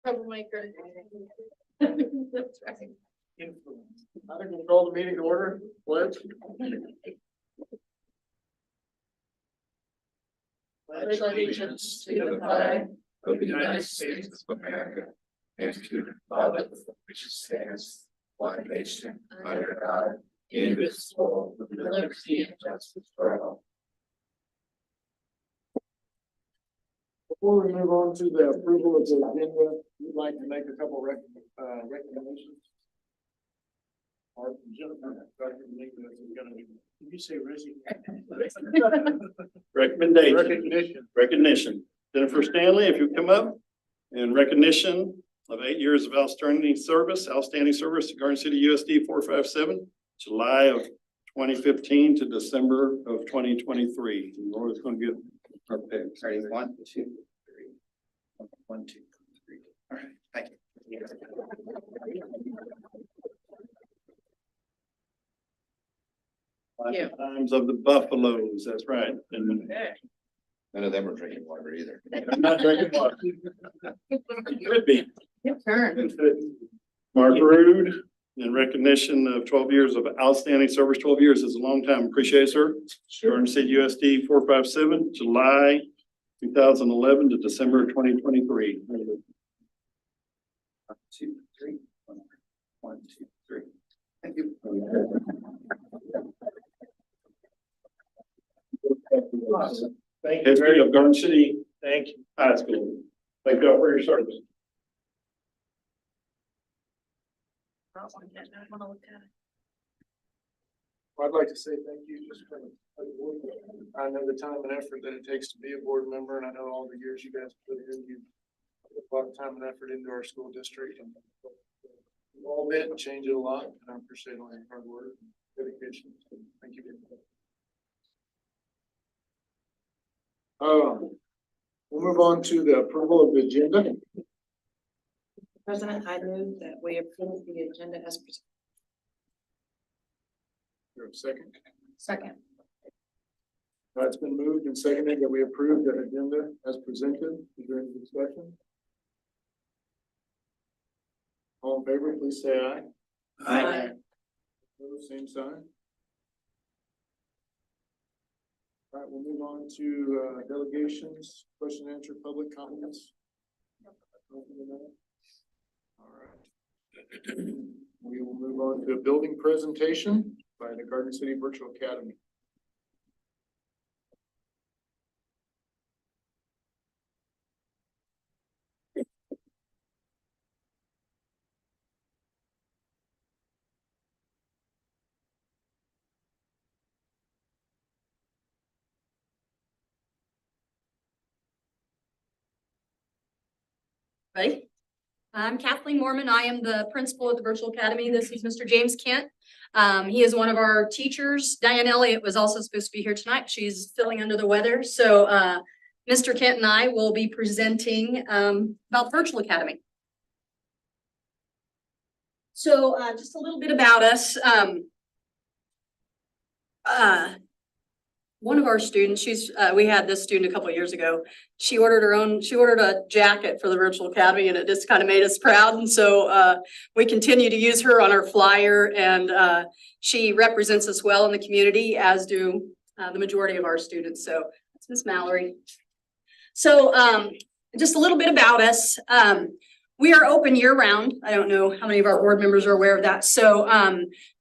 Troublemaker. That's right. Influence. I think we'll call the meeting to order. Pledge. Pledge allegiance to the flag of the United States of America and to the republic which stands one nation under God, indivisible, with liberty and justice for all. Before we move on to the approval of the agenda, we'd like to make a couple recommendations. Did you say Recommendation. Recognition. Jennifer Stanley, if you come up, in recognition of 8 years of outstanding service to Garden City USD-457, July of 2015 to December of 2023. And Laura's going to get our picks. Ready, 1, 2, 3. 1, 2, 3. All right, thank you. Times of the Buffaloes, that's right. And None of them are drinking water either. I'm not drinking water. Could be. Your turn. Mark Rude, in recognition of 12 years of outstanding service. 12 years is a long time. Appreciate it, sir. Garden City USD 457, July 2011 to December 2023. 1, 2, 3. 1, 2, 3. Thank you. Awesome. Thank you. History of Garden City. Thank you. High School. Thank you for your service. I'd like to say thank you just for, I know the time and effort that it takes to be a board member, and I know all the years you guys put in, you put a lot of time and effort into our school district, and all bit and change it a lot, and I appreciate all your hard work and dedication. So thank you. We'll move on to the approval of the agenda. President, I move that we approve the agenda as presented. Here, a second. Second. It's been moved and seconded that we approve the agenda as presented. Is there any discussion? All in favor, please say aye. Aye. Opposed, same sign. All right, we'll move on to delegations, question and answer, public comments. All right. We will move on to a building presentation by the Garden City Virtual Academy. Right. I'm Kathleen Mormon. I am the principal at the Virtual Academy. This is Mr. James Kent. He is one of our teachers. Diane Elliott was also supposed to be here tonight. She's feeling under the weather. So Mr. Kent and I will be presenting about the Virtual Academy. So just a little bit about us. One of our students, we had this student a couple of years ago. She ordered a jacket for the Virtual Academy, and it just kind of made us proud. And so we continue to use her on our flyer, and she represents us well in the community, as do the majority of our students. So that's Miss Mallory. So just a little bit about us. We are open year round. I don't know how many of our board members are aware of that. So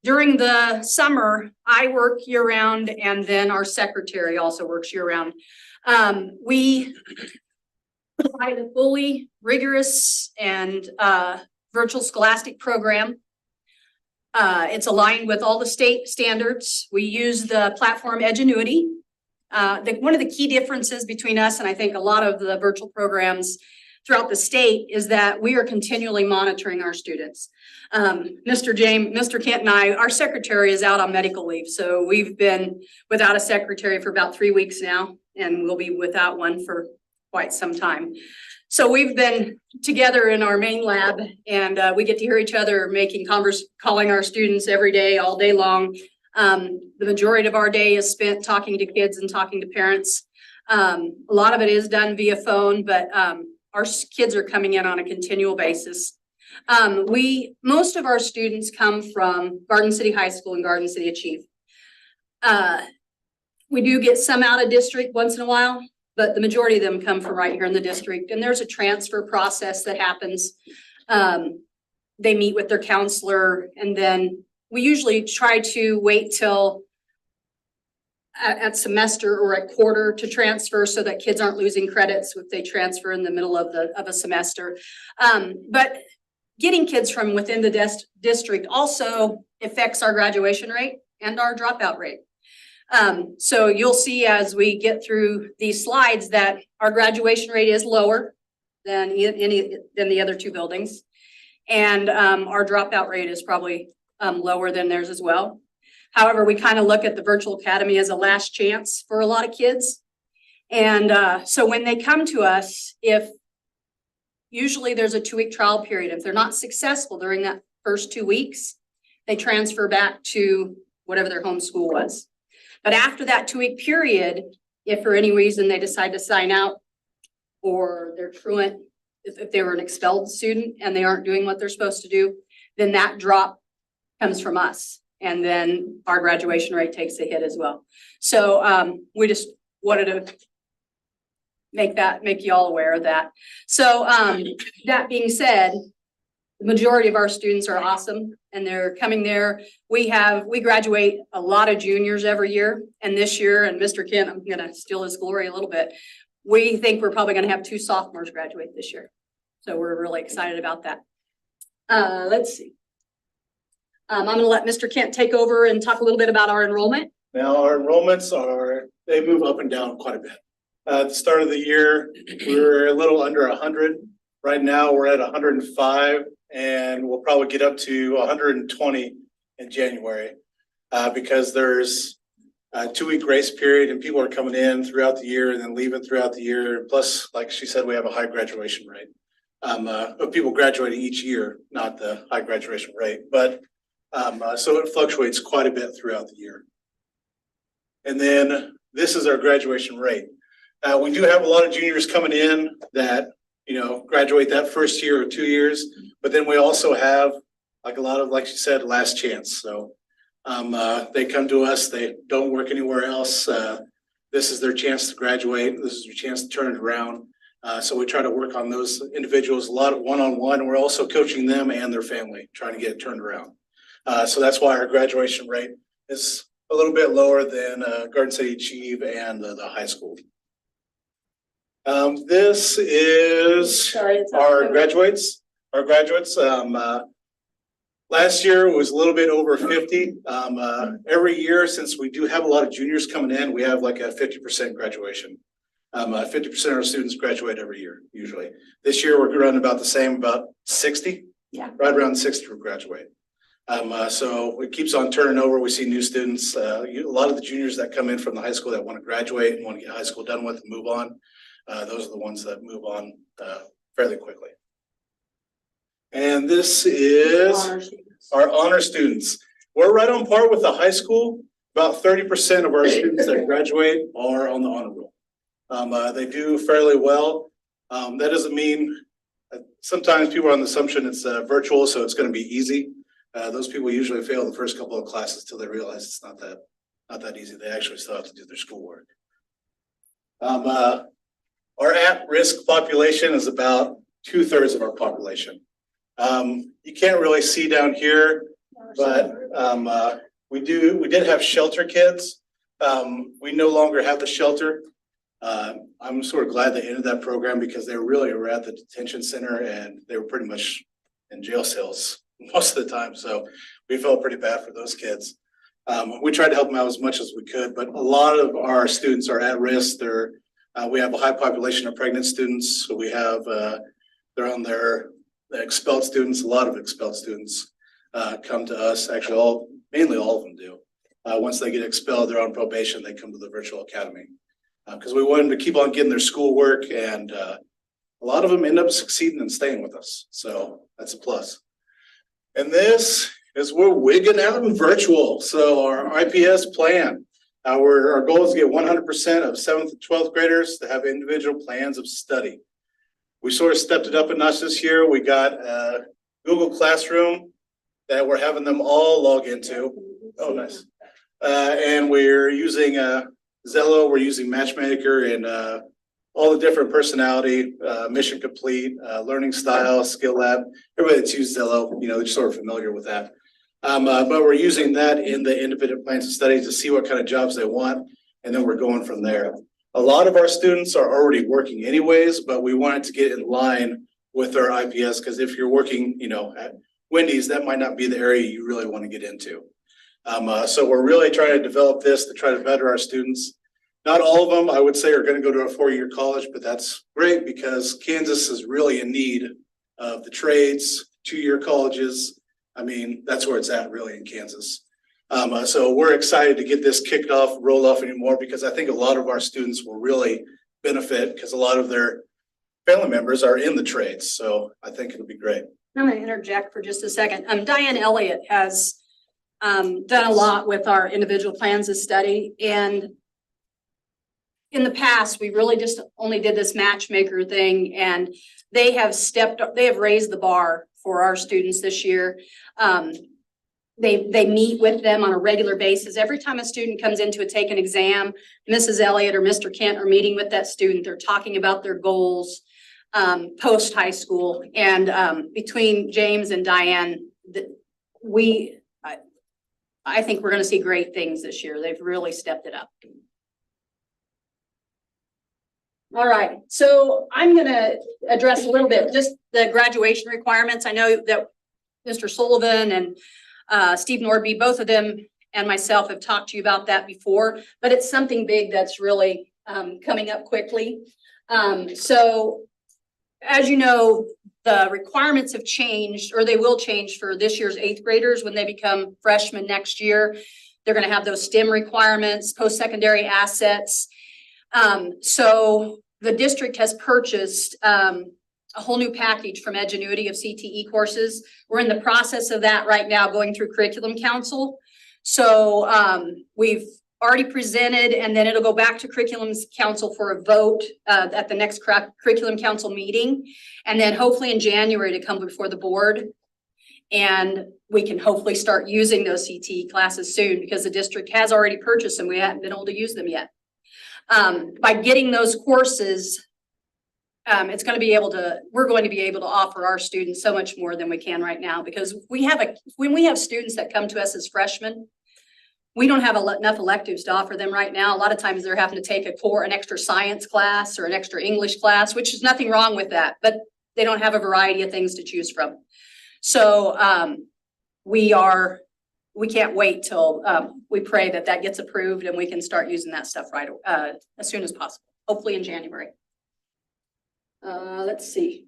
during the summer, I work year round, and then our secretary also works year round. We provide a fully rigorous and virtual scholastic program. It's aligned with all the state standards. We use the platform Edgenuity. One of the key differences between us and I think a lot of the virtual programs throughout the state is that we are continually monitoring our students. Mr. Kent and I, our secretary is out on medical leave. So we've been without a secretary for about 3 weeks now, and we'll be without one for quite some time. So we've been together in our main lab, and we get to hear each other calling our students every day, all day long. The majority of our day is spent talking to kids and talking to parents. A lot of it is done via phone, but kids are coming in on a continual basis. Most of our students come from Garden City High School and Garden City Achieve. We do get some out of district once in a while, but the majority of them come from right here in the district, and there's a transfer process that happens. They meet with their counselor, and then we usually try to wait till at semester or at quarter to transfer so that kids aren't losing credits if they transfer in the middle of a semester. But getting kids from within the district also affects our graduation rate and our dropout rate. So you'll see as we get through these slides that our graduation rate is lower than the other two buildings. And our dropout rate is probably lower than theirs as well. However, we kind of look at the virtual academy as a last chance for a lot of kids. And so when they come to us, usually there's a 2-week trial period. If they're not successful during that first 2 weeks, they transfer back to whatever their home school was. But after that 2-week period, if for any reason they decide to sign out or they're truant, if they were an expelled student and they aren't doing what they're supposed to do, then that drop comes from us. And then our graduation rate takes a hit as well. So we just wanted to make you all aware of that. So that being said, the majority of our students are awesome and they're coming there. We graduate a lot of juniors every year. And this year, and Mr. Kent, I'm gonna steal his glory a little bit. We think we're probably gonna have 2 sophomores graduate this year. So we're really excited about that. Let's see. I'm gonna let Mr. Kent take over and talk a little bit about our enrollment. Now, our enrollments they move up and down quite a bit. At the start of the year, we were a little under 100. Right now, we're at 105, and we'll probably get up to 120 in January because there's a 2-week grace period and people are coming in throughout the year and then leaving throughout the year. Plus, like she said, we have a high graduation rate of people graduating each year, not the high graduation rate, but so it fluctuates quite a bit throughout the year. And then this is our graduation rate. We do have a lot of juniors coming in that, graduate that first year or 2 years, but then we also have like she said, last chance. So they come to us, they don't work anywhere else. This is their chance to graduate. This is their chance to turn it around. So we try to work on those individuals, a lot of one-on-one. We're also coaching them and their family, trying to get it turned around. So that's why our graduation rate is a little bit lower than Garden City Achieve and the high school. This is our graduates. Our graduates. Last year was a little bit over 50. Every year, since we do have a lot of juniors coming in, we have like a 50% graduation. 50% of our students graduate every year, usually. This year, we're running about the same, about 60. Yeah. Right around 60 will graduate. So it keeps on turning over. We see new students. A lot of the juniors that come in from the high school that want to graduate and want to get high school done with and move on. Those are the ones that move on fairly quickly. And this is our honor students. We're right on par with the high school. About 30% of our students that graduate are on the honor roll. They do fairly well. That doesn't mean sometimes people are on the assumption it's virtual, so it's going to be easy. Those people usually fail the first couple of classes till they realize it's not that easy. They actually still have to do their schoolwork. Our at-risk population is about 2/3 of our population. You can't really see down here, but we did have shelter kids. We no longer have the shelter. I'm sort of glad they ended that program because they really were at the detention center and they were pretty much in jail cells most of the time. So we felt pretty bad for those kids. We tried to help them out as much as we could, but a lot of our students are at risk. We have a high population of pregnant students. So we have, they're on their expelled students. A lot of expelled students come to us. Actually, mainly all of them do. Once they get expelled, they're on probation. They come to the virtual academy because we want them to keep on getting their schoolwork, and a lot of them end up succeeding and staying with us. So that's a plus. And this is we're wigging out in virtual. So our IPS plan, our goal is to get 100% of 7th and 12th graders to have individual plans of study. We sort of stepped it up a notch this year. We got Google Classroom that we're having them all log into. Oh, nice. And we're using Zello, we're using Matchmaker, and all the different personality, Mission Complete, Learning Style, Skill Lab. Everybody that's used Zello, they're sort of familiar with that. But we're using that in the independent plans and studies to see what kind of jobs they want, and then we're going from there. A lot of our students are already working anyways, but we wanted to get in line with our IPS, because if you're working, at Wendy's, that might not be the area you really want to get into. So we're really trying to develop this to try to better our students. Not all of them, I would say, are going to go to a four-year college, but that's great because Kansas is really in need of the trades, two-year colleges. I mean, that's where it's at really in Kansas. So we're excited to get this kicked off, rolled off anymore, because I think a lot of our students will really benefit because a lot of their family members are in the trades. So I think it'll be great. I'm going to interject for just a second. Diane Elliott has done a lot with our individual plans of study, and in the past, we really just only did this matchmaker thing, and they have raised the bar for our students this year. They meet with them on a regular basis. Every time a student comes in to take an exam, Mrs. Elliott or Mr. Kent are meeting with that student. They're talking about their goals post high school. And between James and Diane, I think we're going to see great things this year. They've really stepped it up. All right, so I'm going to address a little bit just the graduation requirements. I know that Mr. Sullivan and Steve Norby, both of them and myself have talked to you about that before, but it's something big that's really coming up quickly. So as you know, the requirements have changed, or they will change for this year's 8th graders when they become freshmen next year. They're going to have those STEM requirements, post-secondary assets. So the district has purchased a whole new package from Edgenuity of CTE courses. We're in the process of that right now, going through Curriculum Council. So we've already presented, and then it'll go back to Curriculum Council for a vote at the next Curriculum Council meeting. And then hopefully in January to come before the board. And we can hopefully start using those CTE classes soon, because the district has already purchased them. We haven't been able to use them yet. By getting those courses, we're going to be able to offer our students so much more than we can right now, because when we have students that come to us as freshmen, we don't have enough electives to offer them right now. A lot of times they're having to take an extra science class or an extra English class, which is nothing wrong with that, but they don't have a variety of things to choose from. So we can't wait till we pray that gets approved and we can start using that stuff right as soon as possible, hopefully in January. Let's see.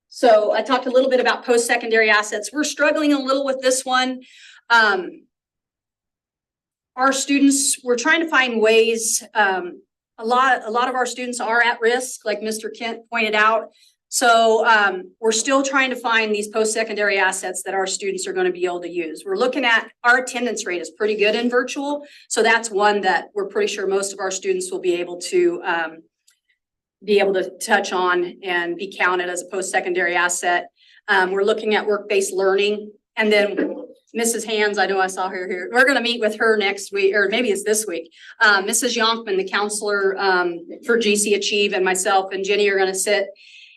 So I talked a little bit about post-secondary assets. We're struggling a little with this one. Our students, we're trying to find ways. A lot of our students are at risk, like Mr. Kent pointed out. So we're still trying to find these post-secondary assets that our students are going to be able to use. We're looking at our attendance rate is pretty good in virtual. So that's one that we're pretty sure most of our students will be able to touch on and be counted as a post-secondary asset. We're looking at work-based learning. And then Mrs. Hands, I know I saw her here. We're going to meet with her next week, or maybe it's this week. Mrs. Yonkman, the counselor for GC Achieve, and myself and Jenny are going to sit.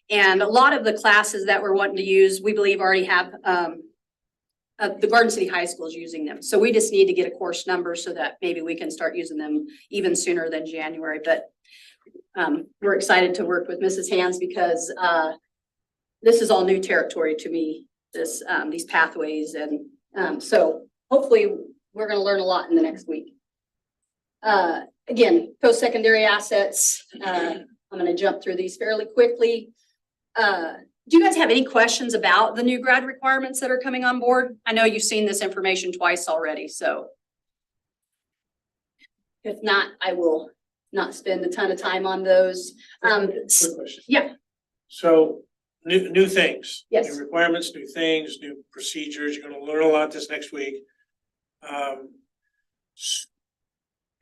And a lot of the classes that we're wanting to use, we believe already have the Garden City High School is using them. So we just need to get a course number so that maybe we can start using them even sooner than January. But we're excited to work with Mrs. Hands because this is all new territory to me, these pathways. And so hopefully we're going to learn a lot in the next week. Again, post-secondary assets. I'm going to jump through these fairly quickly. Do you guys have any questions about the new grad requirements that are coming on board? I know you've seen this information twice already, so if not, I will not spend a ton of time on those. Quick question. Yeah. So new things. Yes. New requirements, new things, new procedures. You're going to learn a lot this next week.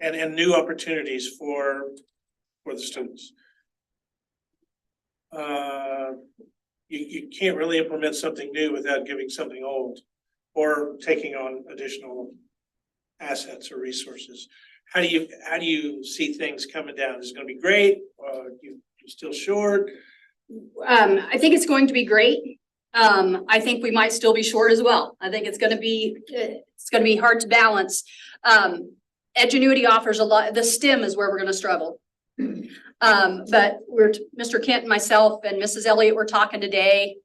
And new opportunities for the students. you can't really implement something new without giving something old or taking on additional assets or resources. How do you see things coming down? Is it gonna be great? You still short? I think it's going to be great. I think we might still be short as well. I think it's gonna be hard to balance. Edgenuity offers a lot. The STEM is where we're gonna struggle. But Mr. Kent and myself and Mrs. Elliott were talking today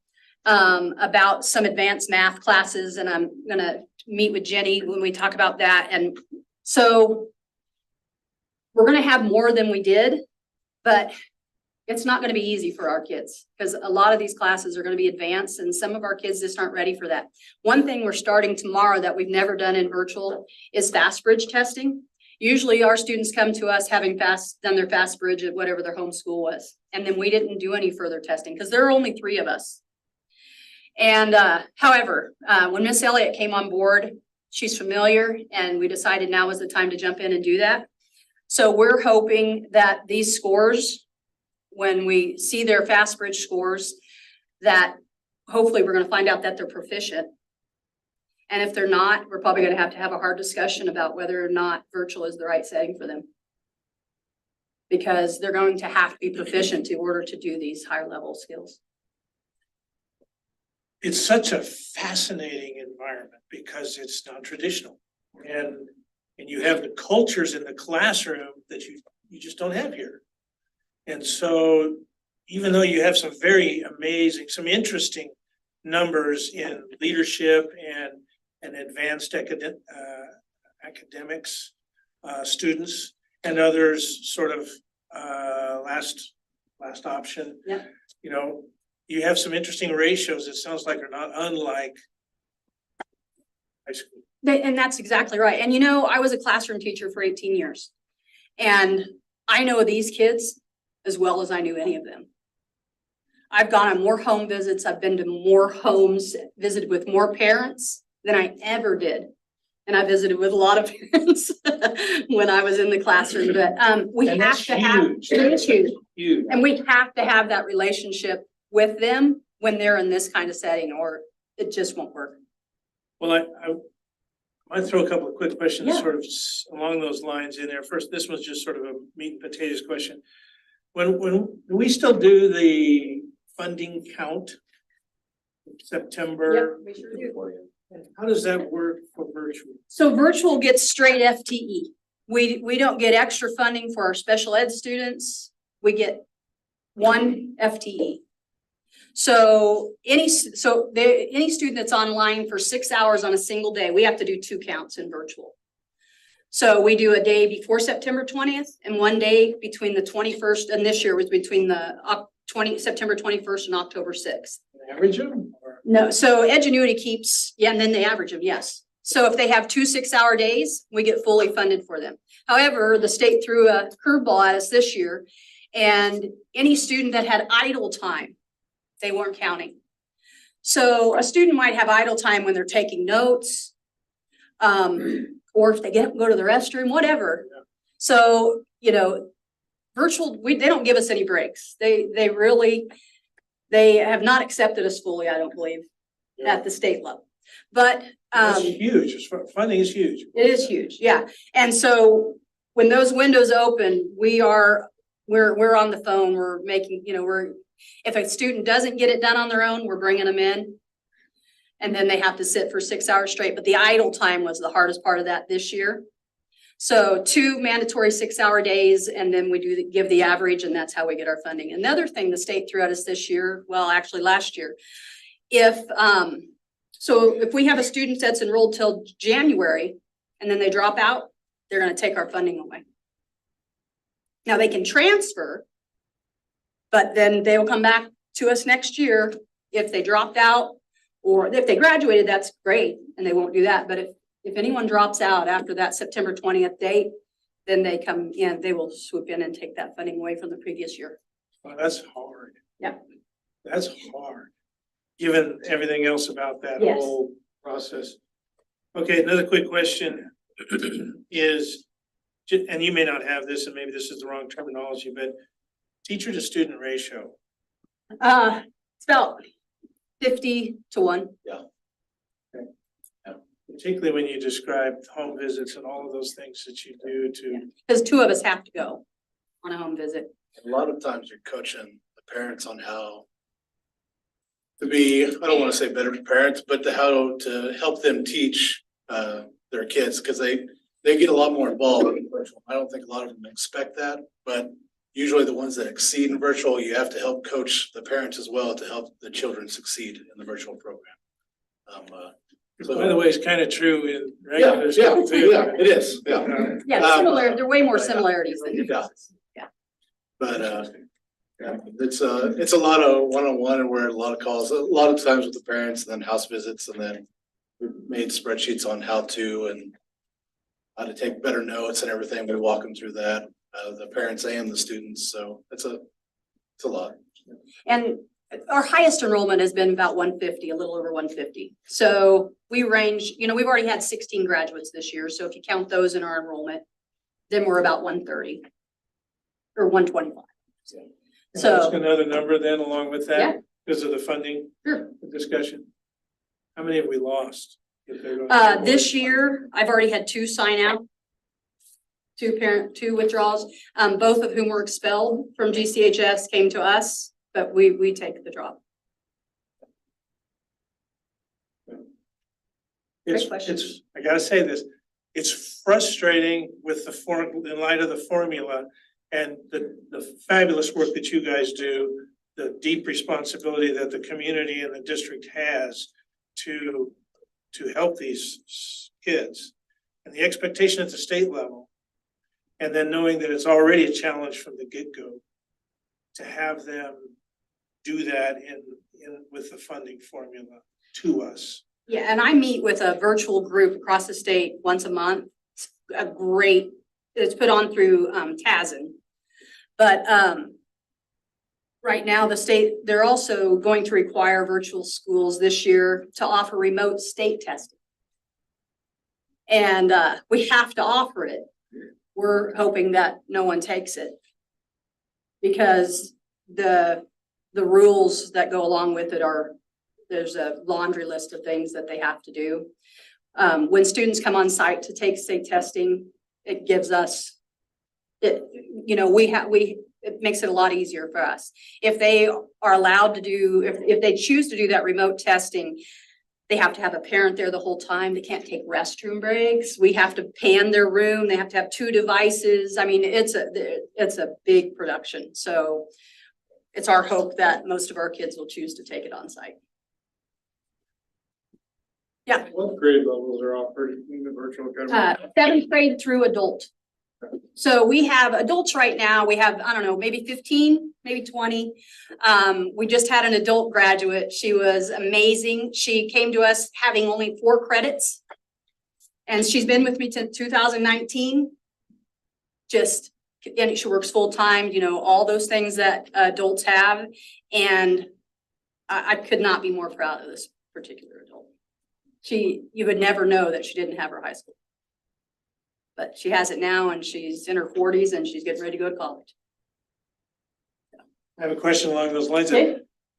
about some advanced math classes, and I'm gonna meet with Jenny when we talk about that. And so we're gonna have more than we did, but it's not gonna be easy for our kids because a lot of these classes are gonna be advanced and some of our kids just aren't ready for that. One thing we're starting tomorrow that we've never done in virtual is fast bridge testing. Usually our students come to us having done their fast bridge at whatever their home school was. And then we didn't do any further testing because there are only 3 of us. And however, when Miss Elliott came on board, she's familiar and we decided now was the time to jump in and do that. So we're hoping that these scores, when we see their fast bridge scores, that hopefully we're gonna find out that they're proficient. And if they're not, we're probably gonna have a hard discussion about whether or not virtual is the right setting for them. Because they're going to have to be proficient in order to do these higher level skills. It's such a fascinating environment because it's non-traditional. And you have the cultures in the classroom that you just don't have here. And so even though you have some very amazing, some interesting numbers in leadership and advanced academics, students, and others sort of last option. Yeah. You know, you have some interesting ratios. It sounds like are not unlike high school. And that's exactly right. And you know, I was a classroom teacher for 18 years. And I know these kids as well as I knew any of them. I've gone on more home visits. I've been to more homes, visited with more parents than I ever did. And I visited with a lot of parents when I was in the classroom, but we And have that's to have, huge. it is huge. Huge. And we have to have that relationship with them when they're in this kind of setting or it just won't work. Well, I might throw a couple of quick questions Yeah. sort of along those lines in there. First, this one's just sort of a meat and potatoes question. When do we still do the funding count? September? We sure do. And how does that work for virtual? So virtual gets straight FTE. We don't get extra funding for our special ed students. We get 1 FTE. So any student that's online for 6 hours on a single day, we have to do 2 counts in virtual. So we do a day before September 20th and 1 day between the 21st, and this year was between the September 21st and October 6th. Average them? Or? No, so Edgenuity keeps, yeah, and then they average them, yes. So if they have 2 6-hour days, we get fully funded for them. However, the state threw a curveball at us this year, and any student that had idle time, they weren't counting. So a student might have idle time when they're taking notes, or if they go to the restroom, whatever. So, you know, virtual, they don't give us any breaks. They really have not accepted us fully, I don't believe, at the state level. But That's huge. Funding is huge. it is huge, yeah. And so when those windows open, we're on the phone, we're making, you know, if a student doesn't get it done on their own, we're bringing them in. And then they have to sit for 6 hours straight, but the idle time was the hardest part of that this year. So 2 mandatory 6-hour days, and then we give the average, and that's how we get our funding. Another thing the state threw at us this year, well, actually last year, if we have a student that's enrolled till January and then they drop out, they're going to take our funding away. Now they can transfer, but then they will come back to us next year if they dropped out, or if they graduated, that's great, and they won't do that. But if anyone drops out after that September 20th date, then they come in, they will swoop in and take that funding away from the previous year. Well, that's hard. Yeah. That's hard, given everything else about that Yes. whole process. Okay, another quick question is, and you may not have this, and maybe this is the wrong terminology, but teacher to student ratio. It's about 50-1. Particularly when you describe home visits and all of those things that you do to, Because 2 of us have to go on a home visit. A lot of times you're coaching the parents on how to be, I don't want to say better parents, but how to help them teach their kids, because they get a lot more involved in virtual. I don't think a lot of them expect that, but usually the ones that exceed in virtual, you have to help coach the parents as well to help the children succeed in the virtual program. by the way, it's kind of true in Yeah, regular yeah, school too. yeah, it is, yeah. Yeah, similar, there are way more similarities than Yeah. differences. But yeah, it's a lot of one-on-one, and we're a lot of calls, a lot of times with the parents, and then house visits, and then we made spreadsheets on how to take better notes and everything. We walk them through that, the parents and the students. So it's a lot. And our highest enrollment has been about 150, a little over 150. So we range, we've already had 16 graduates this year. So if you count those in our enrollment, then we're about 130 or 125. Ask So, another number then along with Yeah. that, because of the funding sure. discussion. How many have we lost? If they're going This year, I've already had 2 sign out. 2 withdrawals, both of whom were expelled from GCHS came to us, but we take the drop. Great question. I gotta say this, it's frustrating with in light of the formula and the fabulous work that you guys do, the deep responsibility that the community and the district has to help these kids, and the expectation at the state level. And then knowing that it's already a challenge from the get-go to have them do that with the funding formula to us. Yeah, and I meet with a virtual group across the state once a month. It's put on through TASN. But right now the state, they're also going to require virtual schools this year to offer remote state testing. And we have to offer it. We're hoping that no one takes it. Because the rules that go along with it there's a laundry list of things that they have to do. When students come on site to take state testing, it gives us, it makes it a lot easier for us. If they are allowed to do, if they choose to do that remote testing, they have to have a parent there the whole time. They can't take restroom breaks. We have to pan their room. They have to have 2 devices. I mean, it's a big production. So it's our hope that most of our kids will choose to take it on site. Yeah. What grade levels are offered in the virtual academy? 7th grade through adult. So we have adults right now. We have, I don't know, maybe 15, maybe 20. We just had an adult graduate. She was amazing. She came to us having only 4 credits. And she's been with me since 2019. And she works full time, all those things that adults have. And I could not be more proud of this particular adult. You would never know that she didn't have her high school. But she has it now, and she's in her 40s, and she's getting ready to go to college. I have a question along those lines. Okay.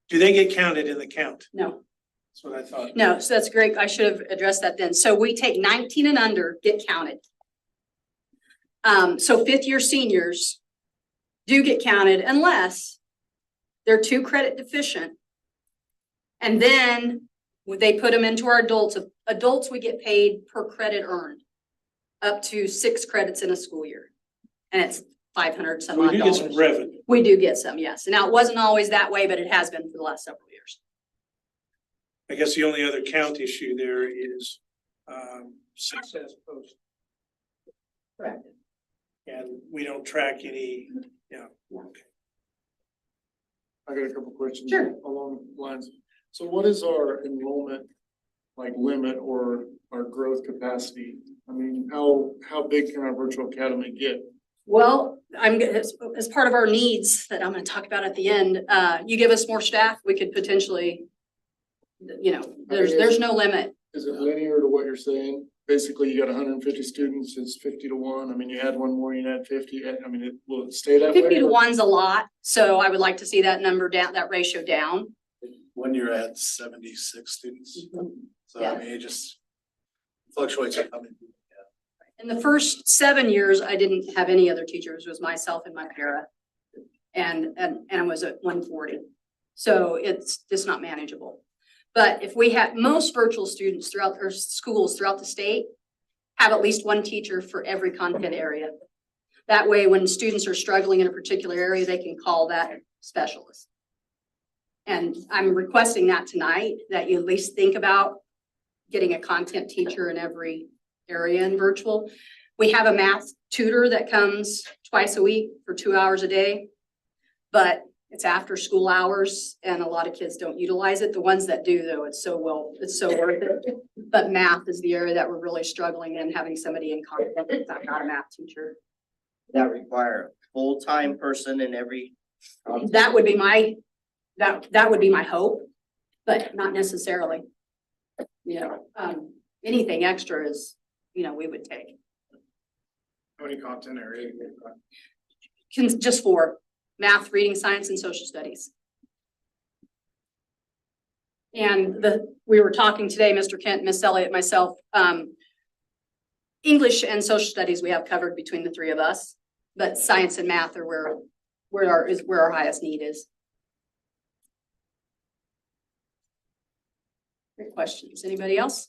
Do they get counted in the count? No, That's what I thought. no, so that's great. I should have addressed that then. So we take 19 and under, get counted. So 5th year seniors do get counted unless they're 2 credit deficient. And then they put them into our adults. Adults, we get paid per credit earned, up to 6 credits in a school year. And it's 500 some We odd do get some dollars. revenue. We do get some, yes. And now it wasn't always that way, but it has been for the last several years. I guess the only other count issue there is success post. Correct. And we don't track any, okay. I got a couple questions. Sure. Along the lines. So what is our enrollment limit or our growth capacity? I mean, how big can our virtual academy get? Well, as part of our needs that I'm going to talk about at the end, you give us more staff, we could potentially, there's no limit. Is it linear to what you're saying? basically you got 150 students, it's 50-1. I mean, you had one more, you had 50. I mean, will it stay that way? 50-1's a lot, so I would like to see that number down, that ratio down. One year I had 76 students, so Yeah. I mean, it just fluctuates. How many people we have. In the first 7 years, I didn't have any other teachers, it was myself and my para. And I was at 140, so it's just not manageable. But if we had, most virtual students throughout, or schools throughout the state have at least one teacher for every content area. That way, when students are struggling in a particular area, they can call that specialist. And I'm requesting that tonight, that you at least think about getting a content teacher in every area in virtual. We have a math tutor that comes twice a week for 2 hours a day, but it's after school hours and a lot of kids don't utilize it. The ones that do though, it's so worth it. But math is the area that we're really struggling in, having somebody in content that's not a math teacher. That require a full-time person in every. That would be my, that would be my hope, but not necessarily. You know, anything extra is, you know, we would take. How many content areas? Just for math, reading, science, and social studies. And we were talking today, Mr. Kent, Miss Elliott, myself, English and social studies we have covered between the three of us, but science and math are where our highest need is. Great questions. Anybody else?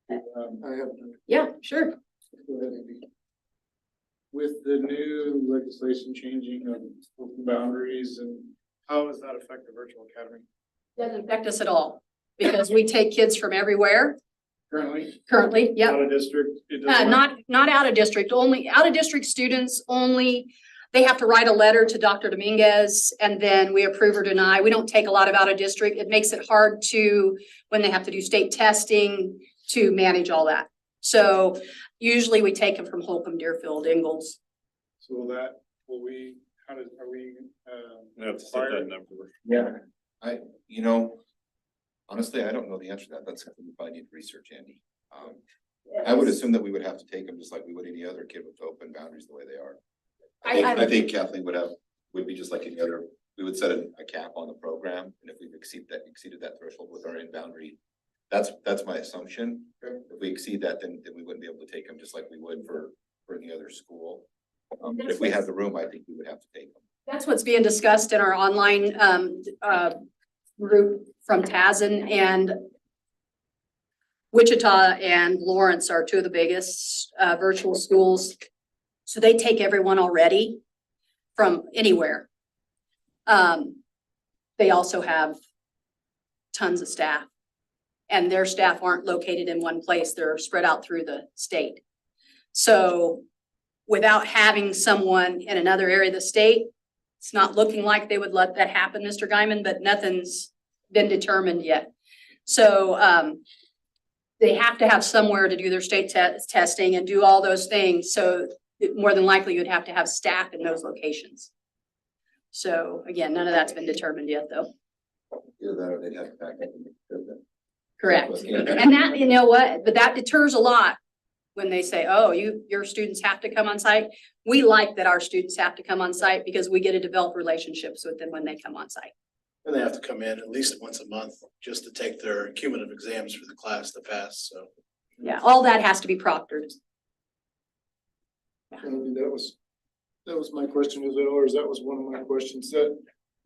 I have. Yeah, sure. Go ahead, Andy. With the new legislation changing of open boundaries, and how does that affect the virtual academy Doesn't affect us at all because we take kids from everywhere currently? yep. Out of district? It doesn't matter? Not out of district, only out of district students only. They have to write a letter to Dr. Dominguez and then we approve or deny. We don't take a lot of out of district. It makes it hard to, when they have to do state testing, to manage all that. So usually we take them from Holcomb, Deerfield, Ingalls. So will we, are we, You have to set that number. Yeah. Honestly, I don't know the answer to that. That's something we probably need to research, Andy. I would assume that we would have to take them just like we would any other kid with open boundaries the way they are. I think Kathleen would be just like any other, we would set a cap on the program, and if we've exceeded that threshold with our in-boundary, that's my assumption. Okay. If we exceed that, then we wouldn't be able to take them just like we would for any other school. But if we have the room, I think we would have to take them. That's what's being discussed in our online group from Tazen, and Wichita and Lawrence are two of the biggest virtual schools. So they take everyone already from anywhere. They also have tons of staff, and their staff aren't located in one place. They're spread out through the state. So without having someone in another area of the state, it's not looking like they would let that happen, Mr. Guyman, but nothing's been determined yet. So they have to have somewhere to do their state testing and do all those things. So more than likely you'd have to have staff in those locations. So again, none of that's been determined yet though. Either that or they'd have to back up and make sure that. Correct. And that, you know what, but that deters a lot when they say, oh, your students have to come on site. We like that our students have to come on site because we get to develop relationships with them when they come on site. And they have to come in at least once a month just to take their cumulative exams for the class to pass, so. Yeah, all that has to be proctored. And that was my question as well, or that was one of my questions. The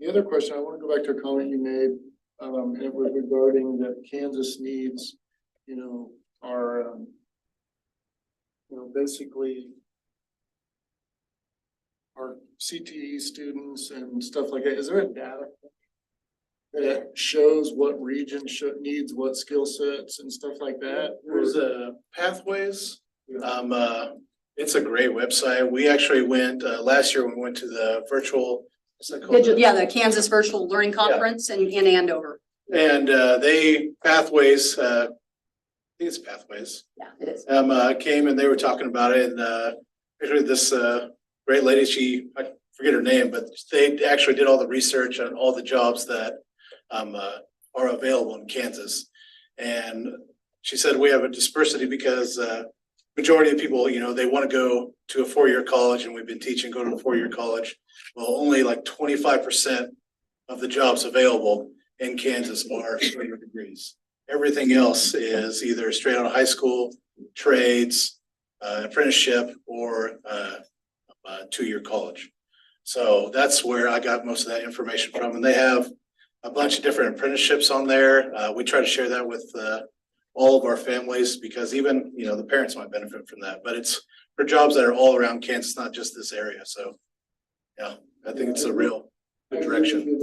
other question, I want to go back to a comment you made, and it was regarding that Kansas needs, our, basically our CTE students and stuff like that. Is there a data that shows what region needs what skill sets and stuff like that? There's pathways. It's a great website. We actually went, last year, we went to the virtual, what's that called? Yeah, the Kansas Virtual Learning Conference in Andover. And Pathways, I think it's Pathways, Yeah, it is. came and they were talking about it, and actually this great lady, I forget her name, but they actually did all the research on all the jobs that are available in Kansas. And she said we have a dispersity because majority of people, you know, they want to go to a four-year college, and we've been teaching go to a four-year college. Well, only like 25% of the jobs available in Kansas are four-year degrees. Everything else is either straight out of high school, trades, apprenticeship, or two-year college. So that's where I got most of that information from. And they have a bunch of different apprenticeships on there. We try to share that with all of our families because even, you know, the parents might benefit from that. But it's for jobs that are all around Kansas, not just this area. So, yeah, I think it's a real good direction.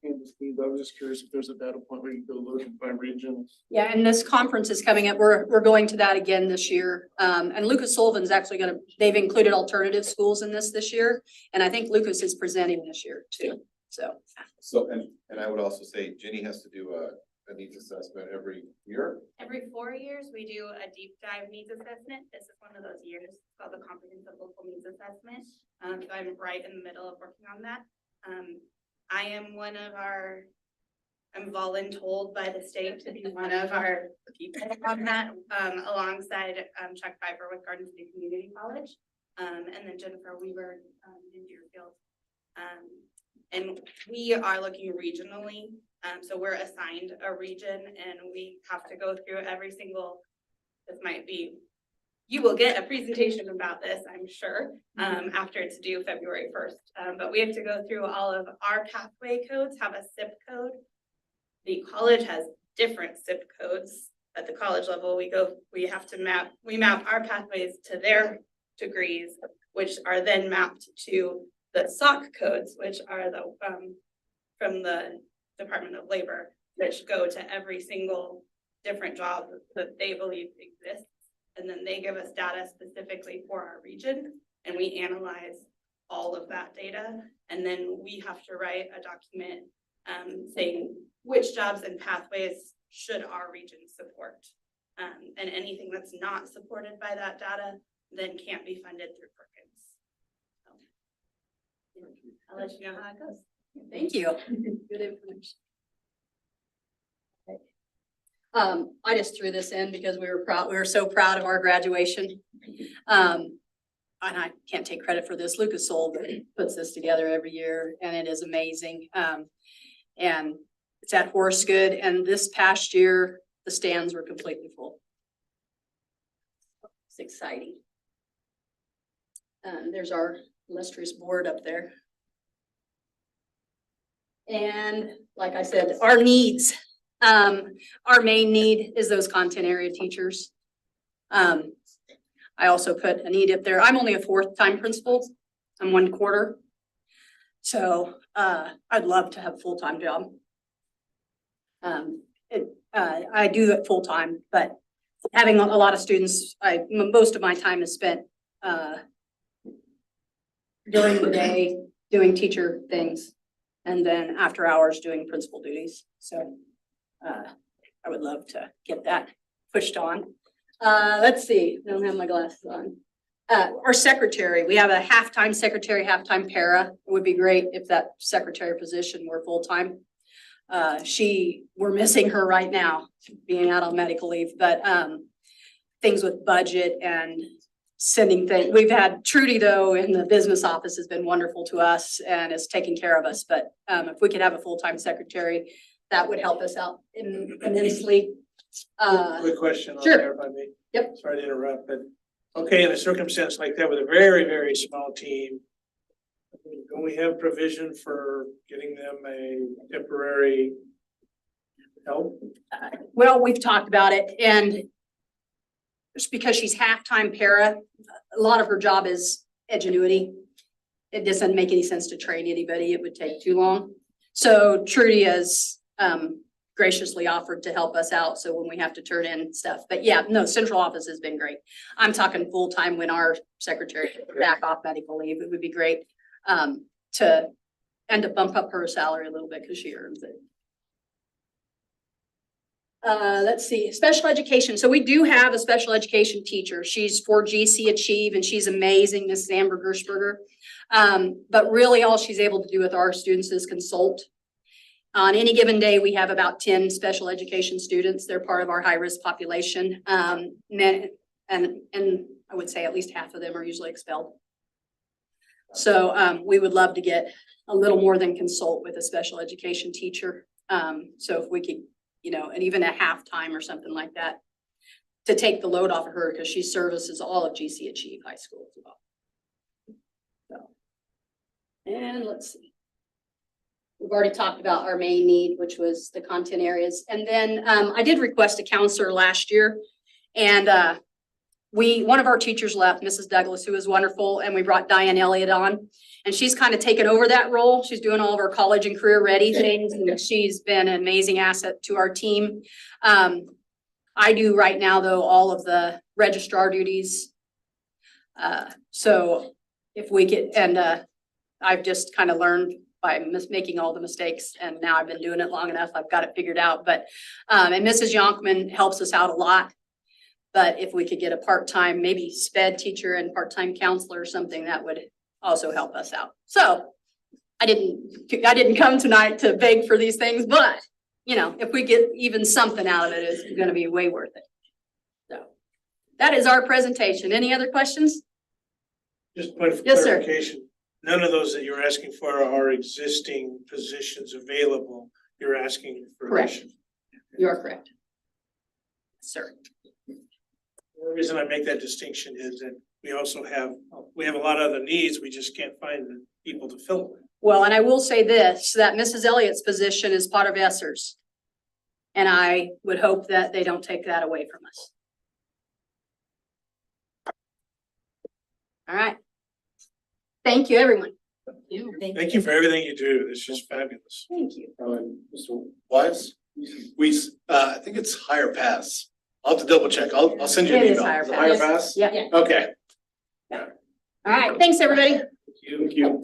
I was just curious if there's a data point where you can go look and find regions. Yeah, and this conference is coming up. We're going to that again this year. And Lucas Sullivan's actually they've included alternative schools in this year. And I think Lucas is presenting this year too. So, and I would also say Jenny has to do a needs assessment every year. Every 4 years, we do a deep dive needs assessment. This is one of those years. It's called the Comprehensive Local Needs Assessment. So I'm right in the middle of working on that. I am I'm voluntold by the state to be one of our people on that, alongside Chuck Piper with Garden City Community College, and then Jennifer Weaver in Deerfield. And we are looking regionally. So we're assigned a region and we have to go through every single, you will get a presentation about this, I'm sure, after it's due February 1st. But we have to go through all of our pathway codes, have a SIP code. The college has different SIP codes. At the college level, we map our pathways to their degrees, which are then mapped to the SOC codes, which are from the Department of Labor, which go to every single different job that they believe exists. And then they give us data specifically for our region, and we analyze all of that data. And then we have to write a document saying which jobs and pathways should our region support. And anything that's not supported by that data then can't be funded through Perkins. So, I'll let you know how it goes. Thank you. Good information. I just threw this in because we were so proud of our graduation. And I can't take credit for this. Lucas Sullivan puts this together every year and it is amazing. And it's at Horsegood, and this past year, the stands were completely full. It's exciting. There's our illustrious board up there. And like I said, our needs, our main need is those content area teachers. I also put a need up there. I'm only a fourth-time principal. I'm 1/4. So I'd love to have a full-time job. I do it full-time, but having a lot of students, most of my time is spent during the day doing teacher things, and then after hours doing principal duties. So I would love to get that pushed on. Let's see, I don't have my glasses on. Our secretary, we have a half-time secretary, half-time para. It would be great if that secretary position were full-time. We're missing her right now, being out on medical leave, but things with budget and sending things. We've had Trudy though in the business office has been wonderful to us and is taking care of us. But if we could have a full-time secretary, that would help us out immensely. Quick question on Sure. there, if I may. Yep. Sorry to interrupt, but okay, in a circumstance like that with a very, very small team, don't we have provision for getting them a temporary help? Well, we've talked about it, and just because she's half-time para, a lot of her job is edgenuity. It doesn't make any sense to train anybody. It would take too long. So Trudy has graciously offered to help us out. So when we have to turn in stuff, but yeah, no, central office has been great. I'm talking full-time when our secretary back off medical leave. It would be great to bump up her salary a little bit because she earns it. Let's see, special education. So we do have a special education teacher. She's for GC Achieve and she's amazing, Mrs. Amber Gershberger. But really all she's able to do with our students is consult. On any given day, we have about 10 special education students. They're part of our high-risk population. And I would say at least half of them are usually expelled. So we would love to get a little more than consult with a special education teacher. So if we could, you know, and even a half-time or something like that to take the load off of her, because she services all of GC Achieve High School as well. So, and let's see. We've already talked about our main need, which was the content areas. And then I did request a counselor last year, and one of our teachers left, Mrs. Douglas, who was wonderful, and we brought Diane Elliott on. And she's kind of taken over that role. She's doing all of our college and career ready things, and she's been an amazing asset to our team. I do right now, though, all of the registrar duties. So if we get, and I've just kind of learned by making all the mistakes, and now I've been doing it long enough, I've got it figured out. But, and Mrs. Yonkman helps us out a lot. But if we could get a part-time, maybe sped teacher and part-time counselor or something, that would also help us out. So I didn't come tonight to beg for these things, but you know, if we get even something out of it, it's going to be way worth it. So that is our presentation. Any other questions? Just a point of Yes, sir. clarification. None of those that you're asking for are existing positions available. You're asking for. Correct. addition. You are correct, sir. The reason I make that distinction is that we also have a lot of other needs. We just can't find the people to fill them. Well, and I will say this, that Mrs. Elliott's position is part of Esser's. And I would hope that they don't take that away from us. All right. Thank you, everyone. Thank you for everything you do. It's just fabulous. Thank you. Mr. Wise, I think it's higher pass. I'll have to double check. I'll send you an It is email. higher Is it pass. higher pass? Yeah. Okay. All right. Thanks, everybody. Thank you.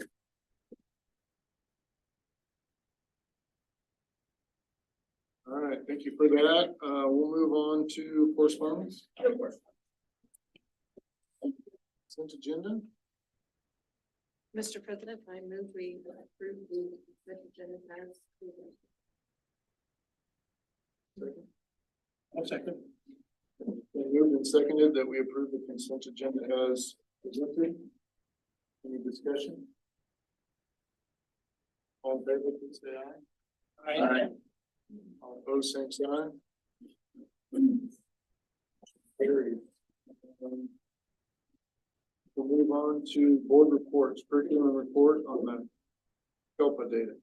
All right, thank you for that. We'll move on to correspondence. Consent agenda. Mr. President, I move we approve the consent agenda as presented. One second. Been moved and seconded that we approve the consent agenda as presented. Any discussion? All in favor, please say aye. Aye. All opposed, same sign. Carried. We'll move on to board reports, curriculum report on the COPA data.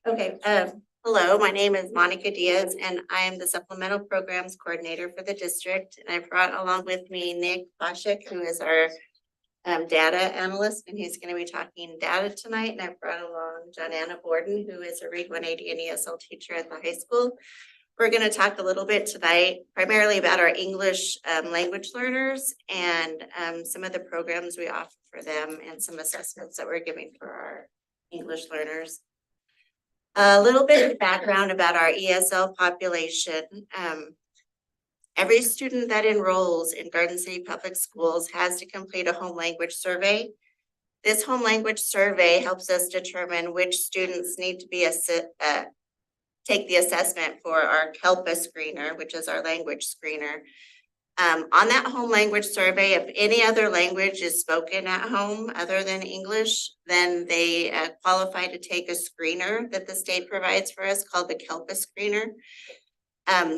Okay, hello, my name is Monica Diaz and I am the supplemental programs coordinator for the district. And I brought along with me Nick Boschek, who is our data analyst, and he's going to be talking data tonight. And I brought along Joanna Borden, who is a Read 180 and ESL teacher at the high school. We're going to talk a little bit tonight, primarily about our English language learners and some of the programs we offer for them and some assessments that we're giving for our English learners. A little bit of background about our ESL population. Every student that enrolls in Garden City Public Schools has to complete a home language survey. This home language survey helps us determine which students need to be take the assessment for our CALPA screener, which is our language screener. On that home language survey, if any other language is spoken at home other than English, then they qualify to take a screener that the state provides for us called the CALPA screener.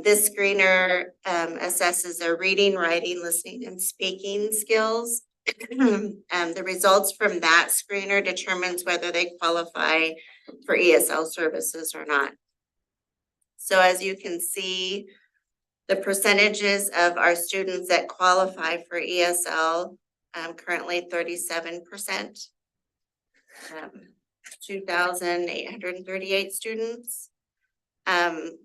This screener assesses their reading, writing, listening, and speaking skills. The results from that screener determines whether they qualify for ESL services or not. So as you can see, The percentages of our students that qualify for ESL, currently 37%. 2,838 students.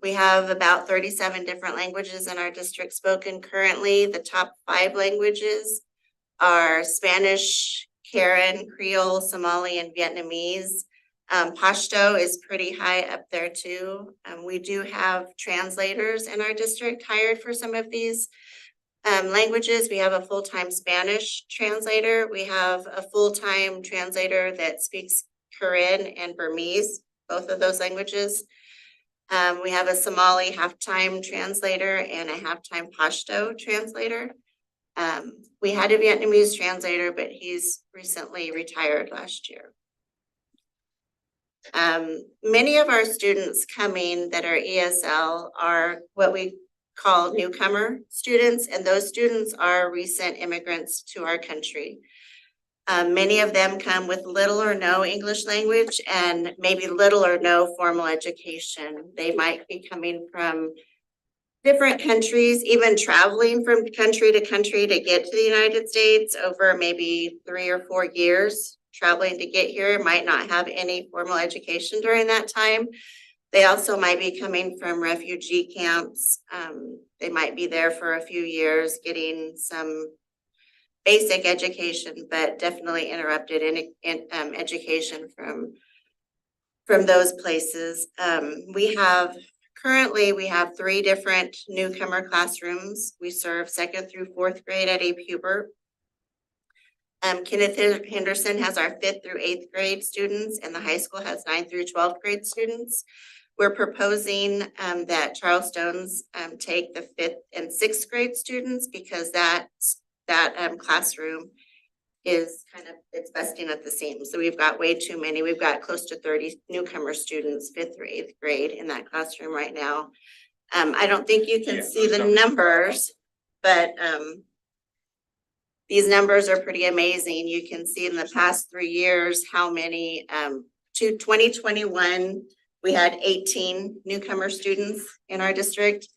We have about 37 different languages in our district spoken currently. The top 5 languages are Spanish, Karen, Creole, Somali, and Vietnamese. Pashto is pretty high up there too. We do have translators in our district hired for some of these languages. We have a full-time Spanish translator. We have a full-time translator that speaks Karen and Burmese, both of those languages. We have a Somali half-time translator and a half-time Pashto translator. We had a Vietnamese translator, but he's recently retired last year. Many of our students coming that are ESL are what we call newcomer students, and those students are recent immigrants to our country. Many of them come with little or no English language and maybe little or no formal education. They might be coming from different countries, even traveling from country to country to get to the United States over maybe 3 or 4 years. Traveling to get here, might not have any formal education during that time. They also might be coming from refugee camps. They might be there for a few years getting some basic education, but definitely interrupted in education from those places. Currently we have 3 different newcomer classrooms. We serve 2nd through 4th grade at Abe Hubert. Kenneth Henderson has our 5th through 8th grade students, and the high school has 9th through 12th grade students. We're proposing that Charles Stone's take the 5th and 6th grade students because that classroom is it's busting at the seams. So we've got way too many. We've got close to 30 newcomer students, 5th through 8th grade in that classroom right now. I don't think you can see the numbers, but these numbers are pretty amazing. You can see in the past 3 years how many, to 2021, we had 18 newcomer students in our district.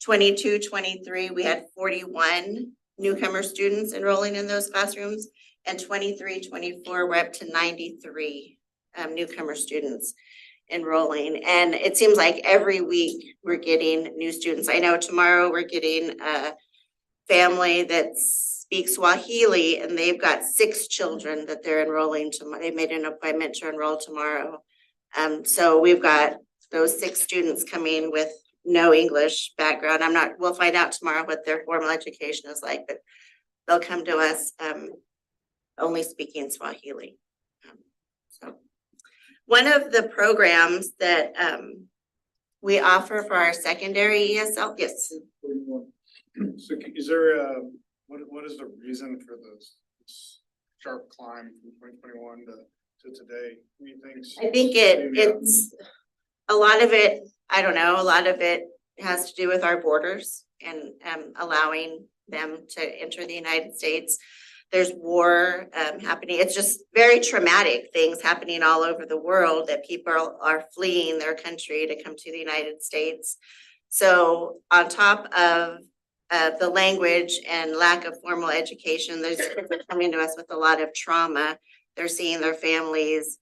22-23, we had 41 newcomer students enrolling in those classrooms. And 23-24, we're up to 93 newcomer students enrolling. And it seems like every week we're getting new students. I know tomorrow we're getting a family that speaks Swahili, and they've got 6 children that they're enrolling tomorrow. They made an appointment to enroll tomorrow. So we've got those 6 students coming with no English background. We'll find out tomorrow what their formal education is like, but they'll come to us only speaking Swahili. So one of the programs that we offer for our secondary ESL, yes. So is there what is the reason for this sharp climb from 2021 to today? I think it's a lot of it, I don't know, a lot of it has to do with our borders and allowing them to enter the United States. There's war happening. It's just very traumatic things happening all over the world that people are fleeing their country to come to the United States. So on top of the language and lack of formal education, there's kids that coming to us with a lot of trauma. They're seeing their families,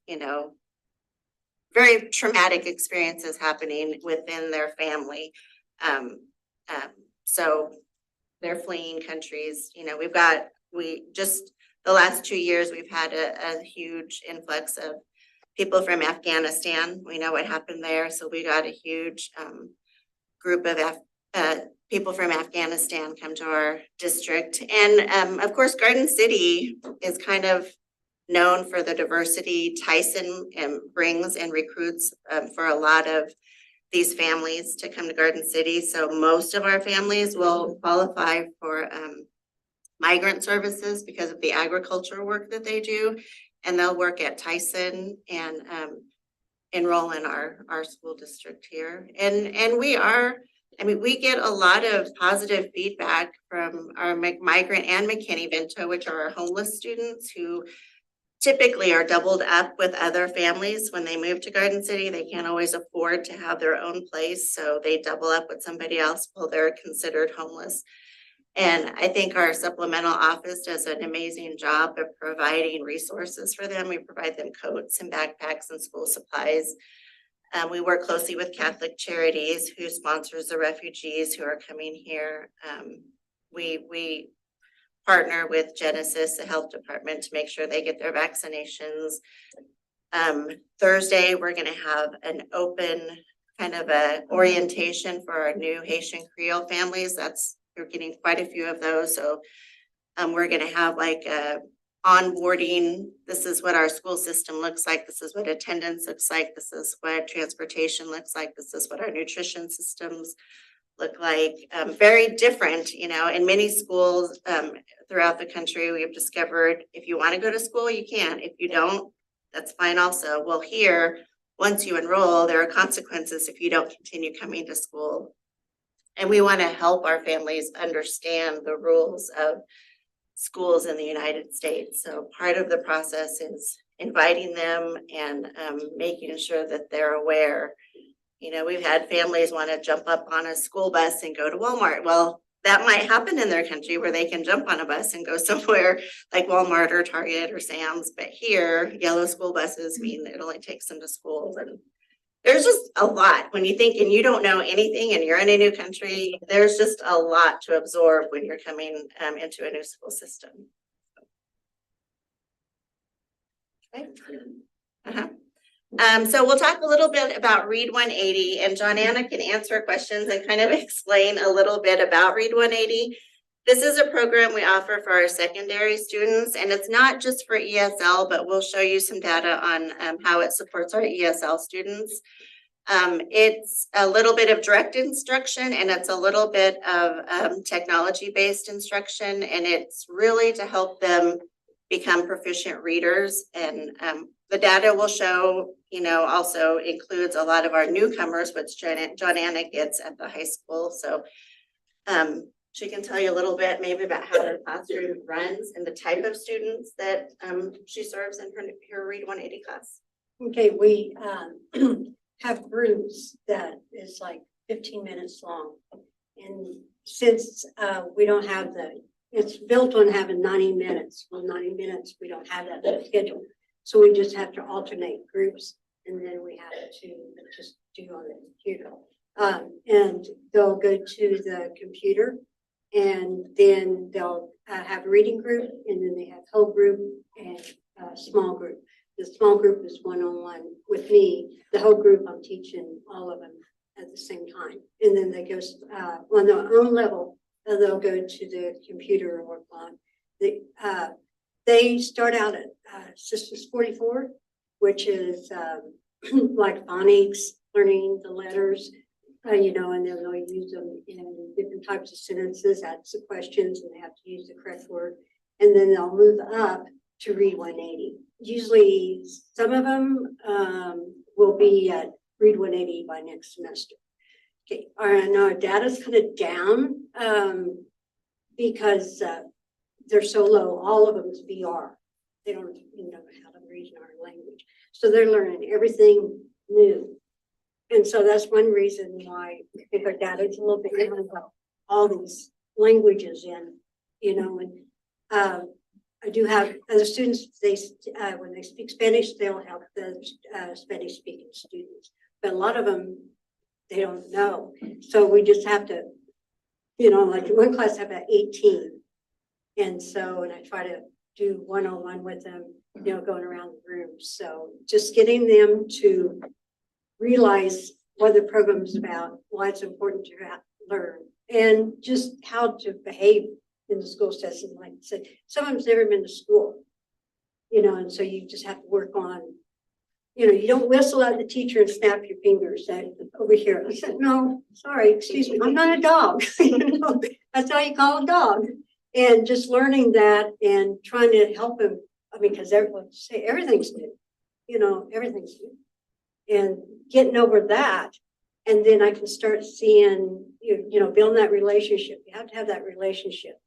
very traumatic experiences happening within their family. So they're fleeing countries. The last 2 years, we've had a huge influx of people from Afghanistan. We know what happened there. So we got a huge group of people from Afghanistan come to our district. And of course, Garden City is kind of known for the diversity Tyson brings and recruits for a lot of these families to come to Garden City. So most of our families will qualify for migrant services because of the agriculture work that they do. And they'll work at Tyson and enroll in our school district here. And we get a lot of positive feedback from our migrant and McKinney-Vento, which are our homeless students who typically are doubled up with other families when they move to Garden City. They can't always afford to have their own place, so they double up with somebody else while they're considered homeless. And I think our supplemental office does an amazing job of providing resources for them. We provide them coats and backpacks and school supplies. We work closely with Catholic Charities, who sponsors the refugees who are coming here. We partner with Genesis, the health department, to make sure they get their vaccinations. Thursday, we're gonna have an open kind of a orientation for our new Haitian Creole families. We're getting quite a few of those, so we're gonna have like a onboarding. This is what our school system looks like. This is what attendance looks like. This is what transportation looks like. This is what our nutrition systems look like. Very different, you know, in many schools throughout the country, we have discovered if you want to go to school, you can. If you don't, that's fine also. Well, here, once you enroll, there are consequences if you don't continue coming to school. And we want to help our families understand the rules of schools in the United States. So part of the process is inviting them and making sure that they're aware. You know, we've had families want to jump up on a school bus and go to Walmart. Well, that might happen in their country where they can jump on a bus and go somewhere like Walmart or Target or Sam's. But here, yellow school buses mean it only takes them to schools. And there's just a lot when you think and you don't know anything and you're in a new country. There's just a lot to absorb when you're coming into a new school system. Okay. So we'll talk a little bit about Read 180, and John Anna can answer questions and kind of explain a little bit about Read 180. This is a program we offer for our secondary students, and it's not just for ESL, but we'll show you some data on how it supports our ESL students. It's a little bit of direct instruction, and it's a little bit of technology-based instruction, and it's really to help them become proficient readers. And the data we'll show, you know, also includes a lot of our newcomers, which John Anna gets at the high school. So she can tell you a little bit maybe about how the classroom runs and the type of students that she serves in her Read 180 class. Okay, we have groups that is like 15 minutes long. And since we don't have it's built on having 90 minutes. Well, 90 minutes, we don't have that in the schedule. So we just have to alternate groups, and then we have to just do on the computer. And they'll go to the computer, and then they'll have a reading group, and then they have whole group and small group. The small group is one-on-one with me. The whole group, I'm teaching all of them at the same time. And then they go on their own level, they'll go to the computer and work on. They start out at Systems 44, which is like phonics, learning the letters, you know, and then they'll use them in different types of sentences, add some questions, and they have to use the correct word. And then they'll move up to Read 180. Usually some of them will be at Read 180 by next semester. Okay, our data's kind of down because they're so low. All of them is VR. They don't even know how to read in our language. So they're learning everything new. And so that's one reason why I think our data is a little bit different about all these languages in, you know, and I do have other students, when they speak Spanish, they'll help the Spanish speaking students. But a lot of them, they don't know. So we just have to, you know, like one class I have 18. And so, and I try to do one-on-one with them, you know, going around the room. So just getting them to realize what the program is about, why it's important to learn, and just how to behave in the school setting. Like I said, some of them's never been to school, you know, and so you just have to work on, you know, you don't whistle at the teacher and snap your fingers over here. I said, no, sorry, excuse me, I'm not a dog. You know, that's how you call a dog. And just learning that and trying to help him. I mean, because everyone say everything's new, you know, everything's new. And getting over that, and then I can start seeing, you know, building that relationship. You have to have that relationship.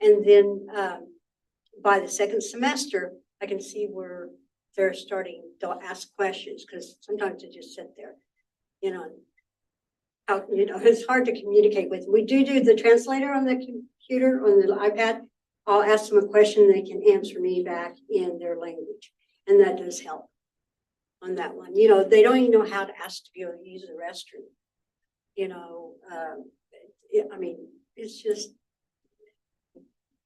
And then by the second semester, I can see where they're starting, they'll ask questions, because sometimes they just sit there, you know. It's hard to communicate with. We do the translator on the computer, on the iPad. I'll ask them a question, they can answer me back in their language, and that does help on that one. You know, they don't even know how to ask to be able to use the restroom. You know, I mean, it's just,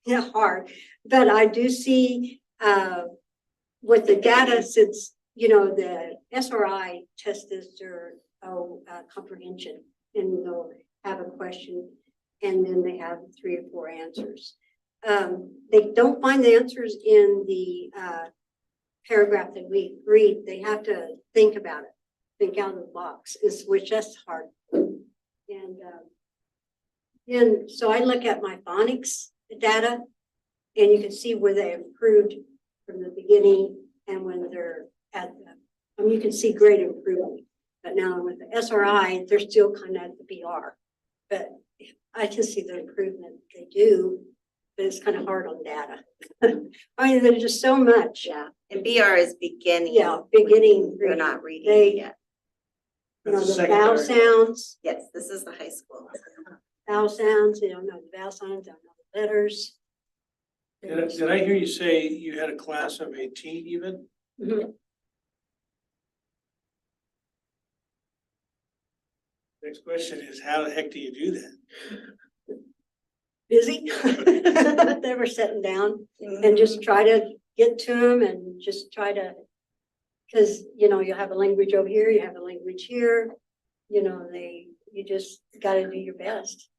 yeah, hard. But I do see with the data, since, you know, the SRI test is their comprehension, and they'll have a question, and then they have 3 or 4 answers. They don't find the answers in the paragraph that we read. They have to think about it, think out of the box, which that's hard. And so I look at my phonics data, and you can see where they improved from the beginning and when they're at the, you can see great improvement. But now with the SRI, they're still kind of at the BR. But I can see the improvement they do, but it's kind of hard on data. I mean, there's just so much. Yeah, and BR is beginning. Yeah, beginning. They're not reading yet. You know, That's the the vowel secondary. sounds, Yes, this is the high school. vowel sounds, they don't know the vowel signs, don't know the letters. Did I hear you say you had a class of 18 even? Mhm. Next question is, how the heck do you do that? Busy. They were sitting down and just try to get to them and just try to, because, you know, you have a language over here, you have a language here, you know, you just got to do your best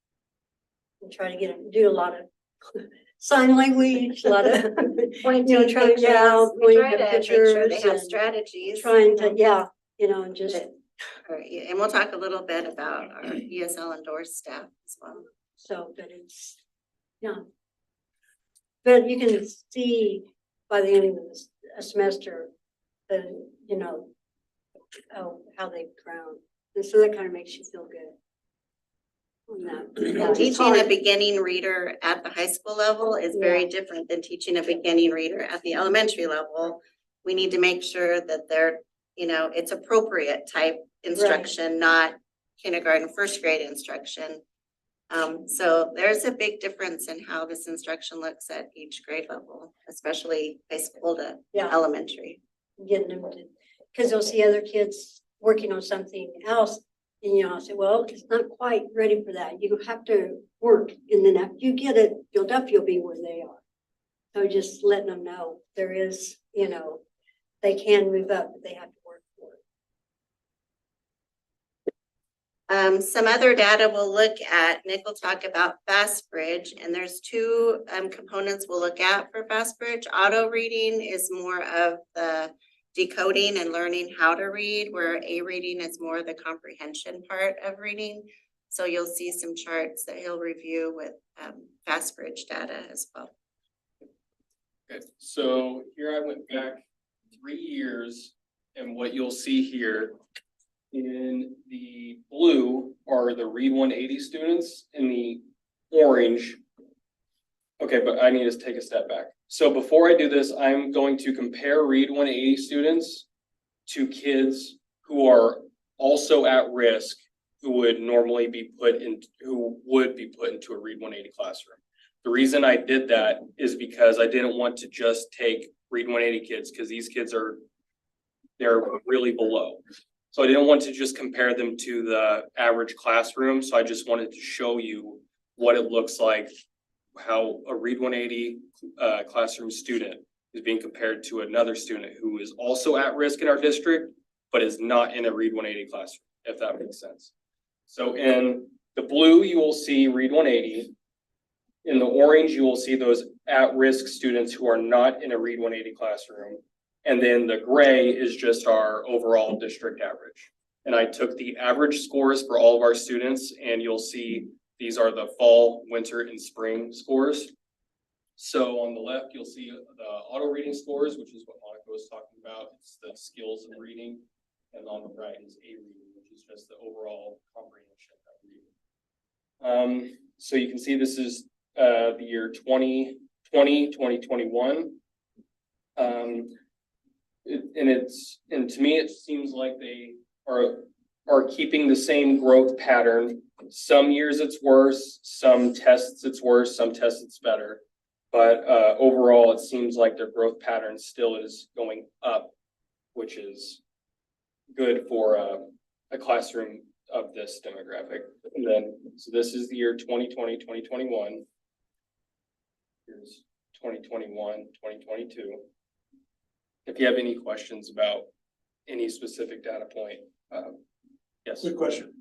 and try to get them, do a lot of sign language, a lot of, Pointing you know, trying, yeah, we try pointing to at make sure they pictures have and strategies. trying to, yeah, you know, and just, All right, and we'll talk a little bit about our ESL endorsed staff as well. so, but it's, yeah. But you can see by the end of a semester, you know, how they've grown. And so that kind of makes you feel good. On that. Yeah, it's Teaching a hard. beginning reader at the high school level is very different than teaching a beginning reader at the elementary level. We need to make sure that they're, you know, it's appropriate type instruction, not kindergarten, first grade instruction. So there's a big difference in how this instruction looks at each grade level, especially high school to elementary. Getting them to, because they'll see other kids working on something else. And, you know, I'll say, well, it's not quite ready for that. You have to work. And then after you get it, you'll be where they are. So just letting them know there is, you know, they can move up, but they have to work for it. Some other data we'll look at, Nick will talk about FastBridge, and there's 2 components we'll look at for FastBridge. Auto reading is more of the decoding and learning how to read, where A reading is more the comprehension part of reading. So you'll see some charts that he'll review with FastBridge data as well. Okay, so here I went back 3 years, and what you'll see here in the blue are the Read 180 students, in the orange. Okay, but I need to take a step back. So before I do this, I'm going to compare Read 180 students to kids who are also at risk, who would normally be put into a Read 180 classroom. The reason I did that is because I didn't want to just take Read 180 kids, because these kids they're really below. So I didn't want to just compare them to the average classroom. So I just wanted to show you what it looks like, how a Read 180 classroom student is being compared to another student who is also at risk in our district, but is not in a Read 180 classroom, if that makes sense. So in the blue, you will see Read 180. In the orange, you will see those at-risk students who are not in a Read 180 classroom. And then the gray is just our overall district average. And I took the average scores for all of our students, and you'll see these are the fall, winter, and spring scores. So on the left, you'll see the auto reading scores, which is what Monica was talking about. It's the skills in reading. And on the right is A reading, which is just the overall comprehension of reading. So you can see this is the year 2020 2021. And to me, it seems like they are keeping the same growth pattern. Some years it's worse, some tests it's worse, some tests it's better. But overall, it seems like their growth pattern still is going up, which is good for a classroom of this demographic. And then, so this is the year 2020, 2021. Here's 2021, 2022. If you have any questions about any specific data point, yes. Quick question.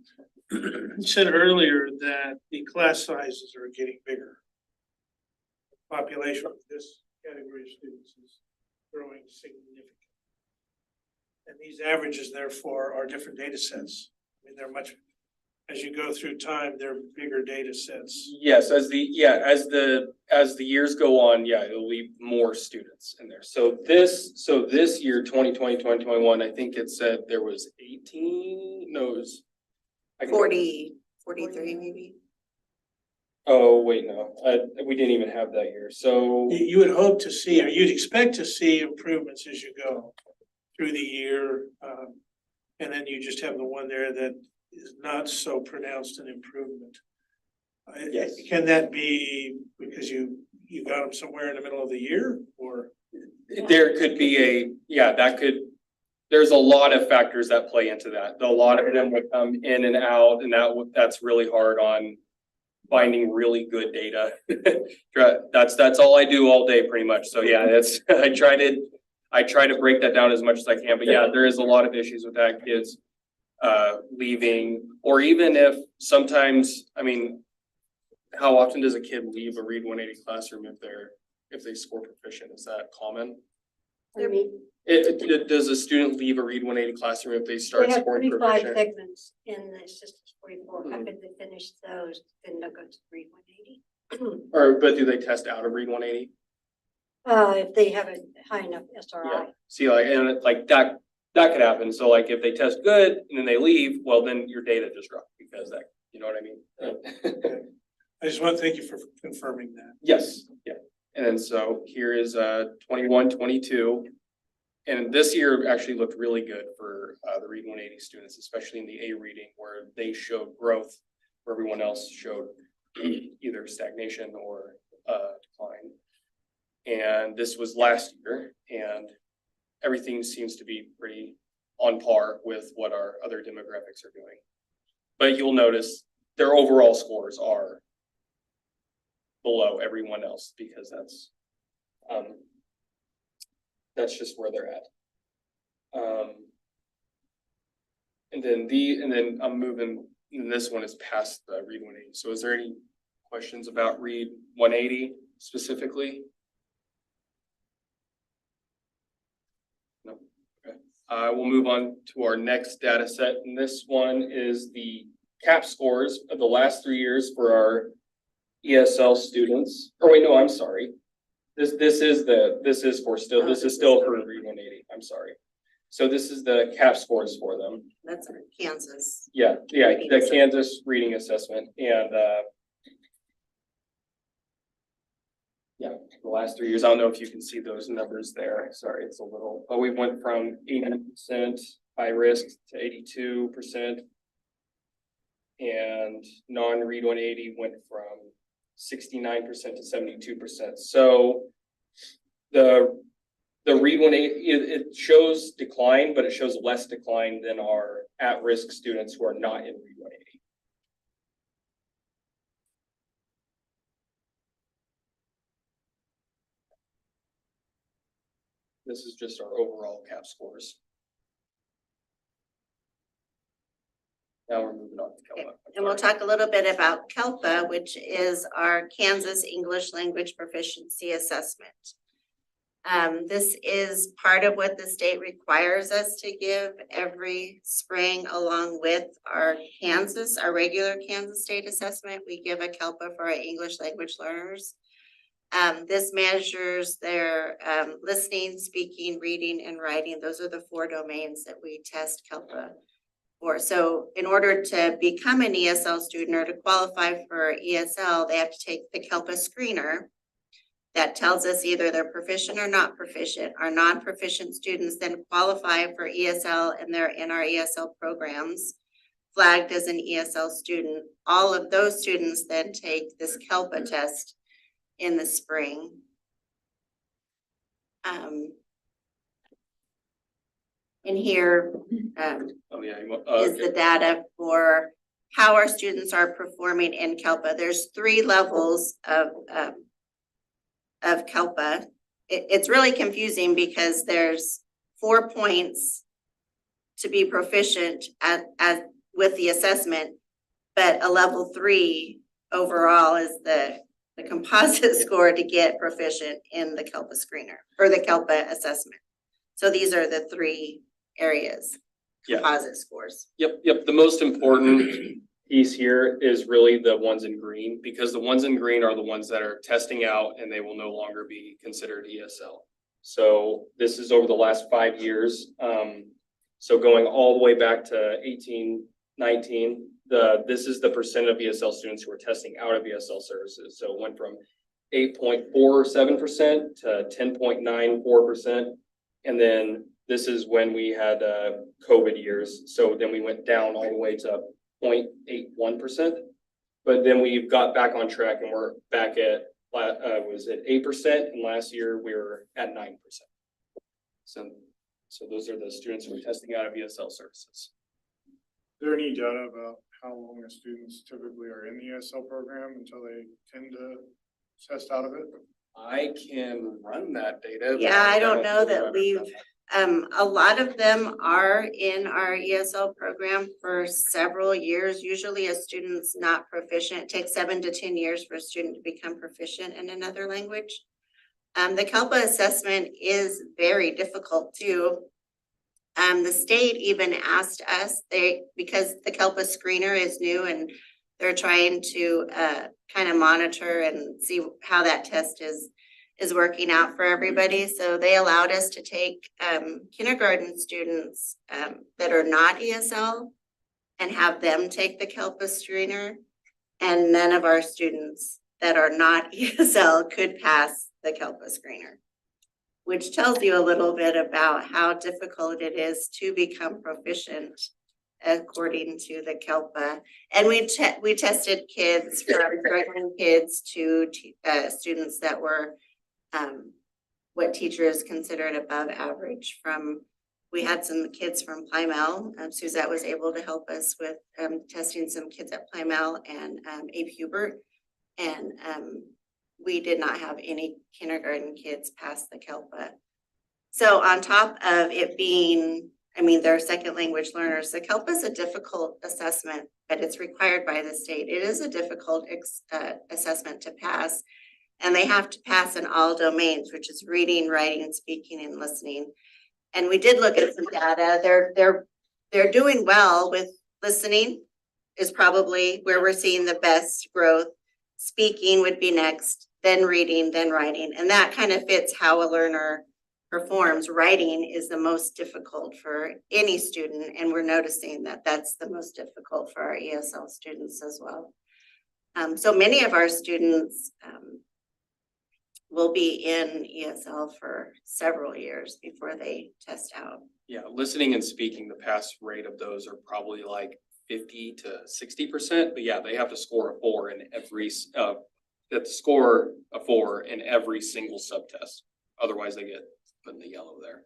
You said earlier that the class sizes are getting bigger. The population of this category of students is growing significantly. And these averages therefore are different data sets. I mean, they're much, as you go through time, they're bigger data sets. Yes, as the years go on, yeah, it'll be more students in there. So this year, 2020, 2021, I think it said there was 18, no, it was 40, 43 maybe. Oh, wait, no, we didn't even have that year. So You would hope to see, or you'd expect to see improvements as you go through the year. And then you just have the one there that is not so pronounced an improvement. Yes. Can that be because you got them somewhere in the middle of the year, or? there could be there's a lot of factors that play into that. A lot of them would come in and out, and that's really hard on finding really good data. That's all I do all day pretty much. So yeah, I try to break that down as much as I can, but yeah, there is a lot of issues with that, kids leaving, or even if sometimes, I mean, how often does a kid leave a Read 180 classroom if they score proficient? Is that common? I mean, Does a student leave a Read 180 classroom if they they start have scoring 45 proficient? segments in the Systems 44. How could they finish those? Then they'll go to Read 180. But do they test out of Read 180? If they have a high enough SRI. Yeah. See, like that could happen. So like if they test good and then they leave, well, then your data just dropped because that, you know what I mean? I just want to thank you for confirming that. Yes, yeah. And then so here is 21, 22. And this year actually looked really good for the Read 180 students, especially in the A reading where they showed growth, where everyone else showed either stagnation or decline. And this was last year, and everything seems to be pretty on par with what our other demographics are doing. But you'll notice their overall scores are below everyone else because that's just where they're at. And then I'm moving, and this one is past the Read 180. So is there any questions about Read 180 specifically? No. Okay. We'll move on to our next data set, and this one is the CAP scores of the last 3 years for our ESL students. Oh wait, no, I'm sorry. This is still for Read 180. I'm sorry. So this is the CAP scores for them. That's our Kansas. Yeah, the Kansas reading assessment, and yeah, the last 3 years. I don't know if you can see those numbers there. Sorry, it's a little, but we went from 80% high risk to 82%. And non-Read 180 went from 69% to 72%. So the Read 180, it shows decline, but it shows less decline than our at-risk students who are not in Read 180. This is just our overall CAP scores. Now we're moving on to CALPA. And we'll talk a little bit about CALPA, which is our Kansas English Language Proficiency Assessment. This is part of what the state requires us to give every spring along with our regular Kansas state assessment. We give a CALPA for our English language learners. This measures their listening, speaking, reading, and writing. Those are the 4 domains that we test CALPA for. So in order to become an ESL student or to qualify for ESL, they have to take the CALPA screener. that tells us either they're proficient or not proficient. Our non-proficient students then qualify for ESL and they're in our ESL programs, flagged as an ESL student. All of those students then take this CALPA test in the spring. In here, Oh, yeah. is the data for how our students are performing in CALPA. There's 3 levels of CALPA. It's really confusing because there's 4 points to be proficient at with the assessment, but a level 3 overall is the composite score to get proficient in the CALPA screener or the CALPA assessment. So these are the 3 areas, composite scores. Yep. The most important piece here is really the ones in green, because the ones in green are the ones that are testing out and they will no longer be considered ESL. So this is over the last 5 years. So going all the way back to 18, 19, this is the percent of ESL students who are testing out of ESL services. So it went from 8.47% to 10.94%. And then this is when we had COVID years. So then we went down all the way to 0.81%. But then we got back on track and we're back at, was it 8%? And last year we were at 9%. So those are the students who are testing out of ESL services. Is there any data about how long the students typically are in the ESL program until they tend to test out of it? I can run that data. but Yeah, I don't know the that we've, a lot of them are in our ESL program for several years. Usually a student's not proficient. It takes 7 to 10 years for a student to become proficient in another language. The CALPA assessment is very difficult too. The state even asked us, because the CALPA screener is new and they're trying to kind of monitor and see how that test is working out for everybody. So they allowed us to take kindergarten students that are not ESL and have them take the CALPA screener. And none of our students that are not ESL could pass the CALPA screener, which tells you a little bit about how difficult it is to become proficient according to the CALPA. And we tested kids from struggling kids to students that were what teachers considered above average. We had some kids from Plymouth. Suzette was able to help us with testing some kids at Plymouth and Abe Hubert. And we did not have any kindergarten kids pass the CALPA. So on top of it being, they're second language learners, the CALPA is a difficult assessment, but it's required by the state. It is a difficult assessment to pass. And they have to pass in all domains, which is reading, writing, speaking, and listening. And we did look at some data. They're doing well with listening is probably where we're seeing the best growth. Speaking would be next, then reading, then writing. And that kind of fits how a learner performs. Writing is the most difficult for any student. And we're noticing that that's the most difficult for our ESL students as well. So many of our students will be in ESL for several years before they test out. Yeah, listening and speaking, the pass rate of those are probably like 50 to 60%, but yeah, they have to score a 4 in every, score a 4 in every single subtest. Otherwise they get put in the yellow there.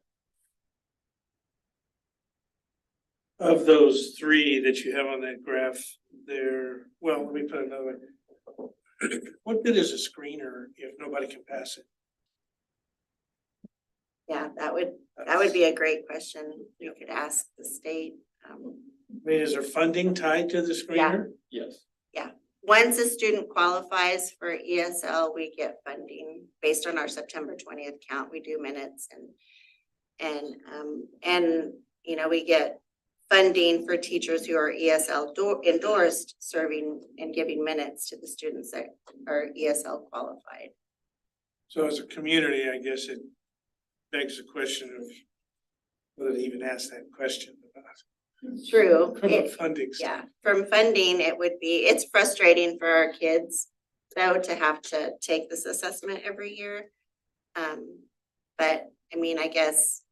Of those 3 that you have on that graph there, well, let me put it another way. What good is a screener if nobody can pass it? Yeah, that would be a great question. You could ask the state. Is there funding tied to the screener? Yes. Once a student qualifies for ESL, we get funding based on our September 20th count. We do minutes and we get funding for teachers who are ESL endorsed, serving and giving minutes to the students that are ESL qualified. So as a community, I guess it begs the question of whether to even ask that question about. True. From a funding Yeah, from funding, it's frustrating for our kids though to have to take this assessment every year. But I mean, I guess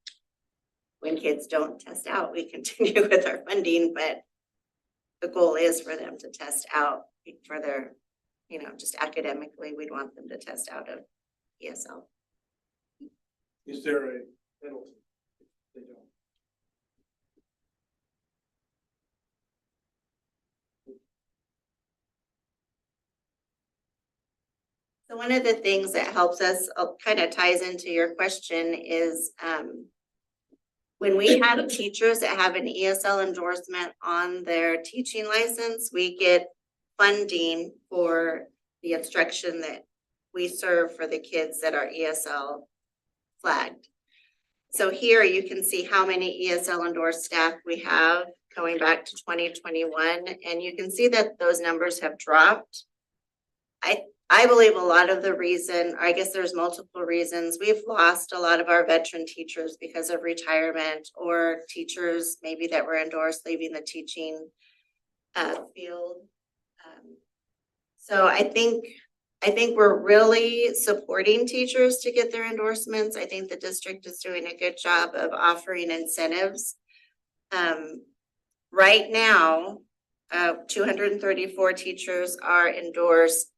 when kids don't test out, we continue with our funding, but the goal is for them to test out for their, just academically, we'd want them to test out of ESL. Is there a penalty? if They don't. So one of the things that helps us, kind of ties into your question is, when we have teachers that have an ESL endorsement on their teaching license, we get funding for the instruction that we serve for the kids that are ESL flagged. So here you can see how many ESL endorsed staff we have going back to 2021, and you can see that those numbers have dropped. I believe a lot of the reason, or I guess there's multiple reasons, we've lost a lot of our veteran teachers because of retirement, or teachers maybe that were endorsed leaving the teaching field. So I think we're really supporting teachers to get their endorsements. I think the district is doing a good job of offering incentives. Right now, 234 teachers are endorsed.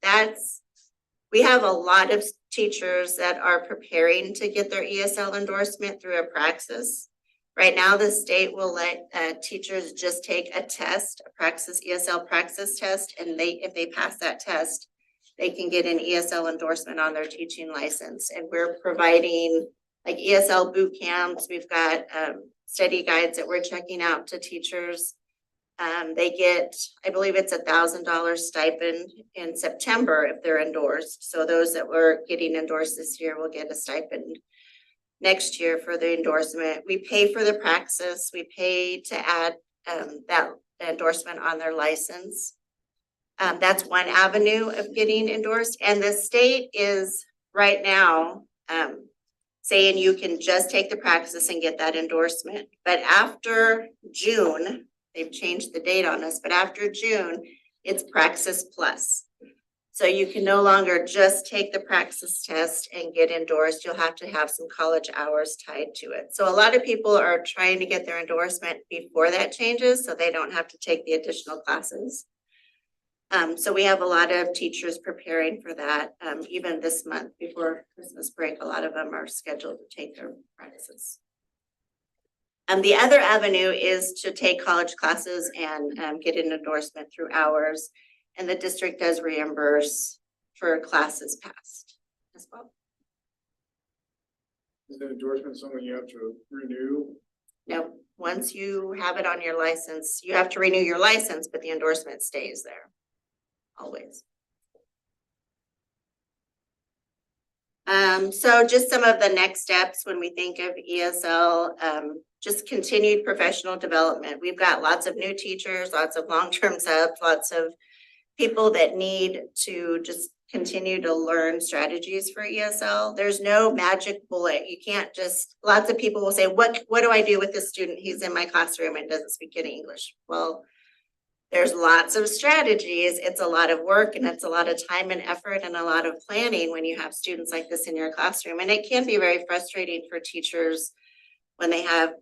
We have a lot of teachers that are preparing to get their ESL endorsement through a praxis. Right now, the state will let teachers just take a test, a praxis ESL praxis test, and if they pass that test, they can get an ESL endorsement on their teaching license. And we're providing like ESL boot camps. We've got study guides that we're checking out to teachers. They get, I believe it's $1,000 stipend in September if they're endorsed. So those that were getting endorsed this year will get a stipend next year for the endorsement. We pay for the praxis. We pay to add that endorsement on their license. That's one avenue of getting endorsed. And the state is right now saying you can just take the praxis and get that endorsement. But after June, they've changed the date on us, but after June, it's Praxis Plus. So you can no longer just take the praxis test and get endorsed. You'll have to have some college hours tied to it. So a lot of people are trying to get their endorsement before that changes, so they don't have to take the additional classes. So we have a lot of teachers preparing for that. Even this month before Christmas break, a lot of them are scheduled to take their praxis. The other avenue is to take college classes and get an endorsement through hours. And the district does reimburse for classes passed as well. Is the endorsement something you have to renew? No, once you have it on your license, you have to renew your license, but the endorsement stays there always. So just some of the next steps when we think of ESL, just continued professional development. We've got lots of new teachers, lots of long-term subs, lots of people that need to just continue to learn strategies for ESL. There's no magic bullet. You can't just, lots of people will say, what do I do with this student? He's in my classroom and doesn't speak any English. Well, there's lots of strategies. It's a lot of work and it's a lot of time and effort and a lot of planning when you have students like this in your classroom. And it can be very frustrating for teachers when they have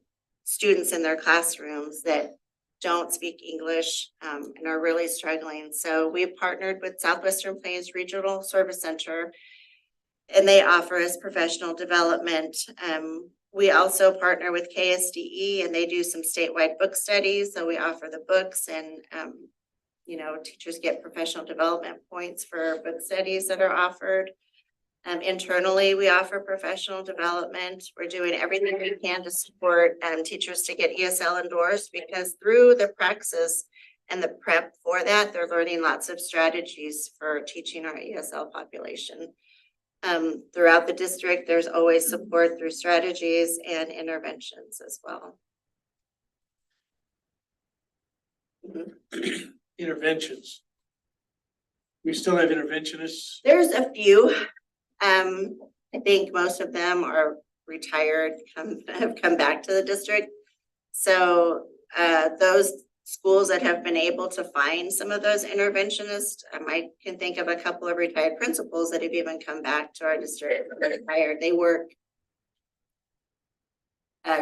students in their classrooms that don't speak English and are really struggling. So we've partnered with Southwestern Plains Regional Service Center, and they offer us professional development. We also partner with KSDE, and they do some statewide book studies. So we offer the books, and teachers get professional development points for book studies that are offered. Internally, we offer professional development. We're doing everything we can to support teachers to get ESL endorsed, because through the praxis and the prep for that, they're learning lots of strategies for teaching our ESL population. Throughout the district, there's always support through strategies and interventions as well. Interventions. We still have interventionists. There's a few. I think most of them are retired, have come back to the district. So those schools that have been able to find some of those interventionists. I can think of a couple of retired principals that have even come back to our district. They're retired. They work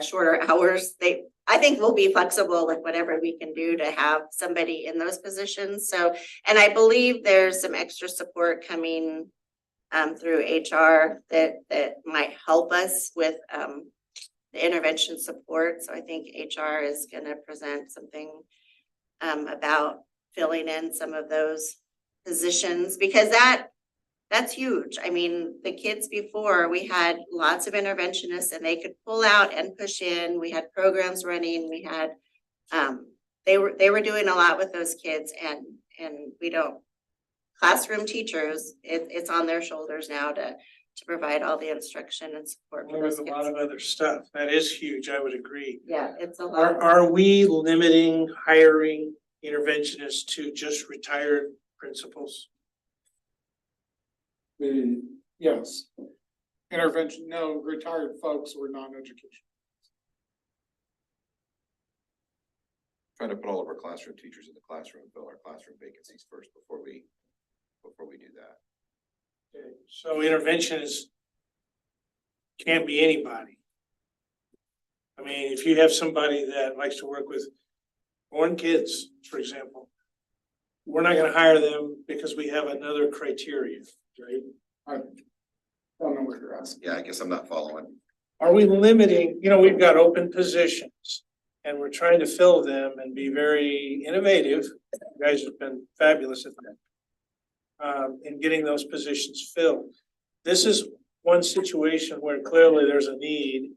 shorter hours. I think we'll be flexible with whatever we can do to have somebody in those positions. So, and I believe there's some extra support coming through HR that might help us with the intervention support. So I think HR is going to present something about filling in some of those positions, because that's huge. I mean, the kids before, we had lots of interventionists and they could pull out and push in. We had programs running. We had they were doing a lot with those kids, and we don't, classroom teachers, it's on their shoulders now to provide all the instruction and support for There those was a kids. lot of other stuff. That is huge. I would agree. Yeah, it's a lot. Are we limiting hiring interventionists to just retired principals? Yes. Intervention, no, retired folks were non-educational. Trying to put all of our classroom teachers in the classroom, fill our classroom vacancies first before we do that. Okay, so interventionists can't be anybody. I mean, if you have somebody that likes to work with born kids, for example, we're not gonna hire them because we have another criteria, right? I don't know what you're asking. Yeah, I guess I'm not following. Are we limiting, we've got open positions and we're trying to fill them and be very innovative. You guys have been fabulous at that. In getting those positions filled. This is one situation where clearly there's a need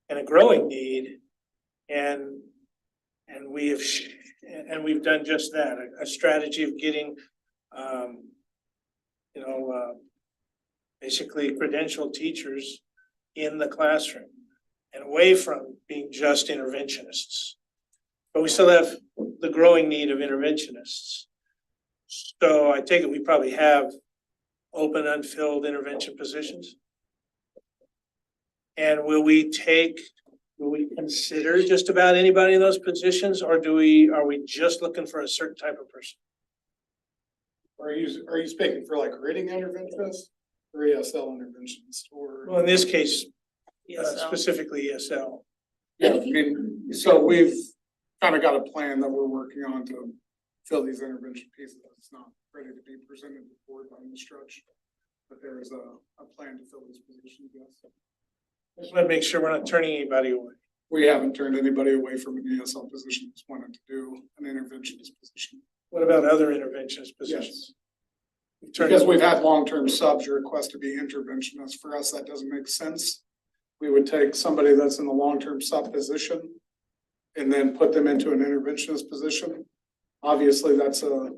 and a growing need. And we've done just that, a strategy of getting, basically credentialed teachers in the classroom and away from being just interventionists. But we still have the growing need of interventionists. So I take it we probably have open, unfilled intervention positions. And will we consider just about anybody in those positions, or are we just looking for a certain type of person? Are you speaking for like reading interventionist or ESL interventionist or? Well, in this case, specifically ESL. Yeah, I mean, so we've kind of got a plan that we're working on to fill these intervention pieces. It's not ready to be presented to the board by any stretch, but there is a plan to fill these positions, yes. Just want to make sure we're not turning anybody away. We haven't turned anybody away from an ESL position, just wanted to do an interventionist position. What about other interventionist positions? Because we've had long-term subs request to be interventionists. For us, that doesn't make sense. We would take somebody that's in the long-term sub position and then put them into an interventionist position. Obviously, that's a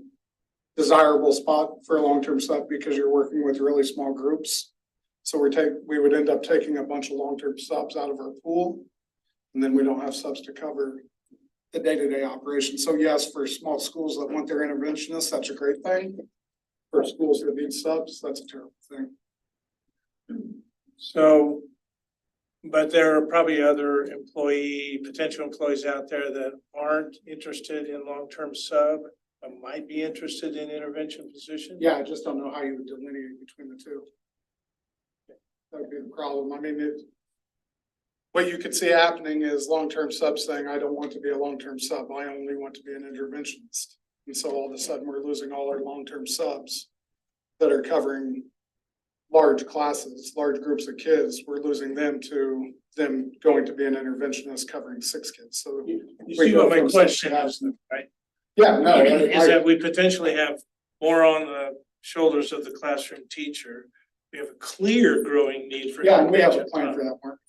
desirable spot for a long-term sub because you're working with really small groups. So we would end up taking a bunch of long-term subs out of our pool, and then we don't have subs to cover the day-to-day operation. So yes, for small schools that want their interventionists, that's a great thing. For schools that need subs, that's a terrible thing. So, but there are probably other potential employees out there that aren't interested in long-term sub, but might be interested in intervention positions. Yeah, I just don't know how you would delineate between the two. That would be the problem. I mean, what you could see happening is long-term subs saying, I don't want to be a long-term sub. I only want to be an interventionist. And so all of a sudden we're losing all our long-term subs that are covering large classes, large groups of kids. We're losing them to them going to be an interventionist covering 6 kids. So You see what my question is, right? yeah, no, Is that we potentially have more on the shoulders of the classroom teacher. We have a clear growing need for. yeah, and we have a plan for that, Mark.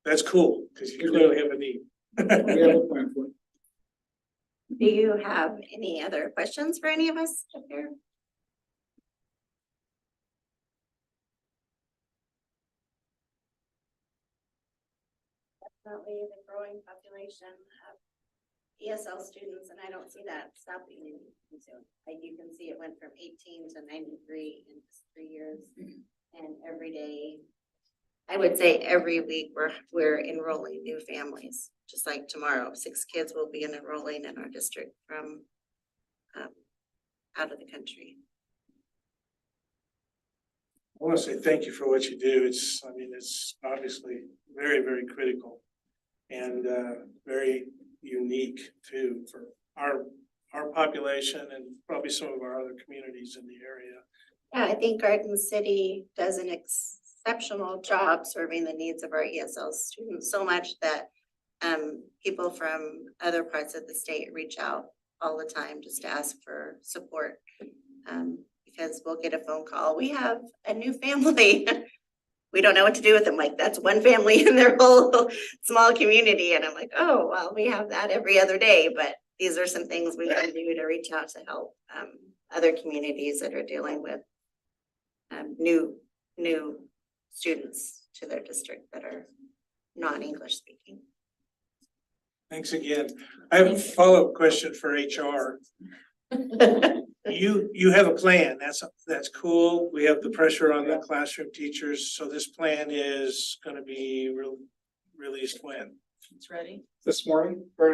That's cool, because you clearly have a need. We have a plan for it. Do you have any other questions for any of us up here? Definitely the growing population of ESL students, and I don't see that stopping anytime soon. Like you can see it went from 18 to 93 in just 3 years. And every day I would say every week we're enrolling new families, just like tomorrow, 6 kids will be enrolling in our district from out of the country. I want to say thank you for what you do. It's obviously very, very critical and very unique too for our population and probably some of our other communities in the area. Yeah, I think Garden City does an exceptional job serving the needs of our ESL students, so much that people from other parts of the state reach out all the time just to ask for support. Because we'll get a phone call, we have a new family. We don't know what to do with them. Like, that's one family in their whole small community. And I'm like, oh, well, we have that every other day, but these are some things we can do to reach out to help other communities that are dealing with new students to their district that are non-English speaking. Thanks again. I have a follow-up question for HR. You have a plan. That's cool. We have the pressure on the classroom teachers. So this plan is gonna be released when? It's ready. This morning, or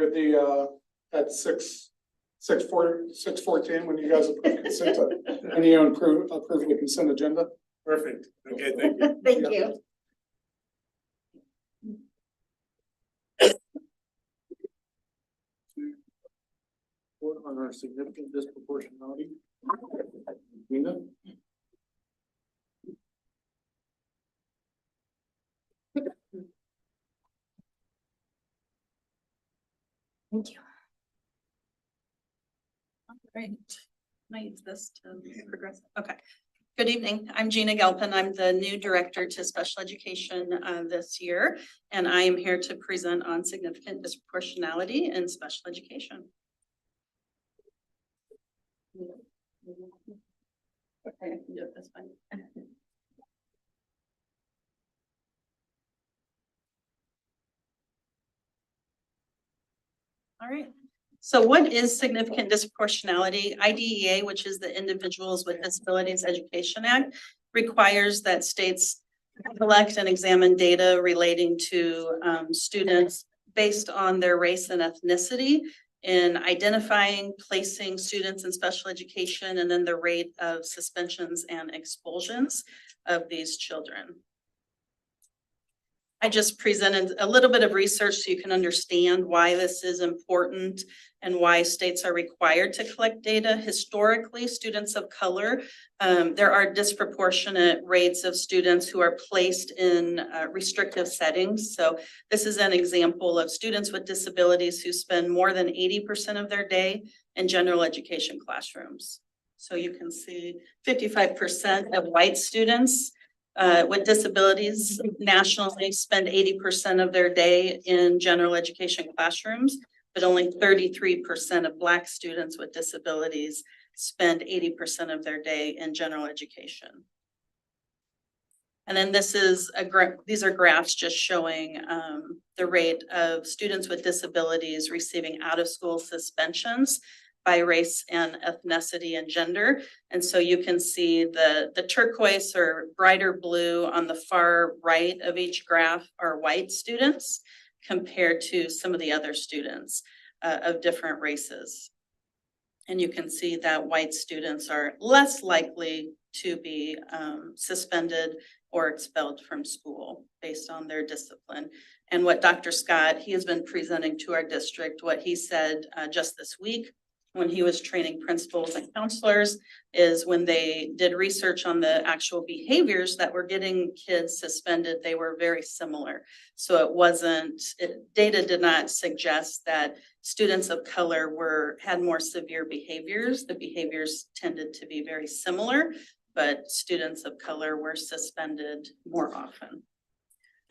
at 6:14, when you guys approve consent, and you approve the consent agenda. Perfect. Okay, thank you. Thank you. On our significant disproportionality. Nina? Thank you. All right, can I use this to progress? Okay. Good evening. I'm Gina Gelpin. I'm the new director to special education this year, and I am here to present on significant disproportionality in special education. Okay, I can do it this fine. All right. So what is significant disproportionality? IDEA, which is the Individuals with Disabilities Education Act, requires that states collect and examine data relating to students based on their race and ethnicity in identifying, placing students in special education, and then the rate of suspensions and expulsions of these children. I just presented a little bit of research so you can understand why this is important and why states are required to collect data. Historically, students of color, there are disproportionate rates of students who are placed in restrictive settings. So this is an example of students with disabilities who spend more than 80% of their day in general education classrooms. So you can see 55% of white students with disabilities nationally spend 80% of their day in general education classrooms, but only 33% of Black students with disabilities spend 80% of their day in general education. And then this is these are graphs just showing the rate of students with disabilities receiving out of school suspensions by race and ethnicity and gender. And so you can see the turquoise or brighter blue on the far right of each graph are white students compared to some of the other students of different races. And you can see that white students are less likely to be suspended or expelled from school based on their discipline. And what Dr. Scott, he has been presenting to our district, what he said just this week when he was training principals and counselors is when they did research on the actual behaviors that were getting kids suspended, they were very similar. So it wasn't, data did not suggest that students of color had more severe behaviors. The behaviors tended to be very similar, but students of color were suspended more often.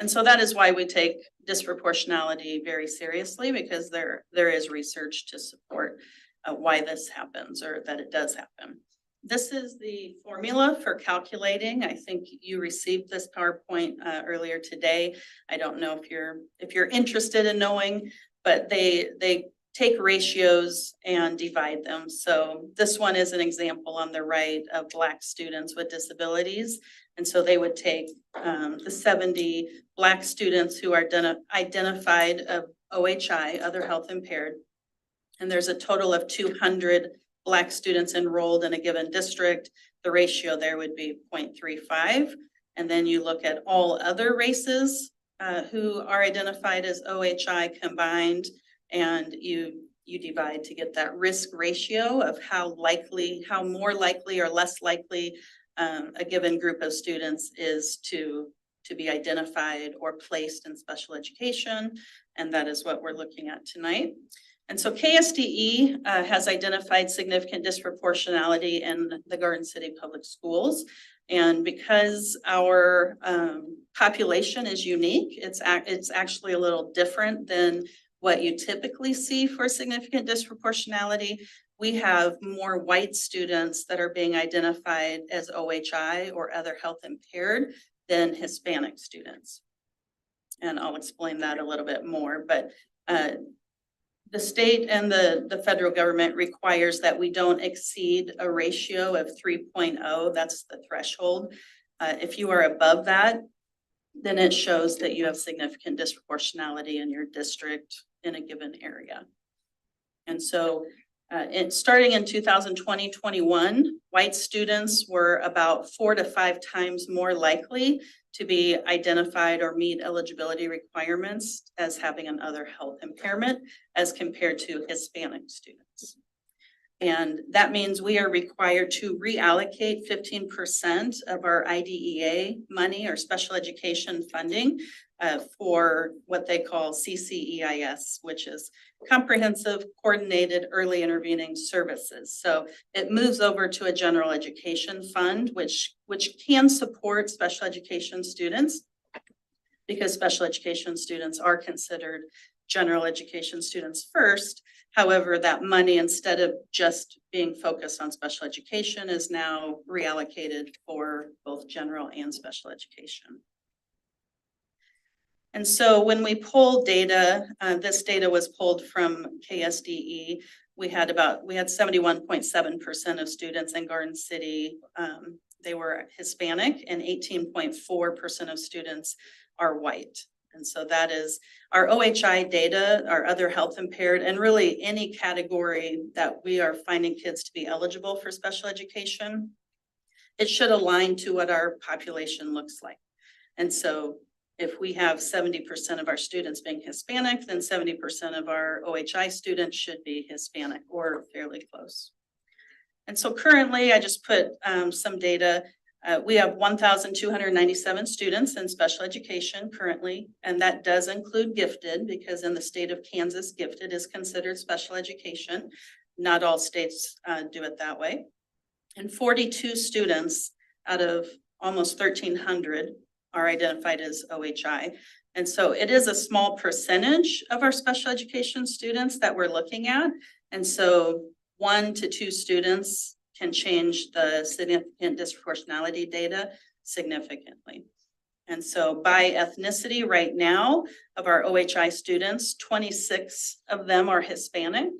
And so that is why we take disproportionality very seriously, because there is research to support why this happens or that it does happen. This is the formula for calculating. I think you received this PowerPoint earlier today. I don't know if you're interested in knowing, but they take ratios and divide them. So this one is an example on the right of Black students with disabilities. And so they would take the 70 Black students who are identified of OHI, other health impaired. And there's a total of 200 Black students enrolled in a given district. The ratio there would be 0.35. And then you look at all other races who are identified as OHI combined, and you divide to get that risk ratio of how more likely or less likely a given group of students is to be identified or placed in special education. And that is what we're looking at tonight. And so KSDE has identified significant disproportionality in the Garden City Public Schools. And because our population is unique, it's actually a little different than what you typically see for significant disproportionality. We have more white students that are being identified as OHI or other health impaired than Hispanic students. And I'll explain that a little bit more, but the state and the federal government requires that we don't exceed a ratio of 3.0. That's the threshold. If you are above that, then it shows that you have significant disproportionality in your district in a given area. And so starting in 2020-21, white students were about 4 to 5 times more likely to be identified or meet eligibility requirements as having another health impairment as compared to Hispanic students. And that means we are required to reallocate 15% of our IDEA money or special education funding for what they call CCEIS, which is Comprehensive Coordinated Early Intervening Services. So it moves over to a general education fund, which can support special education students, because special education students are considered general education students first. However, that money, instead of just being focused on special education, is now reallocated for both general and special education. And so when we pull data, this data was pulled from KSDE. We had 71.7% of students in Garden City. They were Hispanic, and 18.4% of students are white. And so that is our OHI data, our other health impaired, and really any category that we are finding kids to be eligible for special education. It should align to what our population looks like. And so if we have 70% of our students being Hispanic, then 70% of our OHI students should be Hispanic or fairly close. And so currently, I just put some data. We have 1,297 students in special education currently, and that does include gifted, because in the state of Kansas, gifted is considered special education. Not all states do it that way. And 42 students out of almost 1,300 are identified as OHI. And so it is a small percentage of our special education students that we're looking at. And so 1 to 2 students can change the significant disproportionality data significantly. And so by ethnicity right now, of our OHI students, 26 of them are Hispanic,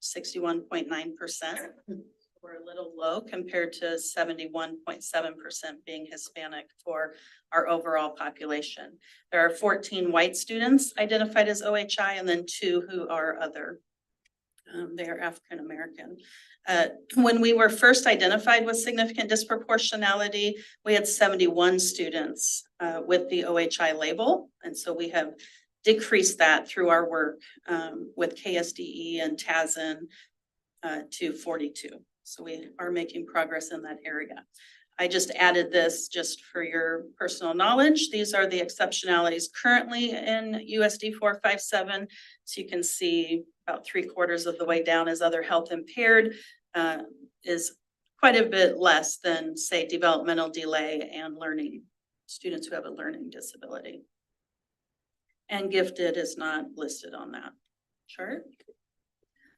61.9%. We're a little low compared to 71.7% being Hispanic for our overall population. There are 14 white students identified as OHI, and then 2 who are other. They are African American. When we were first identified with significant disproportionality, we had 71 students with the OHI label. And so we have decreased that through our work with KSDE and TASN to 42. So we are making progress in that area. I just added this just for your personal knowledge. These are the exceptionalities currently in USD-457. So you can see about 3/4 of the way down as other health impaired is quite a bit less than, say, developmental delay and learning, students who have a learning disability. And gifted is not listed on that chart.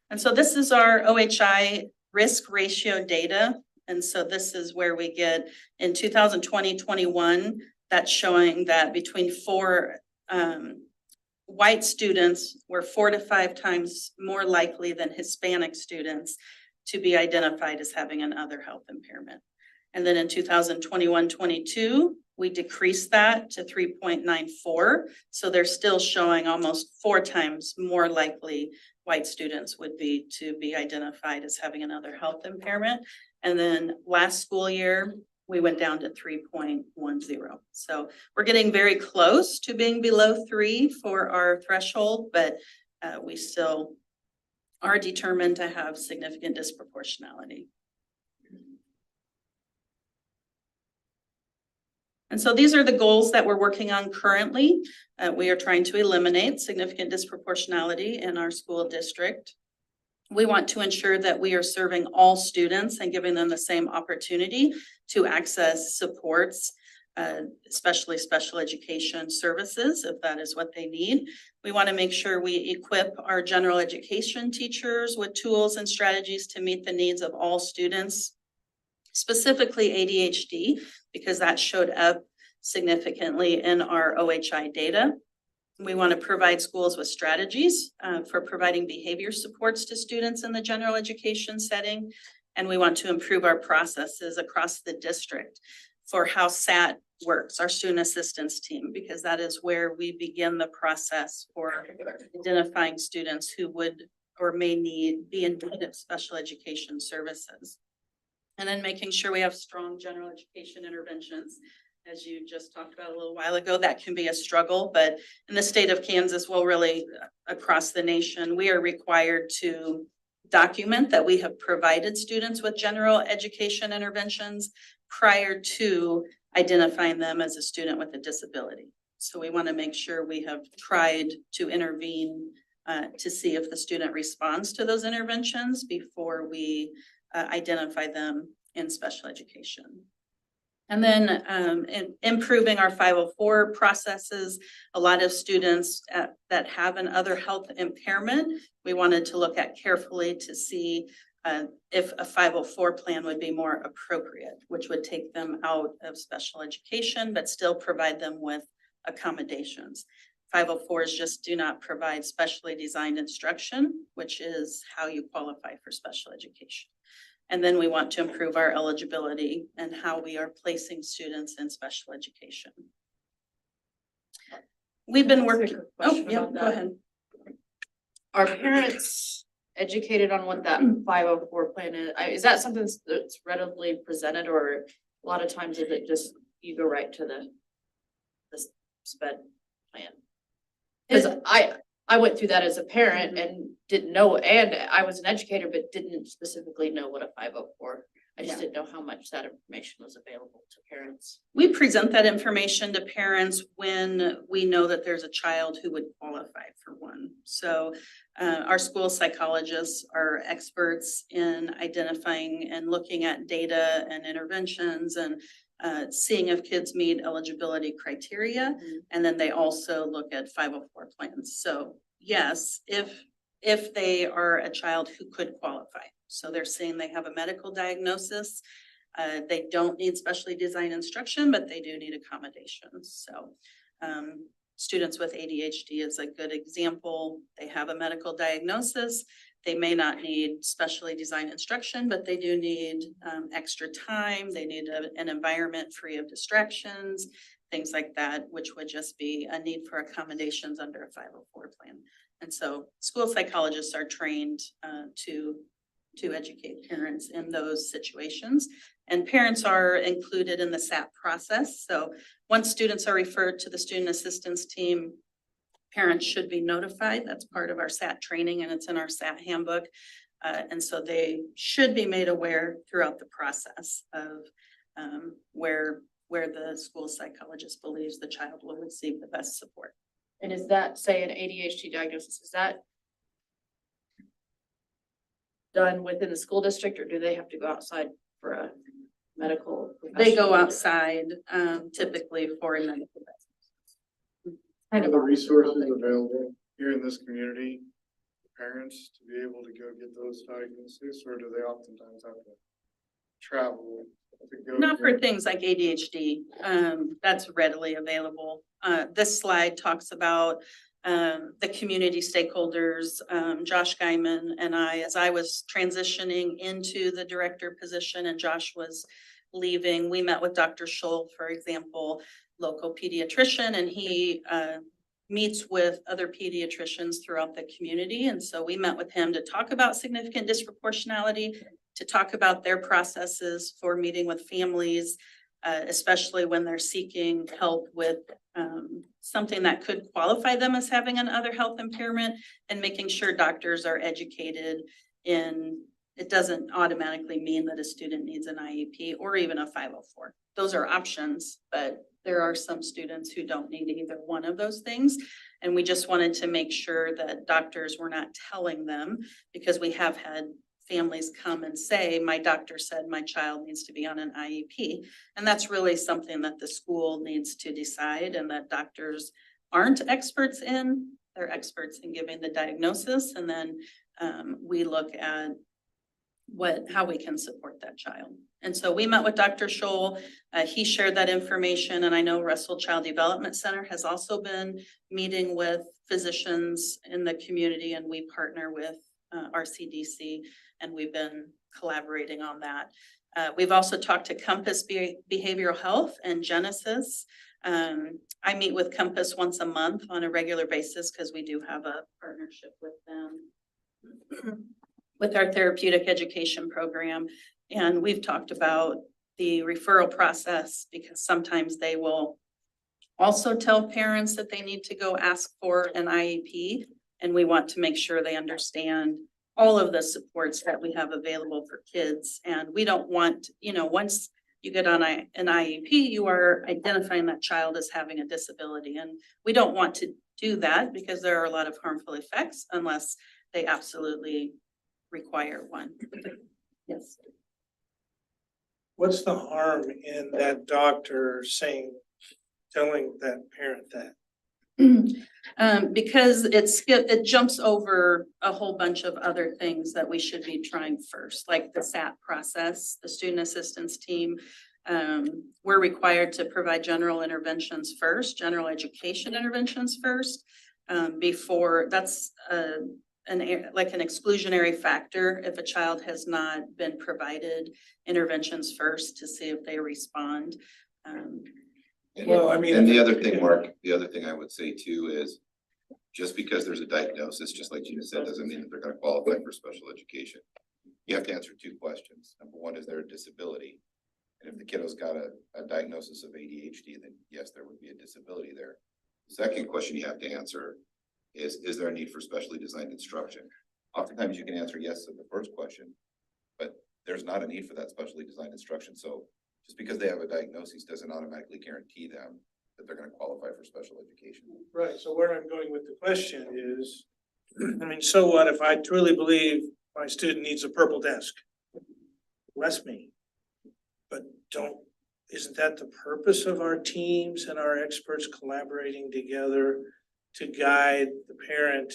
And so this is our OHI risk ratio data. And so this is where we get in 2020-21, that's showing that between white students were 4 to 5 times more likely than Hispanic students to be identified as having another health impairment. And then in 2021-22, we decreased that to 3.94. So they're still showing almost 4 times more likely white students would be to be identified as having another health impairment. And then last school year, we went down to 3.10. So we're getting very close to being below 3 for our threshold, but we still are determined to have significant disproportionality. And so these are the goals that we're working on currently. We are trying to eliminate significant disproportionality in our school district. We want to ensure that we are serving all students and giving them the same opportunity to access supports, especially special education services, if that is what they need. We want to make sure we equip our general education teachers with tools and strategies to meet the needs of all students, specifically ADHD, because that showed up significantly in our OHI data. We want to provide schools with strategies for providing behavior supports to students in the general education setting. And we want to improve our processes across the district for how SAT works, our student assistance team, because that is where we begin the process for identifying students who would or may be in need of special education services. And then making sure we have strong general education interventions. As you just talked about a little while ago, that can be a struggle, but in the state of Kansas, well, really across the nation, we are required to document that we have provided students with general education interventions prior to identifying them as a student with a disability. So we want to make sure we have tried to intervene to see if the student responds to those interventions before we identify them in special education. And then improving our 504 processes. A lot of students that have an other health impairment, we wanted to look at carefully to see if a 504 plan would be more appropriate, which would take them out of special education, but still provide them with accommodations. 504s just do not provide specially designed instruction, which is how you qualify for special education. And then we want to improve our eligibility and how we are placing students in special education. We've been working. Oh, yeah, go ahead. Are parents educated on what that 504 plan is? Is that something that's readily presented, or a lot of times is it just you go right to the SPED plan? Because I went through that as a parent and didn't know, and I was an educator, but didn't specifically know what a 504. I just didn't know how much that information was available to parents. We present that information to parents when we know that there's a child who would qualify for one. So our school psychologists are experts in identifying and looking at data and interventions and seeing if kids meet eligibility criteria. And then they also look at 504 plans. So yes, if they are a child who could qualify. So they're saying they have a medical diagnosis. They don't need specially designed instruction, but they do need accommodations. So students with ADHD is a good example. They have a medical diagnosis. They may not need specially designed instruction, but they do need extra time. They need an environment free of distractions, things like that, which would just be a need for accommodations under a 504 plan. And so school psychologists are trained to educate parents in those situations. And parents are included in the SAT process. So once students are referred to the student assistance team, parents should be notified. That's part of our SAT training and it's in our SAT handbook. And so they should be made aware throughout the process of where the school psychologist believes the child will receive the best support. And is that, say, an ADHD diagnosis, is that done within the school district, or do they have to go outside for a medical professional? They go outside typically for a medical diagnosis. Are the resources available here in this community, for parents to be able to go get those diagnoses, or do they oftentimes have to travel to go? Not for things like ADHD, that's readily available. This slide talks about the community stakeholders, Josh Guyman and I, as I was transitioning into the director position and Josh was leaving. We met with Dr. Scholl, for example, local pediatrician, and he meets with other pediatricians throughout the community. And so we met with him to talk about significant disproportionality, to talk about their processes for meeting with families, especially when they're seeking help with something that could qualify them as having another health impairment, and making sure doctors are educated in, it doesn't automatically mean that a student needs an IEP or even a 504. Those are options, but there are some students who don't need either one of those things. And we just wanted to make sure that doctors were not telling them, because we have had families come and say, my doctor said my child needs to be on an IEP. And that's really something that the school needs to decide, and that doctors aren't experts in. They're experts in giving the diagnosis, and then we look at how we can support that child. And so we met with Dr. Scholl. He shared that information, and I know Russell Child Development Center has also been meeting with physicians in the community, and we partner with RCDC, and we've been collaborating on that. We've also talked to Compass Behavioral Health and Genesis. I meet with Compass once a month on a regular basis because we do have a partnership with them with our therapeutic education program. And we've talked about the referral process, because sometimes they will also tell parents that they need to go ask for an IEP. And we want to make sure they understand all of the supports that we have available for kids. And we don't want, once you get on an IEP, you are identifying that child as having a disability. And we don't want to do that, because there are a lot of harmful effects unless they absolutely require one. Yes. What's the harm in that doctor telling that parent that? Because it jumps over a whole bunch of other things that we should be trying first, like the SAT process, the student assistance team. We're required to provide general interventions first, general education interventions first, before that's like an exclusionary factor if a child has not been provided interventions first to see if they respond. Well, I mean, And the other thing, Mark, the other thing I would say too is, just because there's a diagnosis, just like Gina said, doesn't mean that they're gonna qualify for special education. You have to answer two questions. Number one, is there a disability? And if the kiddo's got a diagnosis of ADHD, then yes, there would be a disability there. The second question you have to answer is there a need for specially designed instruction? Oftentimes you can answer yes to the first question, but there's not a need for that specially designed instruction. So just because they have a diagnosis doesn't automatically guarantee them that they're gonna qualify for special education. Right, so where I'm going with the question is, I mean, so what if I truly believe my student needs a purple desk? Bless me. But isn't that the purpose of our teams and our experts collaborating together to guide the parent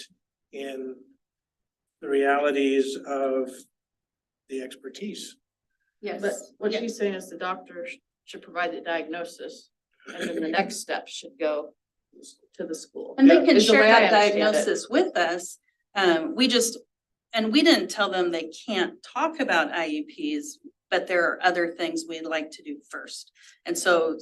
in the realities of the expertise? Yes, but what she's saying is the doctor should provide the diagnosis, and then the next step should go to the school. And they can Is the share way I that understand it. diagnosis with us. We didn't tell them they can't talk about IEPs, but there are other things we'd like to do first. And so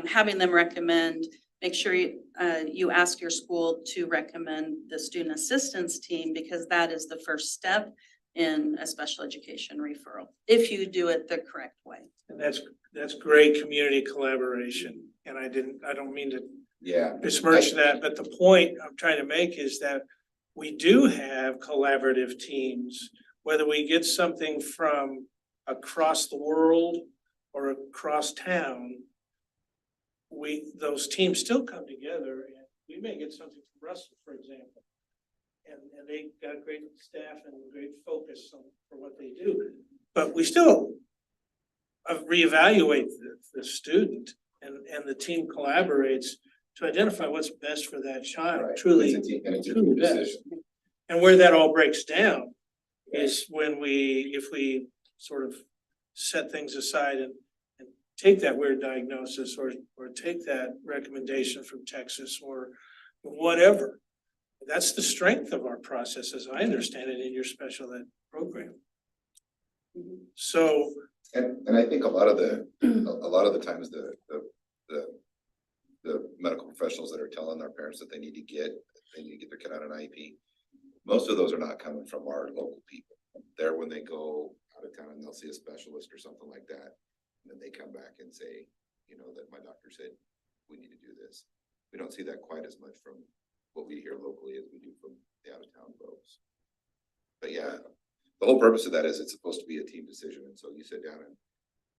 having them recommend, make sure you ask your school to recommend the student assistance team, because that is the first step in a special education referral, if you do it the correct way. And that's great community collaboration. And I don't mean to besmirch that, but the point I'm trying to make is that we do have collaborative teams, whether we get something from across the world or across town, those teams still come together, and we may get something from Russell, for example. And they got a great staff and great focus for what they do. But we still reevaluate the student, and the team collaborates to identify what's best for that child, Right. truly best. And where that all breaks down is when if we sort of set things aside and take that weird diagnosis or take that recommendation from Texas or whatever. That's the strength of our process, as I understand it, in your special ed program. So And I think a lot of the times the medical professionals that are telling our parents that they need to get their kid on an IEP, most of those are not coming from our local people. They're when they go out of town and they'll see a specialist or something like that. And then they come back and say, that my doctor said we need to do this. We don't see that quite as much from what we hear locally as we do from the out of town folks. But yeah, the whole purpose of that is it's supposed to be a team decision. And so you sit down and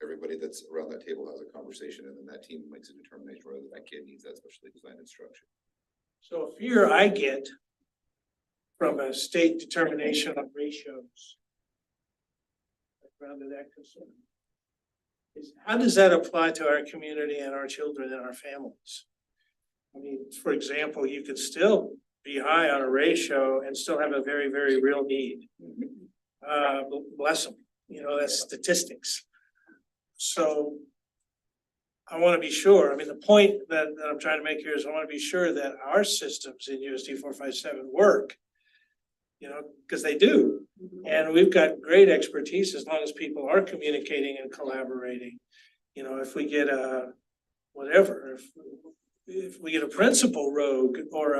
everybody that's around that table has a conversation, and then that team makes a determination whether that kid needs that specially designed instruction. So a fear I get from a state determination of ratios around to that concern is, how does that apply to our community and our children and our families? I mean, for example, you could still be high on a ratio and still have a very, very real need. Bless them, that's statistics. So I want to be sure, the point that I'm trying to make here is I want to be sure that our systems in USD-457 work, because they do. And we've got great expertise as long as people are communicating and collaborating. If we get if we get a principal rogue or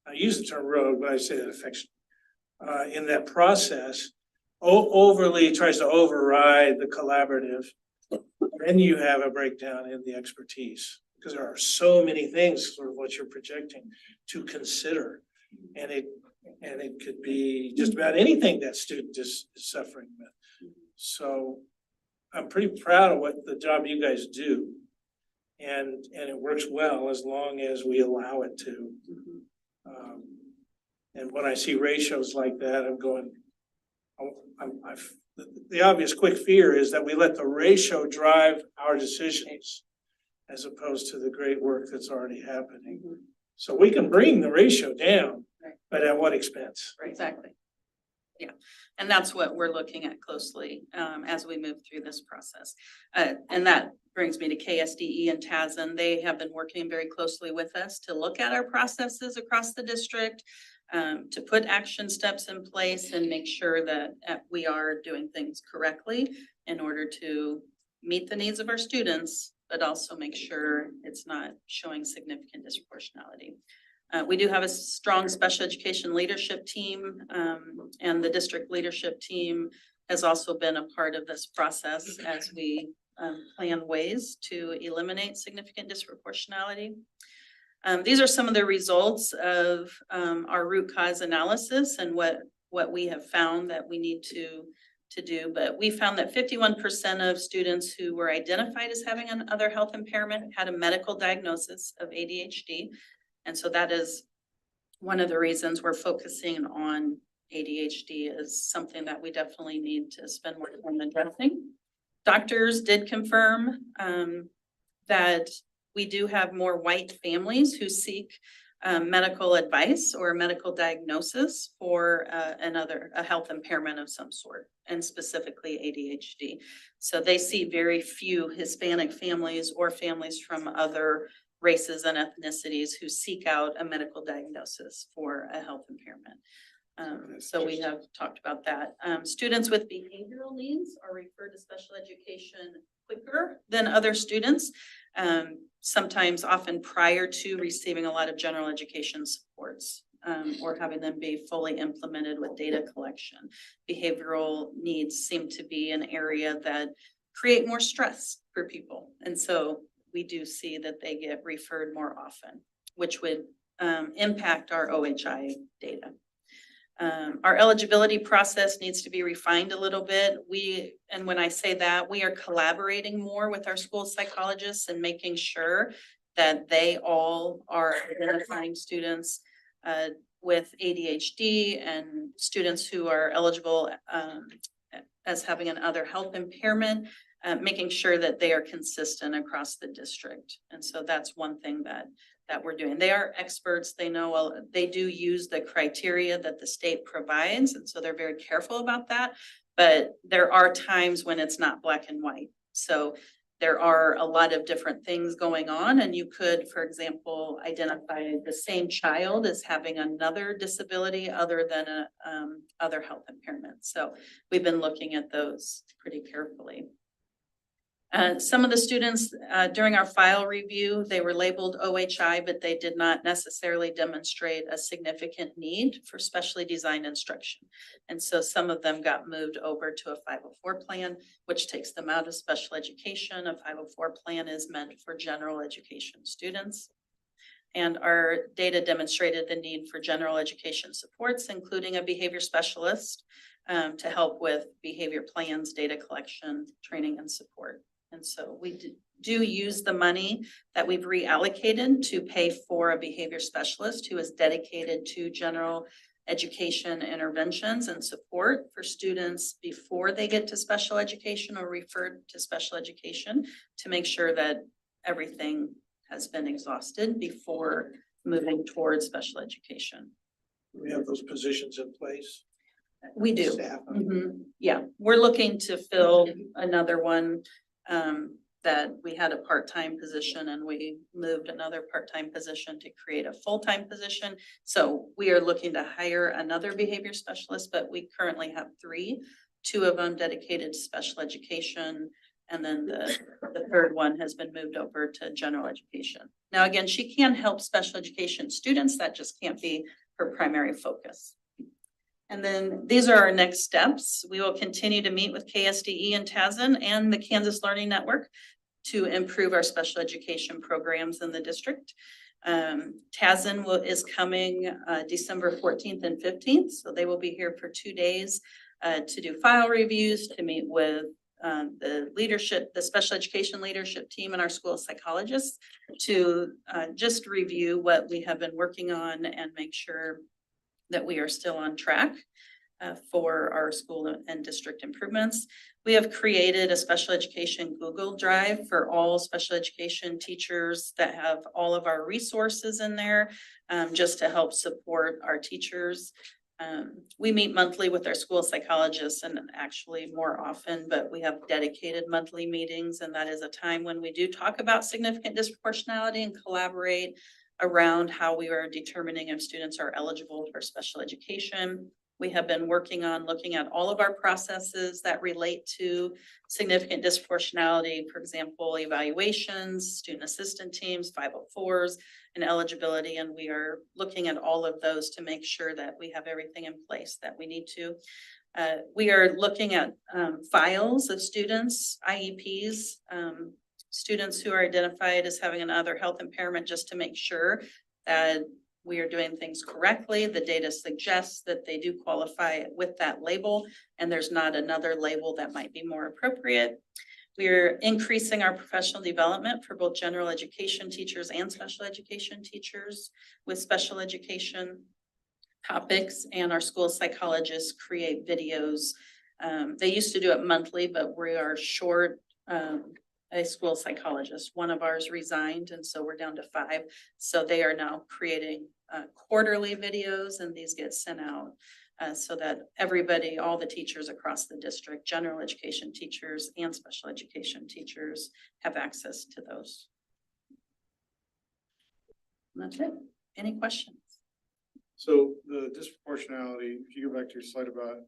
I use the term rogue, but I say that affectionately, in that process, overly tries to override the collaborative, then you have a breakdown in the expertise, because there are so many things, sort of what you're projecting, to consider. And it could be just about anything that student is suffering with. So I'm pretty proud of what the job you guys do. And it works well as long as we allow it to. And when I see ratios like that, I'm going, the obvious quick fear is that we let the ratio drive our decisions as opposed to the great work that's already happening. So we can bring the ratio down, but at what expense? Exactly. Yeah, and that's what we're looking at closely as we move through this process. And that brings me to KSDE and TASN. They have been working very closely with us to look at our processes across the district, to put action steps in place and make sure that we are doing things correctly in order to meet the needs of our students, but also make sure it's not showing significant disproportionality. We do have a strong special education leadership team, and the district leadership team has also been a part of this process as we plan ways to eliminate significant disproportionality. These are some of the results of our root cause analysis and what we have found that we need to do. But we found that 51% of students who were identified as having another health impairment had a medical diagnosis of ADHD. And so that is one of the reasons we're focusing on ADHD as something that we definitely need to spend more time addressing. Doctors did confirm that we do have more white families who seek medical advice or medical diagnosis for a health impairment of some sort, and specifically ADHD. So they see very few Hispanic families or families from other races and ethnicities who seek out a medical diagnosis for a health impairment. So we have talked about that. Students with behavioral needs are referred to special education quicker than other students, sometimes often prior to receiving a lot of general education supports, or having them be fully implemented with data collection. Behavioral needs seem to be an area that create more stress for people. And so we do see that they get referred more often, which would impact our OHI data. Our eligibility process needs to be refined a little bit. And when I say that, we are collaborating more with our school psychologists and making sure that they all are identifying students with ADHD and students who are eligible as having another health impairment, making sure that they are consistent across the district. And so that's one thing that we're doing. They are experts. They know, they do use the criteria that the state provides. And so they're very careful about that. But there are times when it's not black and white. So there are a lot of different things going on. And you could, for example, identify the same child as having another disability other than other health impairment. So we've been looking at those pretty carefully. Some of the students, during our file review, they were labeled OHI, but they did not necessarily demonstrate a significant need for specially designed instruction. And so some of them got moved over to a 504 plan, which takes them out of special education. A 504 plan is meant for general education students. And our data demonstrated the need for general education supports, including a behavior specialist, to help with behavior plans, data collection, training, and support. And so we do use the money that we've reallocated to pay for a behavior specialist who is dedicated to general education interventions and support for students before they get to special education or referred to special education, to make sure that everything has been exhausted before moving towards special education. We have those positions in place. We do. Staff. Yeah, we're looking to fill another one. That we had a part-time position and we moved another part-time position to create a full-time position. So we are looking to hire another behavior specialist, but we currently have 3, 2 of them dedicated to special education. And then the third one has been moved over to general education. Now, again, she can help special education students. That just can't be her primary focus. And then these are our next steps. We will continue to meet with KSDE and TASN and the Kansas Learning Network to improve our special education programs in the district. TASN is coming December 14th and 15th. So they will be here for 2 days to do file reviews, to meet with the leadership, the special education leadership team and our school psychologists to just review what we have been working on and make sure that we are still on track for our school and district improvements. We have created a special education Google Drive for all special education teachers that have all of our resources in there, just to help support our teachers. We meet monthly with our school psychologists and actually more often, but we have dedicated monthly meetings, and that is a time when we do talk about significant disproportionality and collaborate around how we are determining if students are eligible for special education. We have been working on looking at all of our processes that relate to significant disproportionality, for example, evaluations, student assistant teams, 504s, and eligibility. And we are looking at all of those to make sure that we have everything in place that we need to. We are looking at files of students, IEPs, students who are identified as having another health impairment, just to make sure that we are doing things correctly. The data suggests that they do qualify with that label, and there's not another label that might be more appropriate. We're increasing our professional development for both general education teachers and special education teachers with special education topics, and our school psychologists create videos. They used to do it monthly, but we are short a school psychologist. One of ours resigned, and so we're down to 5. So they are now creating quarterly videos, and these get sent out so that everybody, all the teachers across the district, general education teachers and special education teachers, have access to those. And that's it. Any questions? So the disproportionality, if you go back to your slide about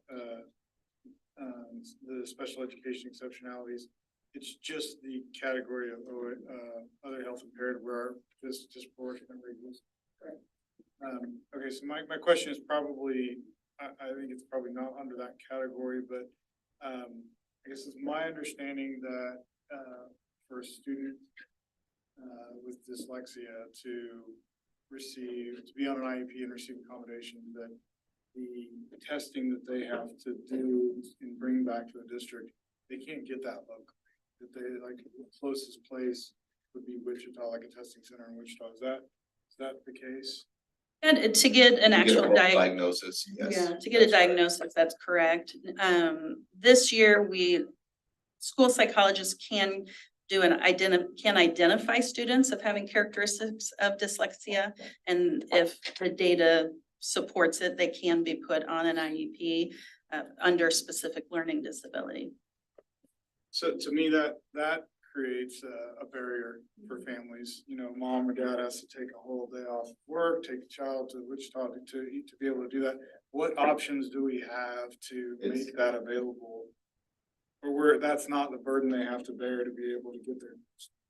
the special education exceptionalities, it's just the category of other health impaired where this disproportionately is. Okay, so my question is probably, I think it's probably not under that category, but I guess it's my understanding that for a student with dyslexia to be on an IEP and receive accommodation, that the testing that they have to do and bring back to the district, they can't get that locally. That they, like, the closest place would be Wichita, like a testing center in Wichita. Is that the case? And to get an actual diagnosis, yes. Yeah, to get a diagnosis, that's correct. This year, school psychologists can identify students of having characteristics of dyslexia. And if the data supports it, they can be put on an IEP under specific learning disability. So to me, that creates a barrier for families. You know, mom or dad has to take a whole day off work, take a child to Wichita to be able to do that. What options do we have to make that available Or that's not the burden they have to bear to be able to get there.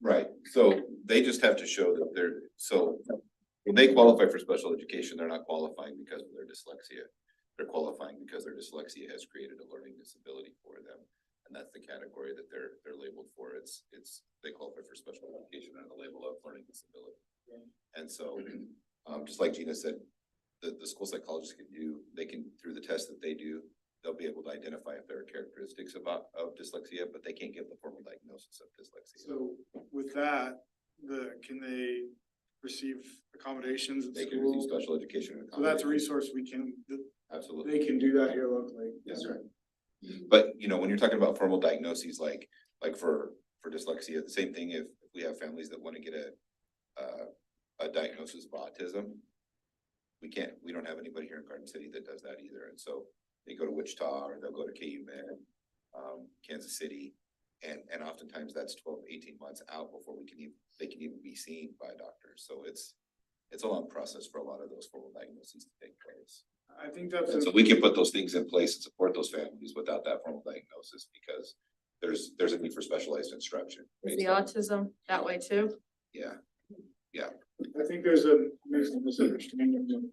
Right, so they just have to show that so when they qualify for special education, they're not qualifying because of their dyslexia. They're qualifying because their dyslexia has created a learning disability for them. And that's the category that they're labeled for. They qualify for special education under the label of learning disability. And so, just like Gina said, the school psychologists through the test that they do, they'll be able to identify if there are characteristics of dyslexia, but they can't give the formal diagnosis of dyslexia. So with that, can they receive accommodations at They can receive school? special education. So that's a resource Absolutely. they can do that here locally. Yes, sir. But, when you're talking about formal diagnoses, like for dyslexia, the same thing if we have families that want to get a diagnosis of autism, we don't have anybody here in Garden City that does that either. And so they go to Wichita or they'll go to KU Med, Kansas City. And oftentimes that's 12 to 18 months out before they can even be seen by a doctor. So it's a long process for a lot of those formal diagnoses to take place. I think that's. And so we can put those things in place and support those families without that formal diagnosis because there's a need for specialized instruction. Is the autism that way too? Yeah, I think there's a misunderstanding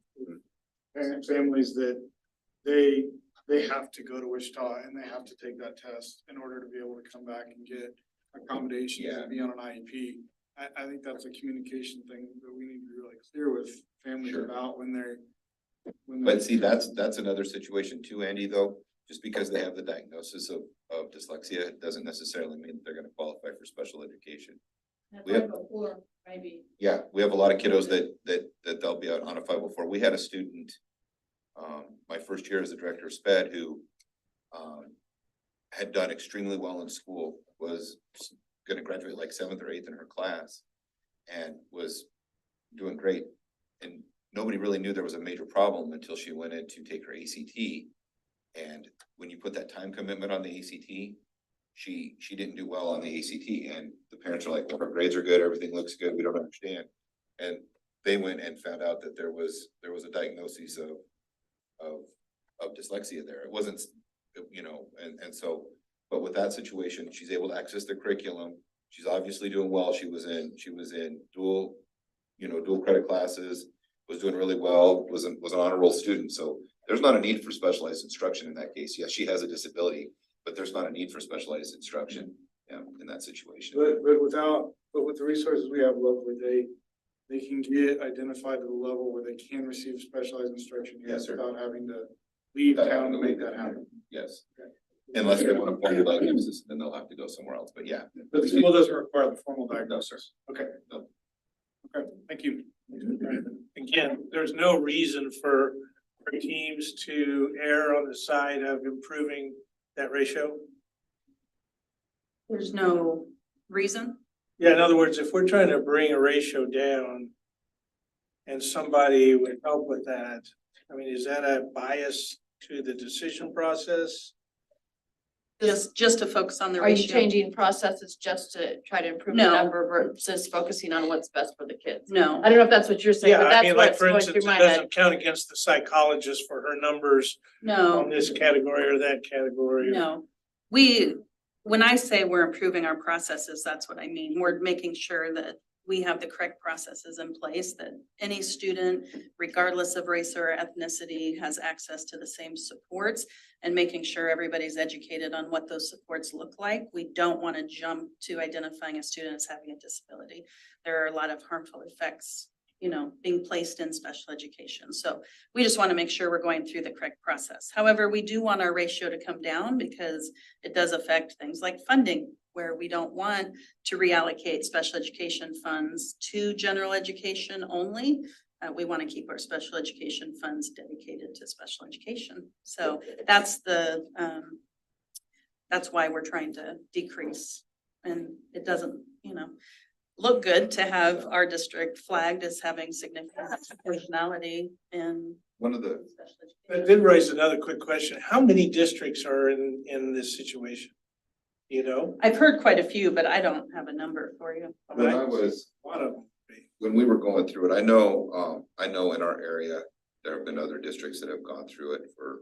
of families that they have to go to Wichita and they have to take that test in order to be able to come back and get accommodations and be on an IEP. I think that's a communication thing that we need to be really clear with families about when they're. But see, that's another situation too, Andy, though. Just because they have the diagnosis of dyslexia doesn't necessarily mean that they're gonna qualify for special education. We have, maybe. yeah, we have a lot of kiddos that they'll be on a 504. We had a student, my first year as the director of SPED who had done extremely well in school, was gonna graduate like 7th or 8th in her class and was doing great. And nobody really knew there was a major problem until she went in to take her ACT. And when you put that time commitment on the ACT, she didn't do well on the ACT. And the parents are like, well, her grades are good, everything looks good, we don't understand. And they went and found out that there was a diagnosis of dyslexia there. It wasn't, and so, but with that situation, she's able to access the curriculum. She's obviously doing well. She was in dual credit classes, was doing really well, was an honor roll student. So there's not a need for specialized instruction in that case. Yes, she has a disability, but there's not a need for specialized instruction in that situation. But with the resources we have locally, they can get identified to the level where they can receive specialized instruction here without having to leave town to make that happen. Yes. Unless they want a formal diagnosis, then they'll have to go somewhere else. But yeah. But the school doesn't require the formal diagnosis. Okay. No. Okay, thank you. Again, there's no reason for teams to err on the side of improving that ratio. There's no reason. Yeah, in other words, if we're trying to bring a ratio down and somebody would help with that, I mean, is that a bias to the decision process? Just to focus on the Are you ratio. changing processes just to try to improve the No. number versus focusing on what's best for the kids? No. I don't know if that's what you're saying, Yeah, but I that's mean, like, what's for going instance, through it my head. doesn't count against the psychologist for her numbers No. on this category or that category. No, when I say we're improving our processes, that's what I mean. We're making sure that we have the correct processes in place, that any student, regardless of race or ethnicity, has access to the same supports, and making sure everybody's educated on what those supports look like. We don't want to jump to identifying a student as having a disability. There are a lot of harmful effects, being placed in special education. So we just want to make sure we're going through the correct process. However, we do want our ratio to come down because it does affect things like funding, where we don't want to reallocate special education funds to general education only. We want to keep our special education funds dedicated to special education. So that's why we're trying to decrease. And it doesn't, look good to have our district flagged as having significant proportionality in One of the, special That education. did raise another quick question. How many districts are in this situation? I've heard quite a few, but I don't have a number for you. when I was, A lot of them. when we were going through it, I know in our area, there have been other districts that have gone through it for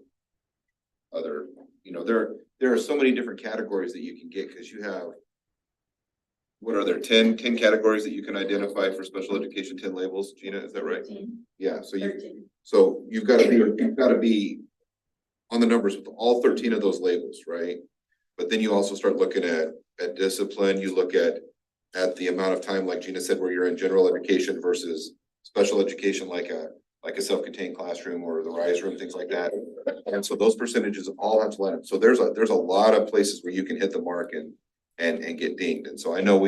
other, you know, there are so many different categories that you can get, because you have, what are there, 10 categories that you can identify for special education, 10 labels, Gina, is that right? Yeah, so you've got to be on the numbers with all 13 of those labels, right? But then you also start looking at discipline, you look at the amount of time, like Gina said, where you're in general education versus special education, like a self-contained classroom or the RISE room, things like that. And so those percentages all have to line up. So there's a lot of places where you can hit the mark and get dinged. And so I know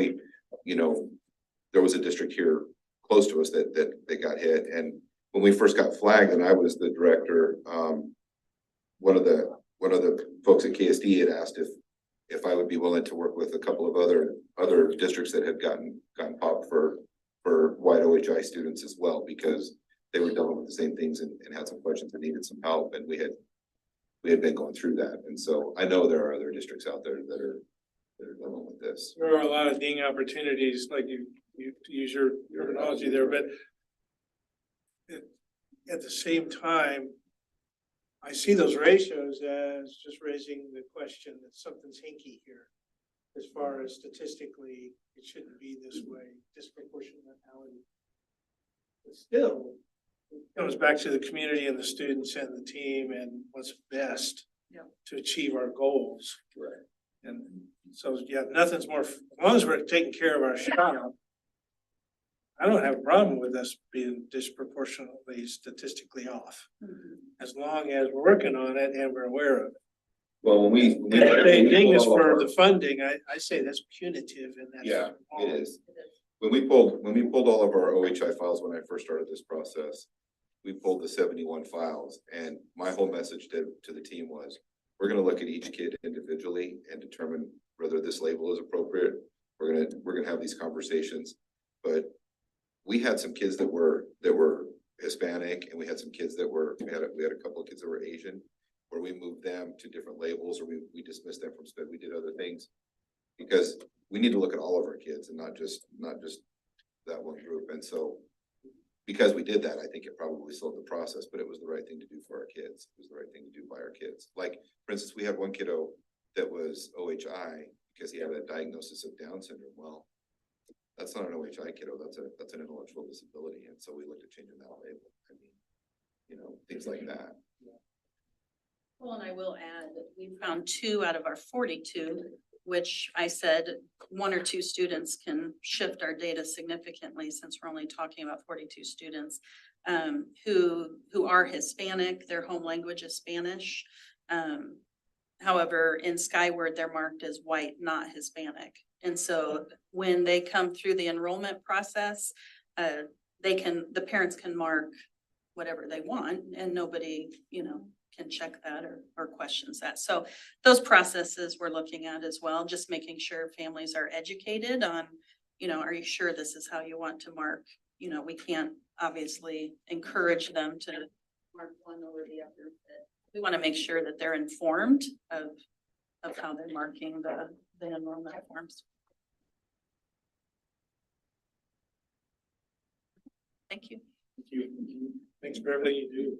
there was a district here close to us that got hit. And when we first got flagged and I was the director, one of the folks at KSD had asked if I would be willing to work with a couple of other districts that had gotten popped for white OHI students as well, because they were dealing with the same things and had some questions and needed some help. And we had been going through that. And so I know there are other districts out there that are dealing with this. There are a lot of ding opportunities, like you use your terminology there, but at the same time, I see those ratios as just raising the question that something's hinky here. As far as statistically, it shouldn't be this way, disproportionality. But still, it comes back to the community and the students and the team and what's best to achieve our goals. Right. And so, yeah, nothing's more, as long as we're taking care of our child, I don't have a problem with us being disproportionately statistically off. As long as we're working on it and we're aware of it. Well, when we Ding is for the funding, I say that's punitive and that's. Yeah, it is. When we pulled all of our OHI files when I first started this process, we pulled the 71 files, and my whole message to the team was, we're going to look at each kid individually and determine whether this label is appropriate. We're gonna have these conversations, but we had some kids that were Hispanic, and we had some kids that we had a couple of kids that were Asian, where we moved them to different labels, or we dismissed them from SPED. We did other things because we need to look at all of our kids and not just that one group. And so because we did that, I think it probably slowed the process, but it was the right thing to do for our kids. It was the right thing to do by our kids. Like, for instance, we had one kiddo that was OHI because he had a diagnosis of Down syndrome. Well, that's not an OHI kiddo, that's an intellectual disability. And so we looked at changing that label. I mean, things like that. Well, and I will add that we found 2 out of our 42, which I said 1 or 2 students can shift our data significantly, since we're only talking about 42 students who are Hispanic. Their home language is Spanish. However, in Skyward, they're marked as white, not Hispanic. And so when they come through the enrollment process, the parents can mark whatever they want, and nobody, can check that or questions that. So those processes we're looking at as well, just making sure families are educated on, are you sure this is how you want to mark? We can't obviously encourage them to mark one over the other. We want to make sure that they're informed of how they're marking the enrollment forms. Thank you. Thank you. Thanks for everything you do.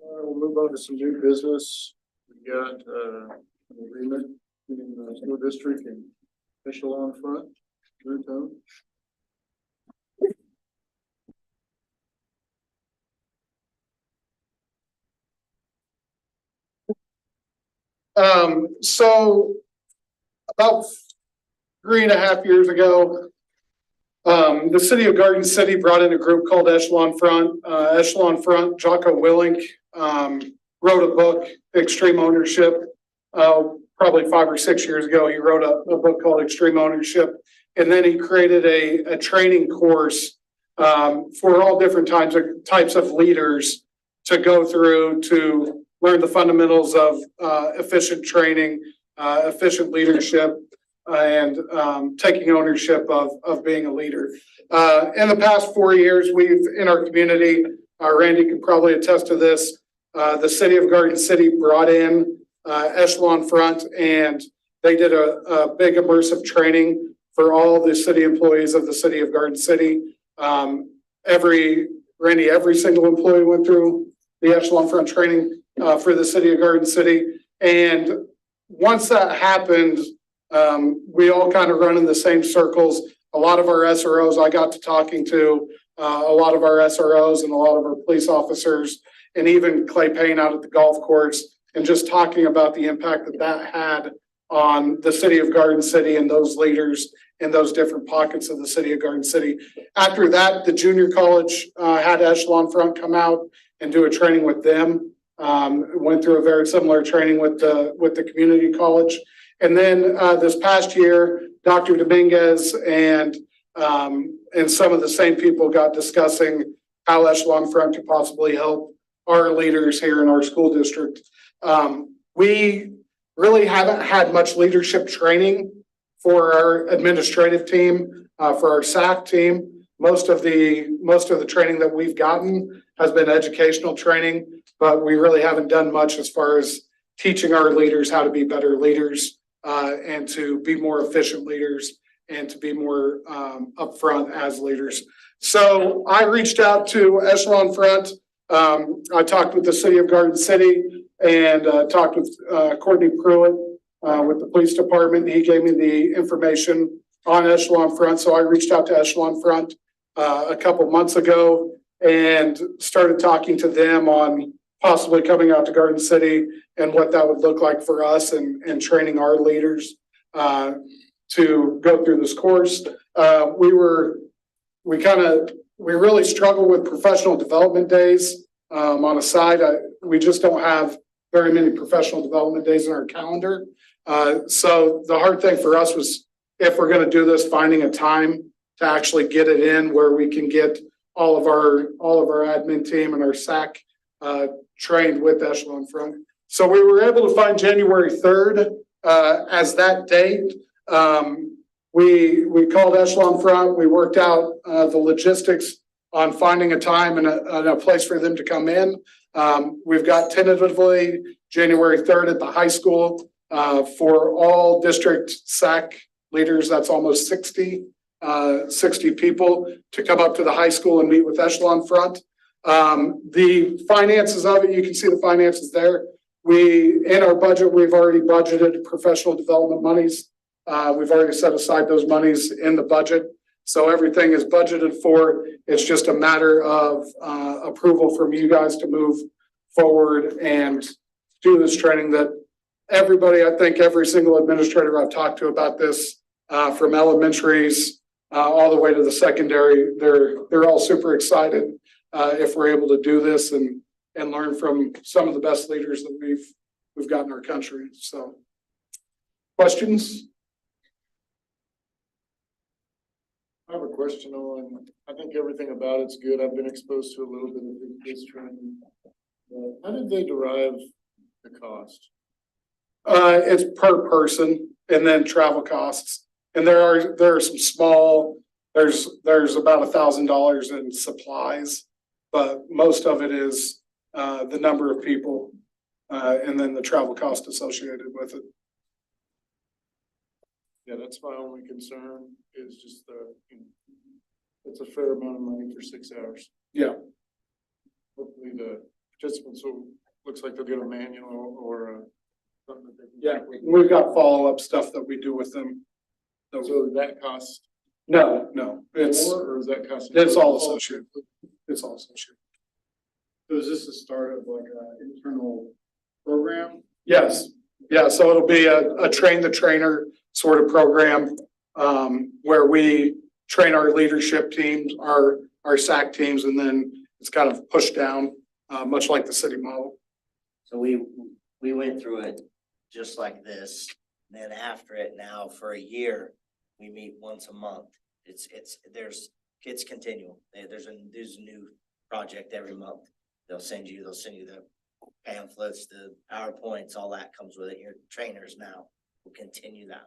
We'll move on to some new business. We got an agreement between the school district and Echelon Front. So about 3.5 years ago, the city of Garden City brought in a group called Echelon Front. Echelon Front, Jocko Willink, wrote a book, Extreme Ownership. Probably 5 or 6 years ago, he wrote a book called Extreme Ownership. And then he created a training course for all different types of leaders to go through to learn the fundamentals of efficient training, efficient leadership, and taking ownership of being a leader. In the past 4 years, we've, in our community, Randy can probably attest to this, the city of Garden City brought in Echelon Front, and they did a big immersive training for all the city employees of the city of Garden City. Every single employee went through the Echelon Front training. for the city of Garden City. And once that happened, we all kind of run in the same circles. A lot of our SROs I got to talking to, a lot of our SROs and a lot of our police officers, and even Clay Payne out at the golf course, and just talking about the impact that that had on the city of Garden City and those leaders in those different pockets of the city of Garden City. After that, the junior college had Echelon Front come out and do a training with them. Went through a very similar training with the community college. And then this past year, Dr. Dominguez and some of the same people got discussing how Echelon Front could possibly help our leaders here in our school district. We really haven't had much leadership training for our administrative team, for our SAC team. Most of the training that we've gotten has been educational training, but we really haven't done much as far as teaching our leaders how to be better leaders, and to be more efficient leaders and to be more upfront as leaders. So I reached out to Echelon Front. I talked with the city of Garden City and talked with Courtney Pruitt with the police department. He gave me the information on Echelon Front. So I reached out to Echelon Front a couple months ago and started talking to them on possibly coming out to Garden City and what that would look like for us and training our leaders to go through this course. We really struggle with professional development days. On a side, we just don't have very many professional development days in our calendar. So the hard thing for us was, if we're going to do this, finding a time to actually get it in where we can get all of our admin team and our SAC trained with Echelon Front. So we were able to find January 3rd as that date. We called Echelon Front. We worked out the logistics on finding a time and a place for them to come in. We've got tentatively January 3rd at the high school for all district SAC leaders. That's almost 60 people to come up to the high school and meet with Echelon Front. The finances of it, you can see the finances there. In our budget, we've already budgeted professional development monies. We've already set aside those monies in the budget. So everything is budgeted for. It's just a matter of approval from you guys to move forward and do this training that everybody, I think every single administrator I've talked to about this, from elementaries all the way to the secondary, they're all super excited if we're able to do this and learn from some of the best leaders that we've got in our country. So, questions? I have a question on, I think everything about it's good. I've been exposed to a little bit of this training. How did they derive the cost? It's per person and then travel costs. And there are some small, there's about $1,000 in supplies, but most of it is the number of people and then the travel cost associated with it. Yeah, that's my only concern is just it's a fair amount of money for 6 hours. Yeah. Hopefully the participants looks like they'll get a manual or something that they can. Yeah, we've got follow-up stuff that we do with them. So that costs? No, it's more, or is that cost? It's all associated. It's all associated. So is this the start of like an internal program? Yes. Yeah, so it'll be a train the trainer sort of program where we train our leadership teams, our SAC teams, and then it's kind of pushed down, much like the city model. So we went through it just like this. And then after it now for a year, we meet once a month. It's continual. There's a new project every month. They'll send you the pamphlets, the PowerPoints, all that comes with it. Your trainers now will continue that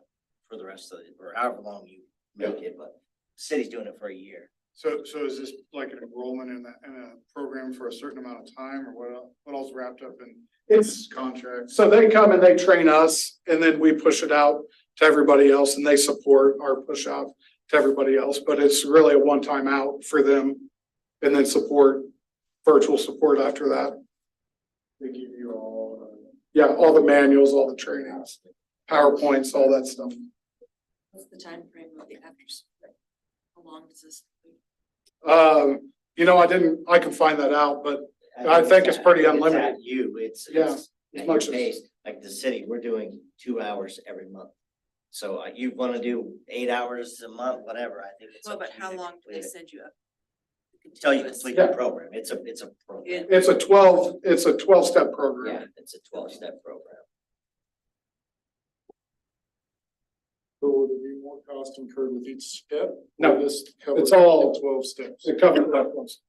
for the rest of it, or however long you make it, but the city's doing it for a year. So is this like an enrollment in a program for a certain amount of time, or what else wrapped up in its contract? So they come and they train us, and then we push it out to everybody else, and they support our push out to everybody else. But it's really a one-time out for them, and then virtual support after that. They give you all Yeah, all the manuals, all the trainings, PowerPoints, all that stuff. What's the time frame of the after school? How long does this? You know, I can find that out, but I think it's pretty unlimited. It's Yeah, it's as at much your as- pace. Like the city, we're doing 2 hours every month. So you wanna do 8 hours a month, whatever, I think it's. Well, up but to you how to long do they complete it. send you up? Till you complete the program, it's a program. It's a 12-step program. Yeah, it's a 12-step program. So would there be more cost incurred with each step? No, This it's all- 12 steps. It covers that once.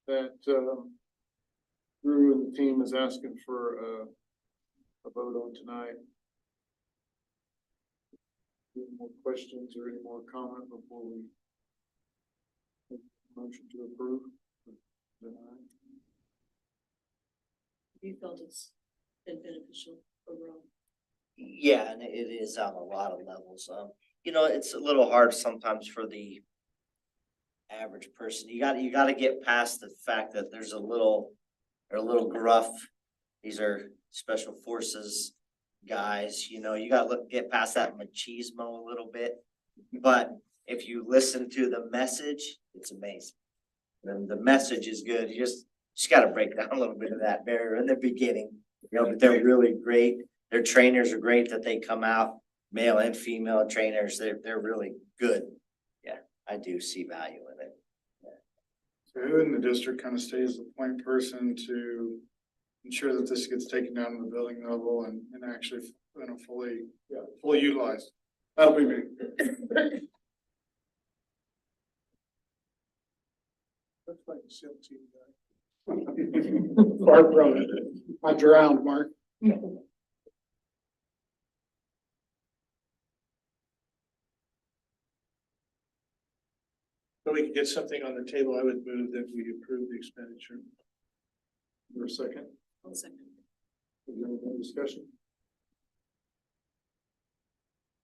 That, Drew and the team is asking for a vote on tonight. Any more questions or any more comment before we make a motion to approve? You felt it's been beneficial overall? Yeah, and it is on a lot of levels. You know, it's a little hard sometimes for the average person. You gotta get past the fact that they're a little gruff. These are special forces guys, you know, you gotta get past that machismo a little bit. But if you listen to the message, it's amazing. And the message is good. You just gotta break down a little bit of that barrier in the beginning, you know, but they're really great. Their trainers are great that they come out, male and female trainers. They're really good. Yeah, I do see value in it. So who in the district kind of stays the point person to ensure that this gets taken down to the building level and actually, you know, fully utilized? That'll be me. Looks like a SEAL team guy. Far from it. I drowned, Mark. So we can get something on the table, I would move that we approve the expenditure. For a second. One second. Is there any more discussion?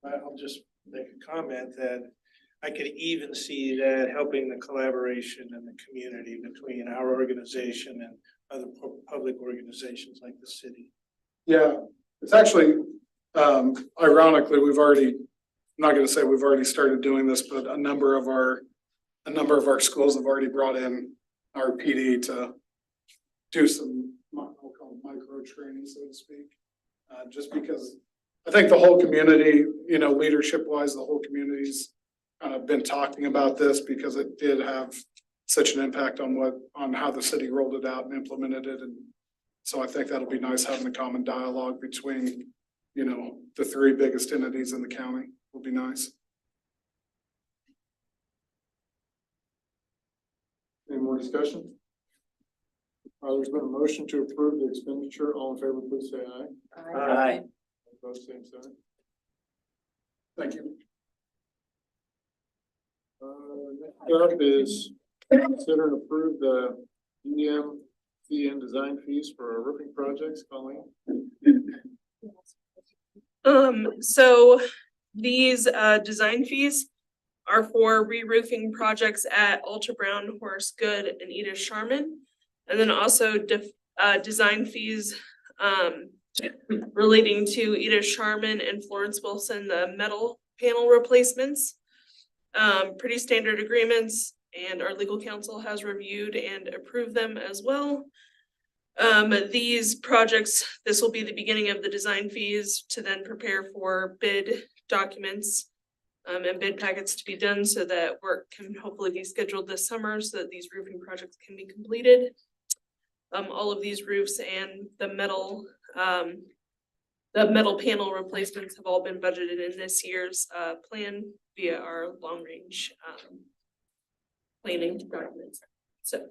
I'll just make a comment that I could even see that helping the collaboration and the community between our organization and other public organizations like the city. Yeah, it's actually, ironically, I'm not gonna say we've already started doing this, but a number of our schools have already brought in our PD to do some, I'll call it micro training, so to speak. Just because I think the whole community, you know, leadership wise, the whole community's been talking about this because it did have such an impact on how the city rolled it out and implemented it. And so I think that'll be nice having a common dialogue between, you know, the three biggest entities in the county will be nice. Any more discussion? There's been a motion to approve the expenditure. All in favor, please say aye. Aye. Opposed, same sign. Thank you. Next up is consider and approve the EM fee and design fees for our roofing projects. Colleen? So these design fees are for re-roofing projects at Ultra Brown, Horace Good, and Edith Sharman. And then also design fees relating to Edith Sharman and Florence Wilson, the metal panel replacements. Pretty standard agreements, and our legal counsel has reviewed and approved them as well. These projects, this will be the beginning of the design fees to then prepare for bid documents and bid packets to be done so that work can hopefully be scheduled this summer so that these roofing projects can be completed. All of these roofs and the metal panel replacements have all been budgeted in this year's plan via our long range planning documents. So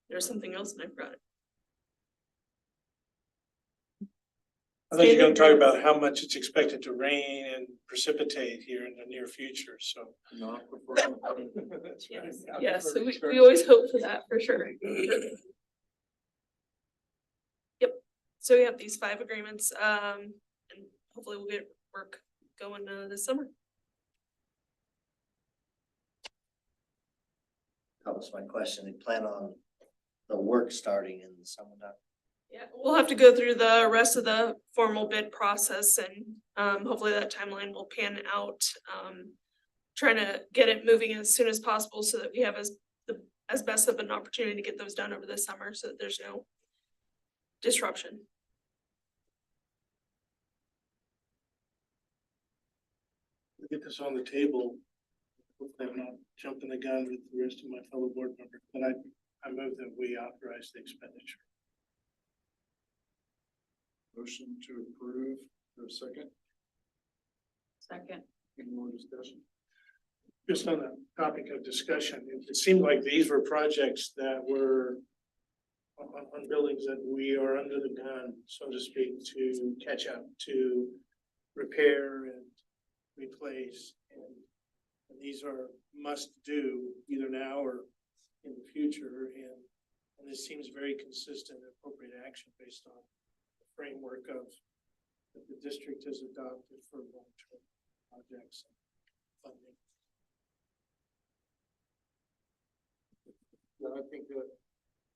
there's something else and I forgot it. I thought you were gonna talk about how much it's expected to rain and precipitate here in the near future, so. Not before. That's right. Yes, so we always hope for that for sure. Yep, So we have these 5 agreements, and hopefully we'll get work going this summer. That was my question. They plan on the work starting in the summertime. Yeah, we'll have to go through the rest of the formal bid process and hopefully that timeline will pan out. Trying to get it moving as soon as possible so that we have as best of an opportunity to get those done over the summer so that there's no disruption. Get this on the table. Hopefully I'm not jumping the gun with the rest of my fellow board members, but I move that we authorize the expenditure. Motion to approve, for a second, Second. any more discussion? Just on the topic of discussion, it seemed like these were projects that were on buildings that we are under the gun, so to speak, to catch up, to repair and replace. And these are must do either now or in the future. And this seems very consistent and appropriate action based on the framework of that the district has adopted for long-term projects and funding. Yeah, I think that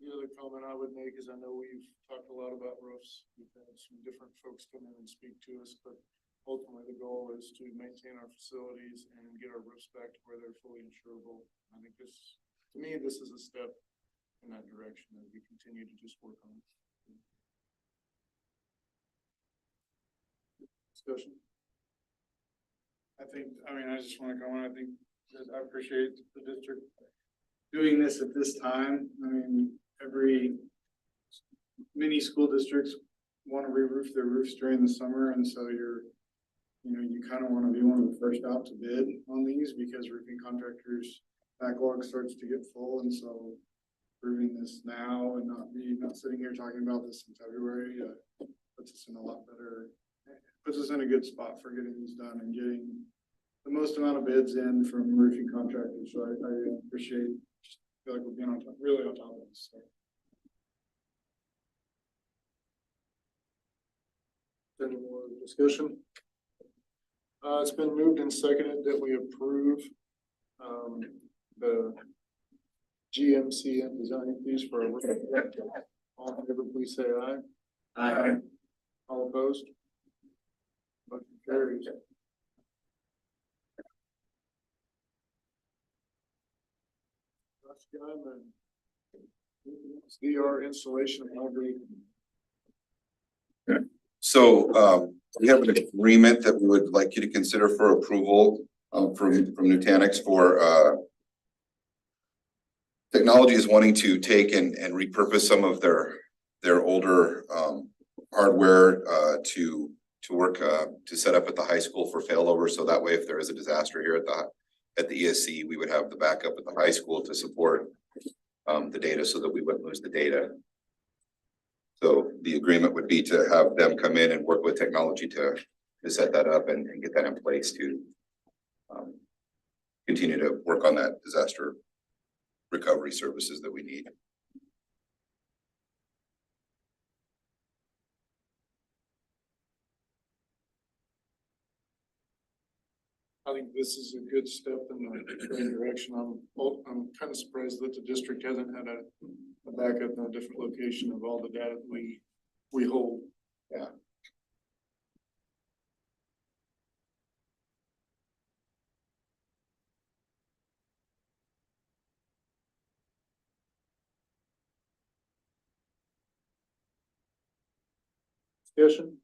the other comment I would make is I know we've talked a lot about roofs. We've had some different folks come in and speak to us, but ultimately the goal is to maintain our facilities and get our roofs back to where they're fully insurable. I think this, to me, this is a step in that direction as we continue to just work on it. Discussion. I just want to go on. I think that I appreciate the district doing this at this time. I mean, many school districts want to re-roof their roofs during the summer, and so you kind of want to be one of the first out to bid on these because roofing contractors' backlog starts to get full, and so proving this now and not sitting here talking about this in February puts us in a lot better. Puts us in a good spot for getting these done and getting the most amount of bids in from roofing contractors. So I appreciate, just feel like we're being on top, really on top of this. So. Any more discussion? It's been moved and seconded that we approve the GMC and design fees for a roof. All in favor, please say aye. Aye. All opposed? Motion carries. VR installation of Albury. So we have an agreement that we would like you to consider for approval from Nutanix for Technology is wanting to take and repurpose some of their older hardware to work to set up at the high school for failover. So that way, if there is a disaster here at the ESC, we would have the backup at the high school to support the data so that we wouldn't lose the data. So the agreement would be to have them come in and work with technology to set that up and get that in place to continue to work on that disaster recovery services that we need. I think this is a good step in the right direction. I'm kind of surprised that the district hasn't had a backup in a different location of all the data that we hold. Yeah. Discussion?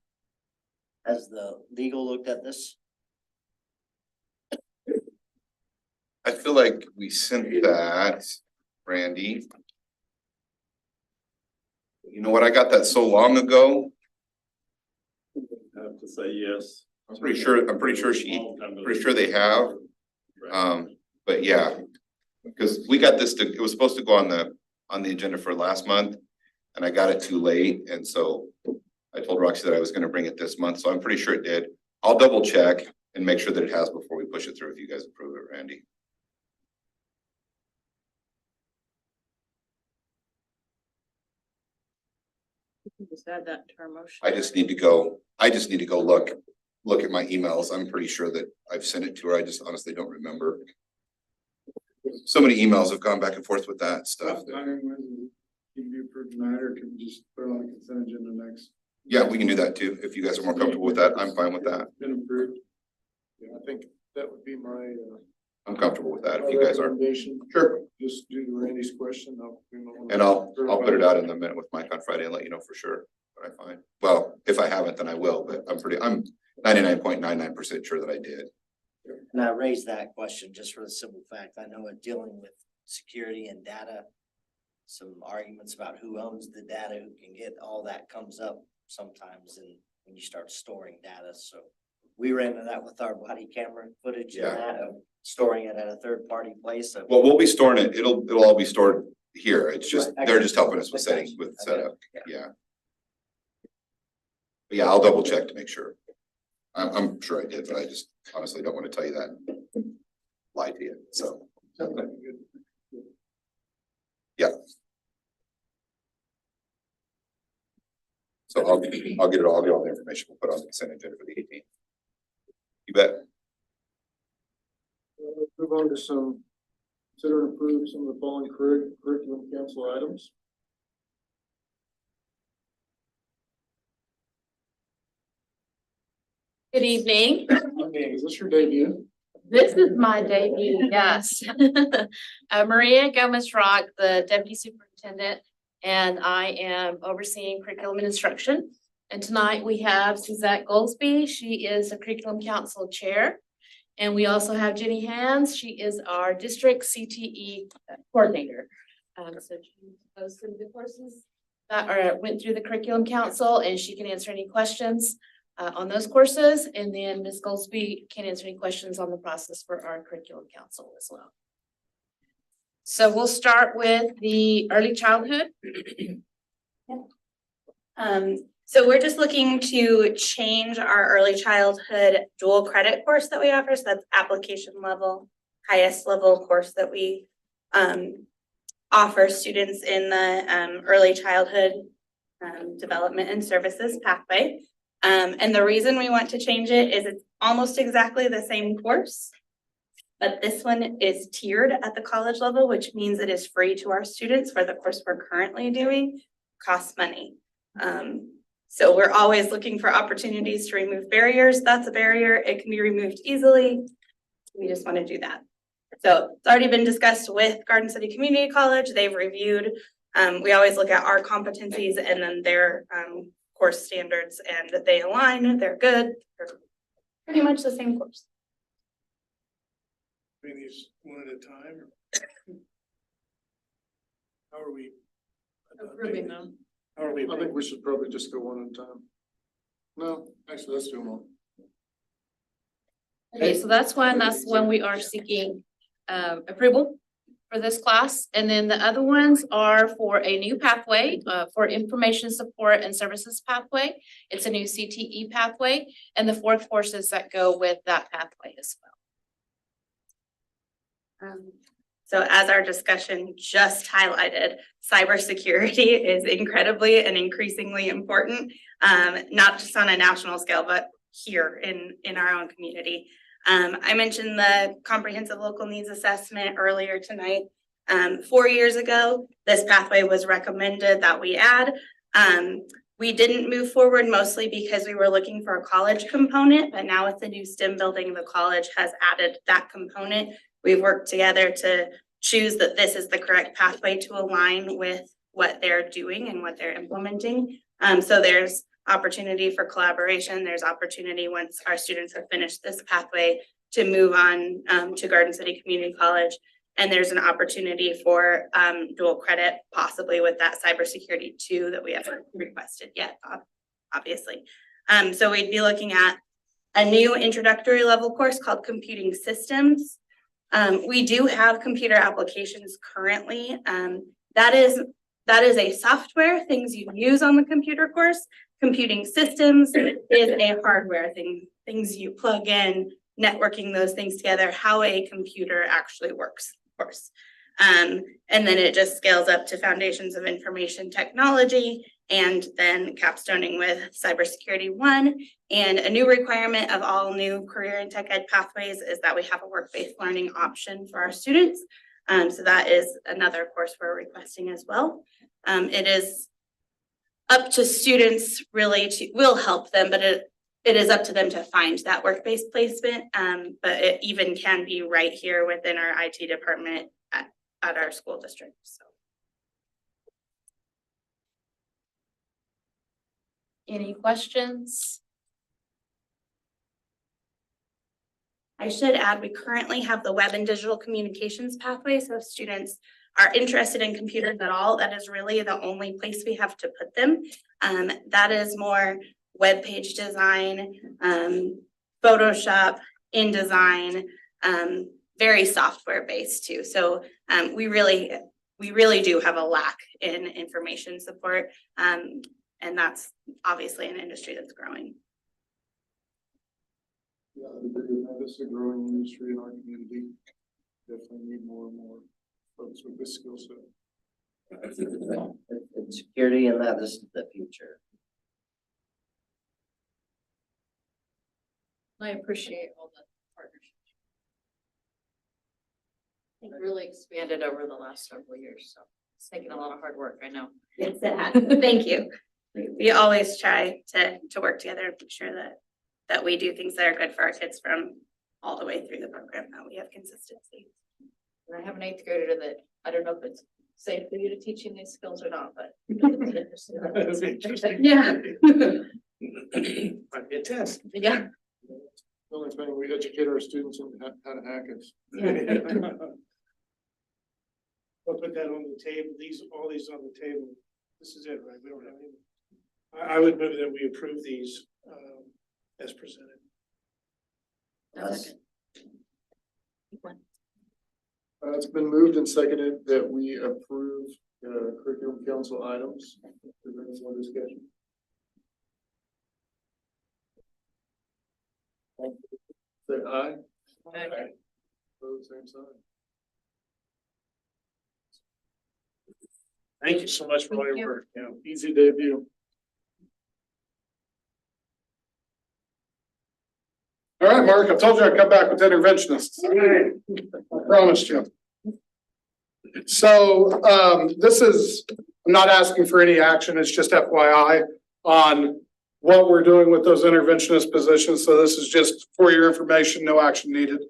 Has the legal looked at this? I feel like we sent that, Randy. You know what? I got that so long ago. I have to say yes. I'm pretty sure they have. But yeah, because we got this it was supposed to go on the agenda for last month and I got it too late. And so I told Roxy that I was going to bring it this month. So I'm pretty sure it did. I'll double check and make sure that it has before we push it through if you guys approve it, Randy. We can just add that to our motion. I just need to go look at my emails. I'm pretty sure that I've sent it to her. I just honestly don't remember. So many emails have gone back and forth with that stuff. Can you approve tonight, or can we just put it on the consent agenda next? Yeah, we can do that too. If you guys are more comfortable with that, I'm fine with that. Been approved. Yeah, I think that would be my, I'm comfortable with that if you guys are. recommendation. Sure. Just due to Randy's question, And I'll put it out in the minute with Mike on Friday and let you know for sure what I find. Well, if I haven't, then I will, but I'm 99.99% sure that I did. And I raised that question just for the simple fact, I know in dealing with security and data, some arguments about who owns the data, who can get, all that comes up sometimes and when you start storing data, so. We ran into that with our body camera footage and Yeah. that of storing it at a third party place. So Well, we'll be storing it. It'll all be stored here. It's just, Right, I they're got just you. helping us with I got settings, you. with I got setup. you. Yeah. But yeah, I'll double check to make sure. I'm sure I did, but I just honestly don't want to tell you that. And lie to you, so. Yeah. So I'll get all the information. We'll put on the consent agenda for the 18th. You bet. Move on to consider and approve some of the following curriculum council items. Good evening. Is this your debut? This is my debut, yes. Maria Gomez-Rock, the Deputy Superintendent, and I am overseeing curriculum and instruction. And tonight we have Suzette Goldsby. She is the Curriculum Council Chair. And we also have Jenny Hands. She is our District CTE Coordinator. So she hosted the courses that went through the Curriculum Council, and she can answer any questions on those courses. And then Ms. Goldsby can answer any questions on the process for our Curriculum Council as well. So we'll start with the early childhood. So we're just looking to change our early childhood dual credit course that we offer. So that's application level, highest level course that we offer students in the early childhood development and services pathway. And the reason we want to change it is it's almost exactly the same course, but this one is tiered at the college level, which means it is free to our students for the course we're currently doing, costs money. So we're always looking for opportunities to remove barriers. That's a barrier. It can be removed easily. We just want to do that. So it's already been discussed with Garden City Community College. They've reviewed. We always look at our competencies and then their course standards, and they align. They're good. They're pretty much the same course. Doing these one at a time? Or how are we? Approving them. How are we? I think we should probably just go one at a time. No, actually, let's do them all. Okay, so that's when we are seeking approval for this class. And then the other ones are for a new pathway for information support and services pathway. It's a new CTE pathway and the 4 courses that go with that pathway as well. So as our discussion just highlighted, cybersecurity is incredibly and increasingly important, not just on a national scale, but here in our own community. I mentioned the comprehensive local needs assessment earlier tonight. 4 years ago, this pathway was recommended that we add. We didn't move forward mostly because we were looking for a college component, but now with the new STEM building, the college has added that component. We've worked together to choose that this is the correct pathway to align with what they're doing and what they're implementing. So there's opportunity for collaboration. There's opportunity once our students have finished this pathway to move on to Garden City Community College. And there's an opportunity for dual credit, possibly with that cybersecurity too that we haven't requested yet, obviously. So we'd be looking at a new introductory level course called Computing Systems. We do have computer applications currently. That is a software, things you use on the computer course. Computing systems is a hardware thing, things you plug in, networking those things together, how a computer actually works, of course. And then it just scales up to foundations of information technology and then capstoning with cybersecurity 1. And a new requirement of all new career and tech ed pathways is that we have a work-based learning option for our students. So that is another course we're requesting as well. It is up to students really we'll help them, but it is up to them to find that work-based placement. But it even can be right here within our IT department at our school district, so. Any questions? I should add, we currently have the web and digital communications pathway, so if students are interested in computers at all, that is really the only place we have to put them. That is more web page design, Photoshop, InDesign, very software based too. So we really do have a lack in information support. And that's obviously an industry that's growing. Yeah, this is a growing industry in our community. Definitely need more and more folks with this skill set. And security and that, this is the future. I appreciate all the partnerships. It really expanded over the last several years, so it's taken a lot of hard work, I know. Yes, it has. Thank you. We always try to work together and make sure that we do things that are good for our kids from all the way through the program, that we have consistency. And I have an 8th grader that, I don't know if it's safe for you to teach him these skills or not, but. It's interesting. Yeah. Might be a test. Yeah. The only thing, we educate our students on how to hack us. We'll put that on the table, all these on the table. This is it, right? We don't have any. I would move that we approve these, as presented. It's been moved and seconded that we approve curriculum council items. Is there any more discussion? Say aye. Aye. Opposed, same sign. Thank you so much for all Thank your you. work. Yeah. Easy debut. All right, Mark, I told you I'd come back with interventionists. I promised you. So, this is, I'm not asking for any action. It's just FYI on what we're doing with those interventionist positions. So this is just for your information, no action needed.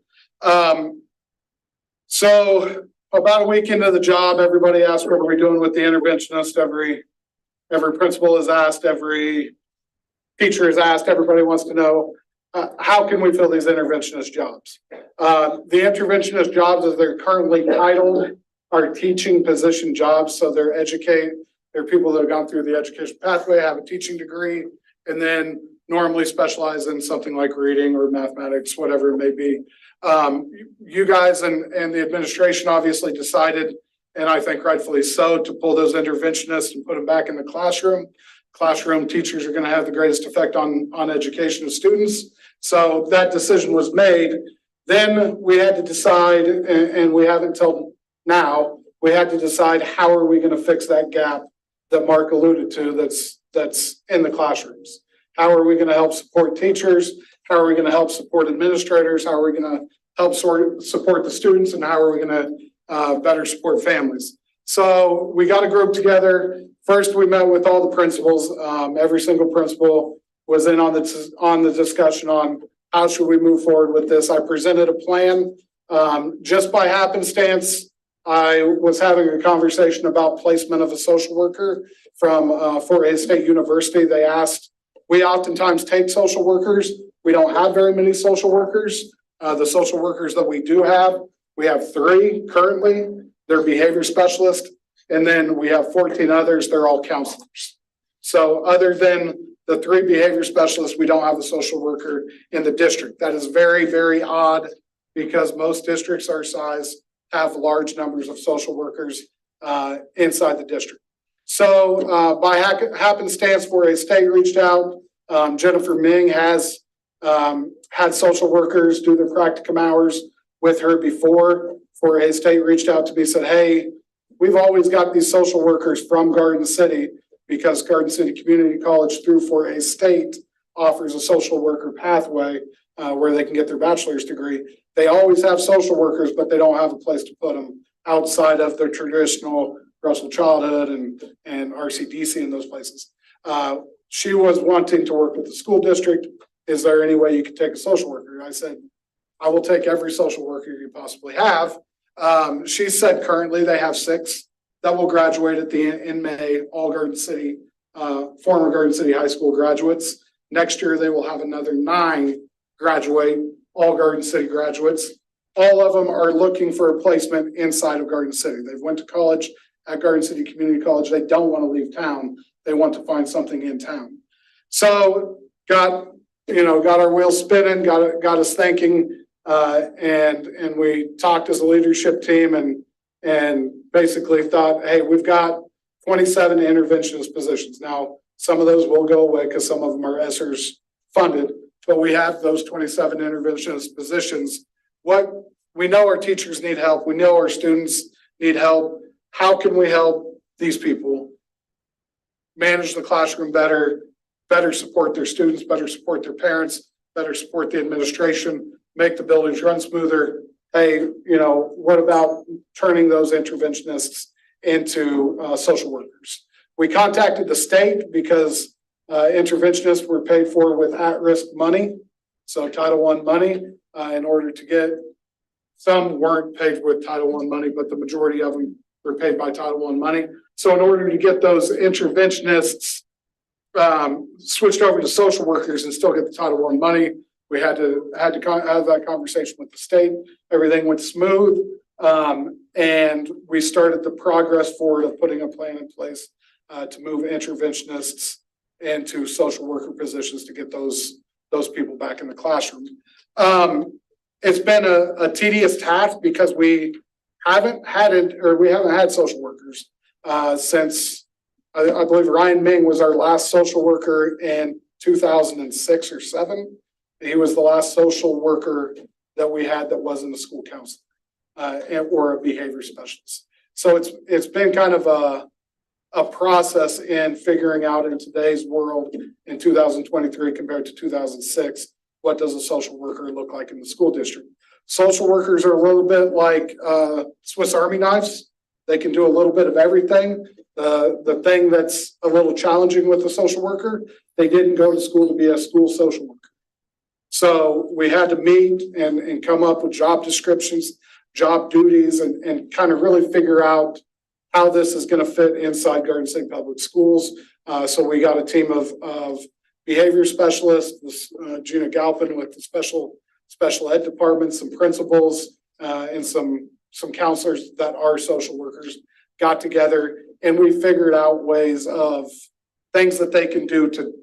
So about a week into the job, everybody asked, what are we doing with the interventionist? Every principal is asked, every teacher is asked, everybody wants to know, how can we fill these interventionist jobs? The interventionist jobs, as they're currently titled, are teaching position jobs. So they're people that have gone through the education pathway, have a teaching degree, and then normally specialize in something like reading or mathematics, whatever it may be. You guys and the administration obviously decided, and I think rightfully so, to pull those interventionists and put them back in the classroom. Classroom teachers are going to have the greatest effect on education of students. So that decision was made. Then we had to decide, and we haven't till now, we had to decide how are we going to fix that gap that Mark alluded to that's in the classrooms. How are we going to help support teachers? How are we going to help support administrators? How are we going to help support the students? And how are we going to better support families? So we got a group together. First, we met with all the principals. Every single principal was in on the discussion on how should we move forward with this. I presented a plan. Just by happenstance, I was having a conversation about placement of a social worker from Fort Hays State University. They asked, we oftentimes take social workers. We don't have very many social workers. The social workers that we do have, we have 3 currently. They're behavior specialists. And then we have 14 others. They're all counselors. So other than the 3 behavior specialists, we don't have a social worker in the district. That is very, very odd because most districts our size have large numbers of social workers inside the district. So by happenstance, Fort Hays State reached out. Jennifer Ming has had social workers do their practicum hours with her before. 4A State reached out to me, said, hey, we've always got these social workers from Garden City because Garden City Community College through 4A State offers a social worker pathway where they can get their bachelor's degree. They always have social workers, but they don't have a place to put them outside of their traditional Russell Childhood and RCDC and those places. She was wanting to work with the school district. Is there any way you could take a social worker? And I said, I will take every social worker you possibly have. She said currently they have 6 that will graduate in May, all Garden City, former Garden City High School graduates. Next year, they will have another 9 graduate, all Garden City graduates. All of them are looking for a placement inside of Garden City. They've went to college at Garden City Community College. They don't want to leave town. They want to find something in town. So got our wheels spinning, got us thinking, and we talked as a leadership team and basically thought, hey, we've got 27 interventionist positions. Now, some of those will go away because some of them are ESSERS funded, but we have those 27 interventionist positions. What we know, our teachers need help. We know our students need help. How can we help these people manage the classroom better support their students, better support their parents, better support the administration, make the buildings run smoother? Hey, what about turning those interventionists into social workers? We contacted the state because interventionists were paid for with at-risk money, so Title I money, in order to get, some weren't paid with Title I money, but the majority of them were paid by Title I money. So in order to get those interventionists switched over to social workers and still get the Title I money, we had to have that conversation with the state. Everything went smooth, and we started the progress forward of putting a plan in place to move interventionists into social worker positions to get those people back in the classroom. It's been a tedious task because we haven't had social workers since I believe Ryan Ming was our last social worker in 2006 or 7. He was the last social worker that we had that wasn't a school counselor or a behavior specialist. So it's been kind of a process in figuring out in today's world in 2023 compared to 2006, what does a social worker look like in the school district? Social workers are a little bit like Swiss Army knives. They can do a little bit of everything. The thing that's a little challenging with a social worker, they didn't go to school to be a school social worker. So we had to meet and come up with job descriptions, job duties, and kind of really figure out how this is going to fit inside Garden City Public Schools. So we got a team of behavior specialists, Gina Galpin with the special ed department, some principals, and some counselors that are social workers got together, and we figured out ways of things that they can do to,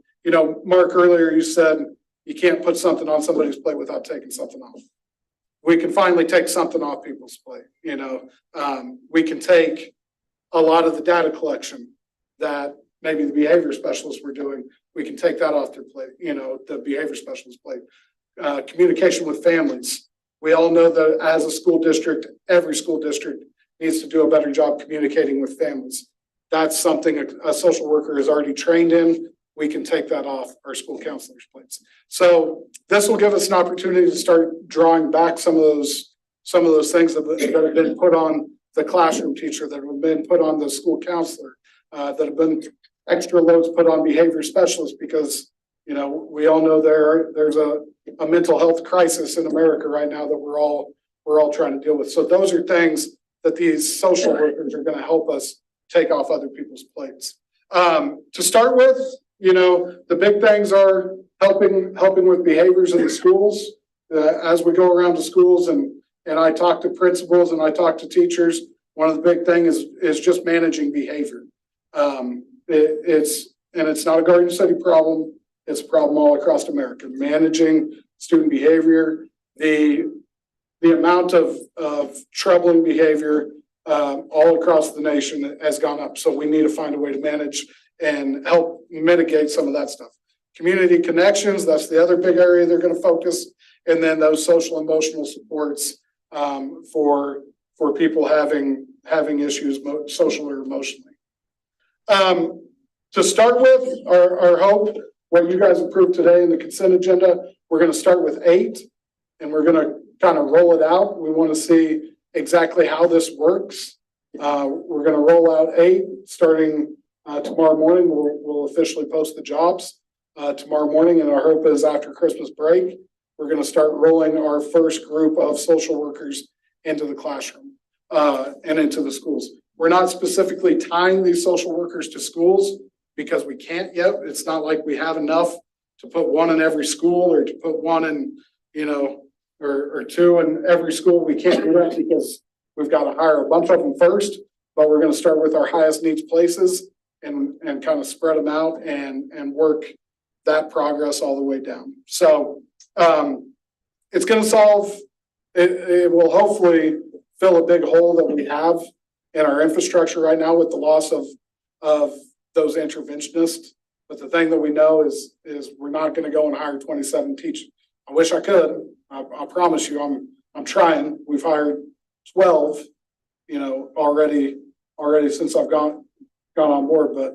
Mark, earlier you said you can't put something on somebody's plate without taking something off. We can finally take something off people's plate. We can take a lot of the data collection that maybe the behavior specialists were doing. We can take that off their plate, the behavior specialist plate. Communication with families. We all know that as a school district, every school district needs to do a better job communicating with families. That's something a social worker is already trained in. We can take that off our school counselors' plates. So this will give us an opportunity to start drawing back some of those things that have been put on the classroom teacher, that have been put on the school counselor, that have been extra loads put on behavior specialists, because we all know there's a mental health crisis in America right now that we're all trying to deal with. So those are things that these social workers are going to help us take off other people's plates. To start with, the big things are helping with behaviors in the schools. As we go around to schools and I talk to principals and I talk to teachers, one of the big things is just managing behavior. It's not a Garden City problem. It's a problem all across America. Managing student behavior, the amount of troubling behavior all across the nation has gone up. So we need to find a way to manage and help mitigate some of that stuff. Community connections, that's the other big area they're going to focus. And then those social emotional supports for for people having issues socially or emotionally. To start with, our hope, what you guys approved today in the consent agenda, we're going to start with 8 and we're going to kind of roll it out. We want to see exactly how this works. We're going to roll out 8 starting tomorrow morning. We'll officially post the jobs tomorrow morning, and our hope is after Christmas break, we're going to start rolling our first group of social workers into the classroom and into the schools. We're not specifically tying these social workers to schools because we can't yet. It's not like we have enough to put one in every school or to put one in, or 2 in every school. We can't do that because we've got to hire a bunch of them first, but we're going to start with our highest needs places and kind of spread them out and work that progress all the way down. So it's going to solve, it will hopefully fill a big hole that we have in our infrastructure right now with the loss of those interventionists. But the thing that we know is we're not going to go and hire 27 teachers. I wish I could. I promise you, I'm trying. We've hired 12, already since I've gone on board. But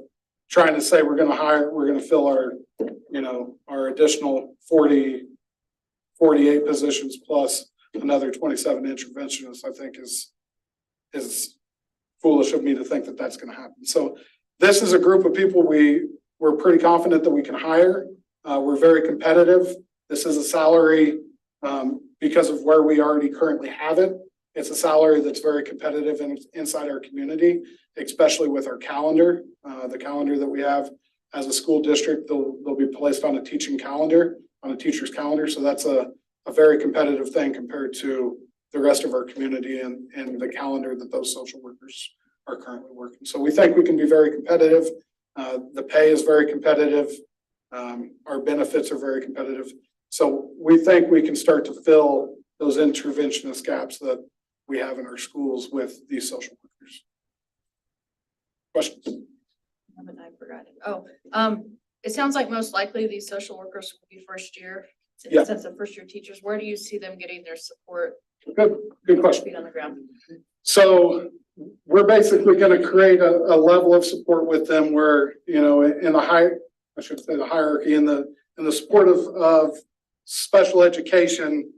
trying to say we're going to fill our additional 48 positions plus another 27 interventionists, I think is foolish of me to think that that's going to happen. So this is a group of people we're pretty confident that we can hire. We're very competitive. This is a salary because of where we already currently have it. It's a salary that's very competitive inside our community, especially with our calendar. The calendar that we have as a school district, they'll be placed on a teaching calendar, on a teacher's calendar. So that's a very competitive thing compared to the rest of our community and the calendar that those social workers are currently working. So we think we can be very competitive. The pay is very competitive. Our benefits are very competitive. So we think we can start to fill those interventionist gaps that we have in our schools with these social workers. Questions? I forgot it. It sounds like most likely these social workers will be first year. Yeah. Since the first year teachers, where do you see them getting their support? Good question. Feet on the ground. So we're basically going to create a level of support with them where, in the hierarchy, in the support of special education,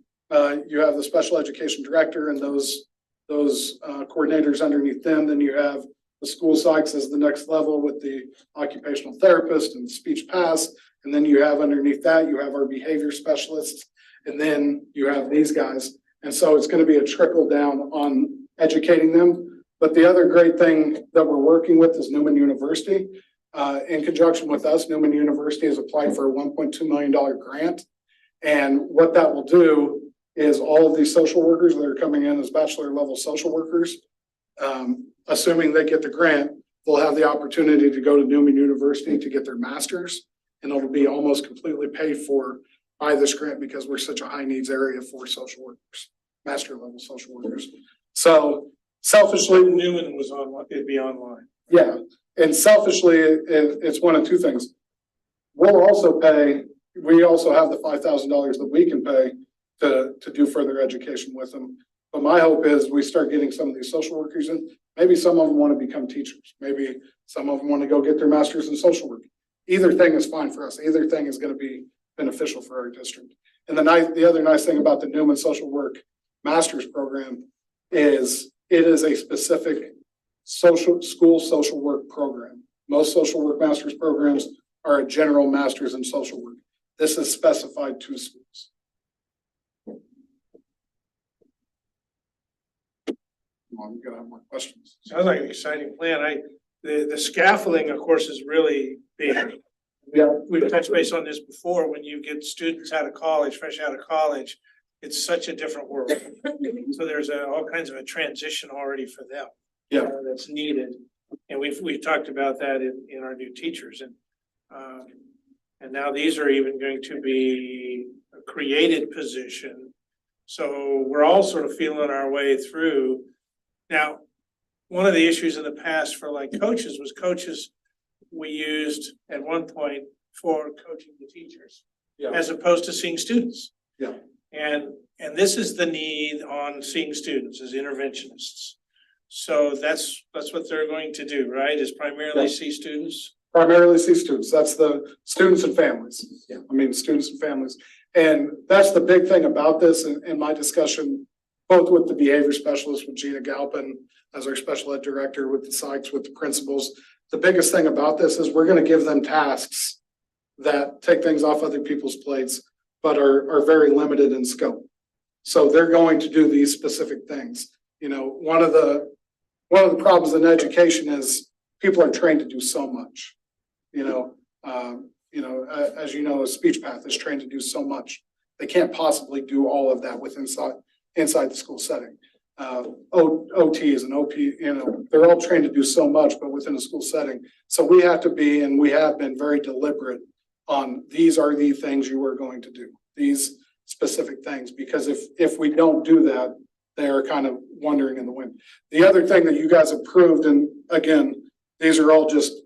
you have the special education director and those coordinators underneath them. Then you have the school psychs as the next level with the occupational therapist and speech pass. And then you have underneath that, you have our behavior specialists, and then you have these guys. And so it's going to be a trickle down on educating them. But the other great thing that we're working with is Newman University. In conjunction with us, Newman University has applied for a $1.2 million grant. And what that will do is all of these social workers that are coming in as bachelor level social workers, assuming they get the grant, they'll have the opportunity to go to Newman University to get their master's, and it'll be almost completely paid for by this grant because we're such a high needs area for social workers, master level social workers. So selfishly, Newman was on, it'd be online. yeah. And selfishly, it's one of two things. We'll also pay, we also have the $5,000 that we can pay to do further education with them. But my hope is we start getting some of these social workers in. Maybe some of them want to become teachers. Maybe some of them want to go get their master's in social work. Either thing is fine for us. Either thing is going to be beneficial for our district. And the other nice thing about the Newman Social Work Master's Program is it is a specific school social work program. Most social work master's programs are a general master's in social work. This is specified to schools. I'm gonna have more questions. Sounds like an exciting plan. The scaffolding, of course, is really big. Yeah. We've touched base on this before. When you get students out of college, fresh out of college, it's such a different world. So there's all kinds of a transition already for them. Yeah. That's needed. And we've talked about that in our new teachers. And now these are even going to be a created position. So we're all sort of feeling our way through. Now, one of the issues in the past for like coaches was coaches we used at one point for coaching the teachers, Yeah. as opposed to seeing students. Yeah. And this is the need on seeing students as interventionists. So that's what they're going to do, right? Is primarily see students? Primarily see students. That's the students and families. Yeah. I mean, students and families. And that's the big thing about this in my discussion, both with the behavior specialist, with Gina Galpin as our special ed director, with the psychs, with the principals. The biggest thing about this is we're going to give them tasks that take things off other people's plates, but are very limited in scope. So they're going to do these specific things. You know, one of the problems in education is people are trained to do so much. As you know, a speech path is trained to do so much. They can't possibly do all of that inside the school setting. OTs and OP, they're all trained to do so much, but within a school setting. So we have to be, and we have been very deliberate on these are the things you are going to do, these specific things, because if we don't do that, they are kind of wandering in the wind. The other thing that you guys approved, and again, they're all just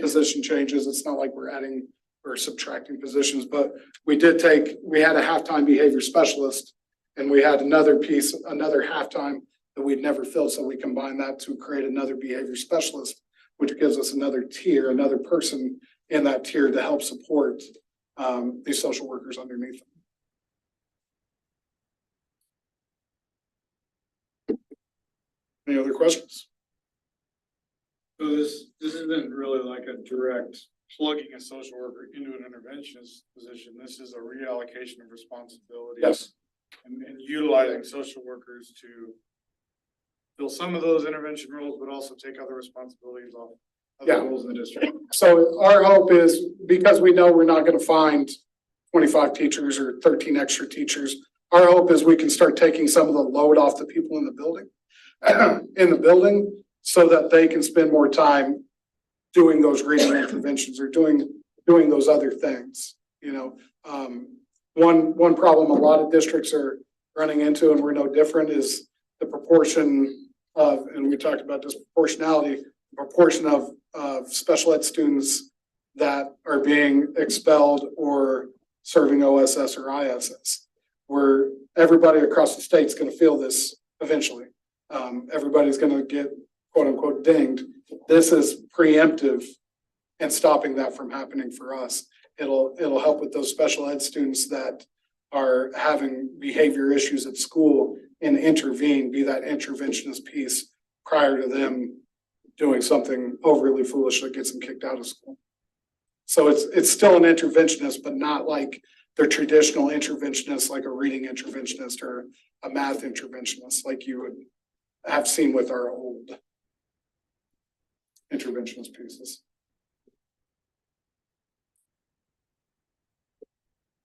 position changes. It's not like we're adding or subtracting positions, but we had a halftime behavior specialist, and we had another halftime that we'd never filled. So we combined that to create another behavior specialist, which gives us another tier, another person in that tier to help support these social workers underneath them. Any other questions? So this isn't really like a direct plugging a social worker into an interventionist position. This is a reallocation of responsibilities. Yes. And utilizing social workers to fill some of those intervention roles, but also take other responsibilities off other roles in the district. So our hope is, because we know we're not going to find 25 teachers or 13 extra teachers, our hope is we can start taking some of the load off the people in the building, so that they can spend more time doing those reading interventions or doing those other things. One problem a lot of districts are running into, and we're no different, is the proportion of, and we talked about disproportionality, proportion of special ed students that are being expelled or serving OSS or ISS, where everybody across the state is going to feel this eventually. Everybody's going to get quote unquote dinged. This is preemptive and stopping that from happening for us. It'll help with those special ed students that are having behavior issues at school and intervene, be that interventionist piece prior to them doing something overly foolish that gets them kicked out of school. So it's still an interventionist, but not like their traditional interventionist, like a reading interventionist or a math interventionist, like you would have seen with our old interventionist pieces.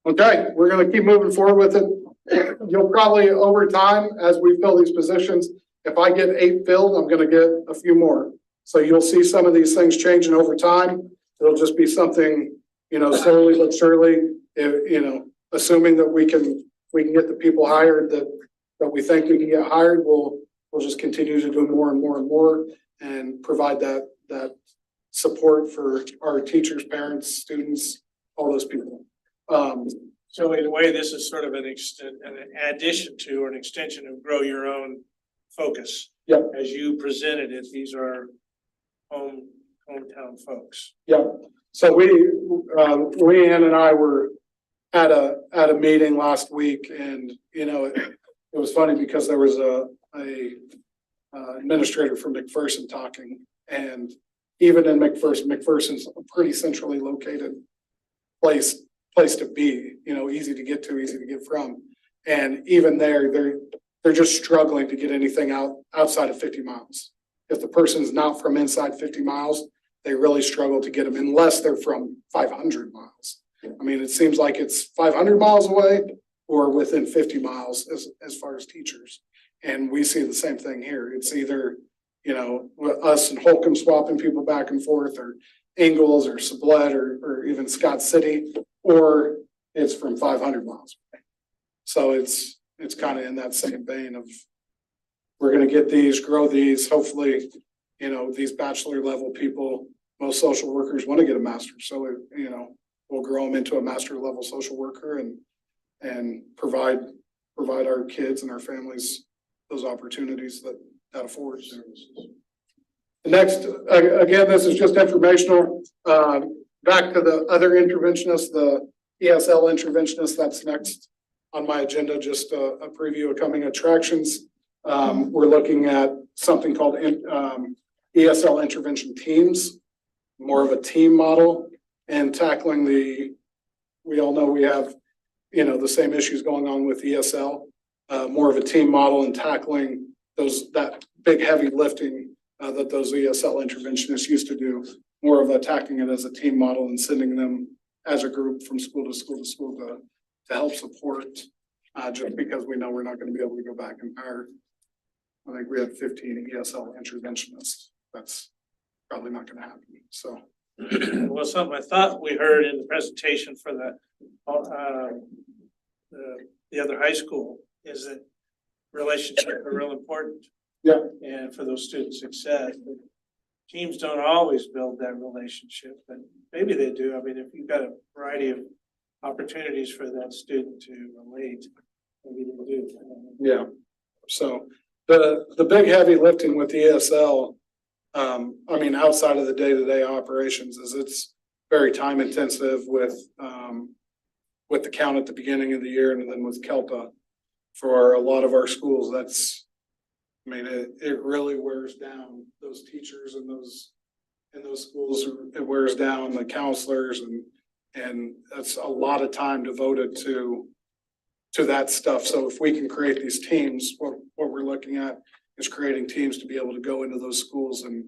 Okay, we're going to keep moving forward with it. You'll probably, over time, as we fill these positions, if I get 8 filled, I'm going to get a few more. So you'll see some of these things changing over time. It'll just be something, slowly but surely, assuming that we can get the people hired that we think we can get hired, we'll just continue to do more and more and more and provide that support for our teachers, parents, students, all those people. So in a way, this is sort of an addition to or an extension of Grow Your Own focus. Yep. As you presented it, these are hometown folks. Yep. So Leanne and I were at a meeting last week, and it was funny because there was a administrator from McPherson talking, and even in McPherson's a pretty centrally located place to be, easy to get to, easy to get from. And even there, they're just struggling to get anything outside of 50 miles. If the person's not from inside 50 miles, they really struggle to get them unless they're from 500 miles. I mean, it seems like it's 500 miles away or within 50 miles as far as teachers. And we see the same thing here. It's either, us and Holcomb swapping people back and forth, or Ingalls or Sublette or even Scott City, or it's from 500 miles away. So it's kind of in that same vein of, we're going to get these, grow these, hopefully, these bachelor level people, most social workers want to get a master's. So, we'll grow them into a master level social worker and and provide our kids and our families those opportunities that affords. The next, again, this is just informational, back to the other interventionist, the ESL interventionist, that's next on my agenda, just a preview of coming attractions. We're looking at something called ESL intervention teams, more of a team model, and tackling we all know we have, the same issues going on with ESL, more of a team model and tackling that big heavy lifting that those ESL interventionists used to do, more of attacking it as a team model and sending them as a group from school to school to school to help support, just because we know we're not going to be able to go back and hire. I think we have 15 ESL interventionists. That's probably not going to happen. So. Well, something I thought we heard in the presentation for the other high school is that relationships are real important. Yeah. And for those students' success, but teams don't always build that relationship, but maybe they do. I mean, if you've got a variety of opportunities for that student to relate, maybe they do. Yeah. So the big heavy lifting with ESL, I mean, outside of the day-to-day operations, is it's very time intensive with the count at the beginning of the year and then with KELPA for a lot of our schools. It really wears down those teachers and those schools. It wears down the counselors and that's a lot of time devoted to that stuff. So if we can create these teams, what we're looking at is creating teams to be able to go into those schools, and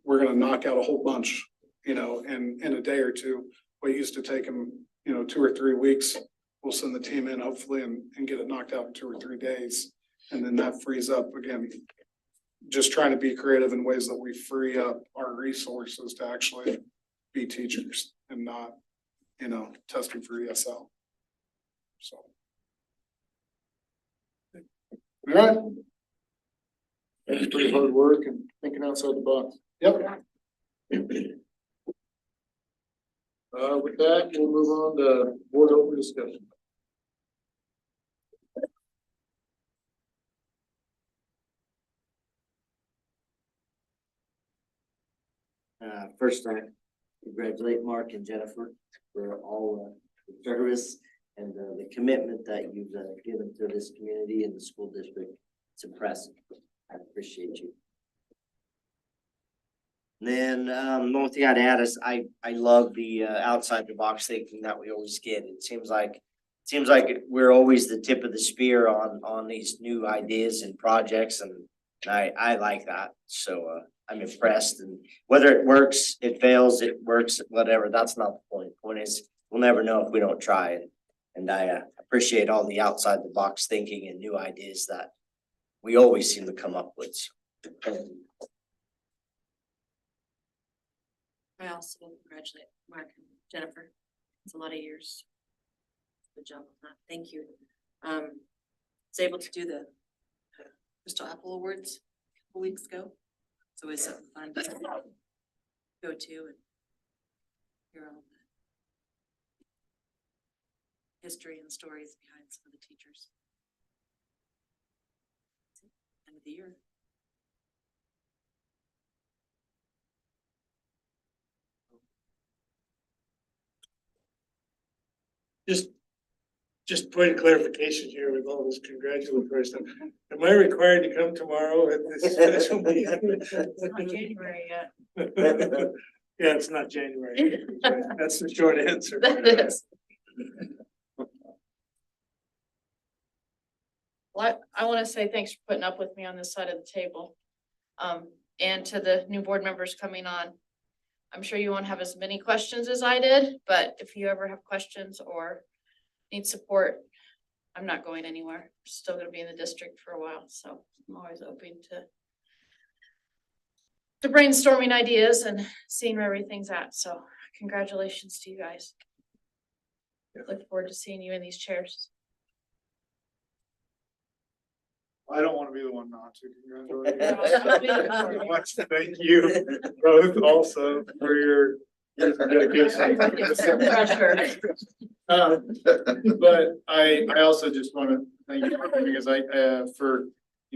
we're going to knock out a whole bunch, in a day or two. What used to take them, 2 or 3 weeks, we'll send the team in hopefully and get it knocked out in 2 or 3 days. And then that frees up, again, just trying to be creative in ways that we free up our resources to actually be teachers and not, testing for ESL. So. All right. That's pretty hard work and thinking outside the box. Yep. With that, we'll move on to board open discussion. First, I congratulate Mark and Jennifer for all the service and the commitment that you've given to this community and the school district. It's impressive. I appreciate you. And then, the only thing I'd add is I love the outside the box thinking that we always get. It seems like we're always the tip of the spear on these new ideas and projects, and I like that. So I'm impressed, and whether it works, it fails, it works, whatever, that's not the point. The point is we'll never know if we don't try. And I appreciate all the outside the box thinking and new ideas that we always seem to come up with. I also congratulate Mark and Jennifer. It's a lot of years. Good job on that. Thank you. Was able to do the Crystal Apple Awards a couple weeks ago. It's always something fun to go to and hear all the history and stories behind some of the teachers. End of the year. Just point of clarification here with all this congratulatory stuff. Am I required to come tomorrow at this special meeting? It's not January yet. Yeah, it's not January. That's the short answer. That is. Well, I want to say thanks for putting up with me on this side of the table. And to the new board members coming on. I'm sure you won't have as many questions as I did, but if you ever have questions or need support, I'm not going anywhere. I'm still gonna be in the district for a while, so I'm always open to brainstorming ideas and seeing where everything's at. So congratulations to you guys. Look forward to seeing you in these chairs. I don't want to be the one not to congratulate you. Thank you both also for your But I also just want to thank you because for,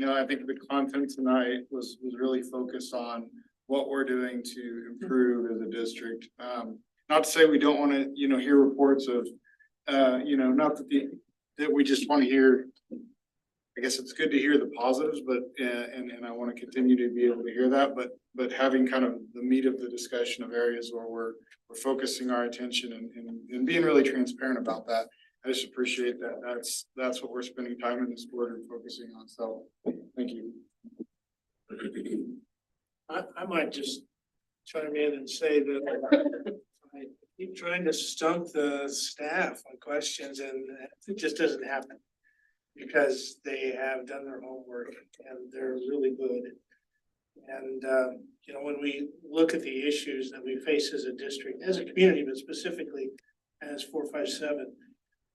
I think the content tonight was really focused on what we're doing to improve as a district. Not to say we don't want to, hear reports of, not that we just want to hear. I guess it's good to hear the positives, but, and I want to continue to be able to hear that, but having kind of the meat of the discussion of areas where we're focusing our attention and being really transparent about that. I just appreciate that. That's what we're spending time in this board and focusing on. So thank you. I might just chime in and say that I keep trying to stump the staff on questions and it just doesn't happen. Because they have done their homework and they're really good. And, when we look at the issues that we face as a district, as a community, but specifically as 457,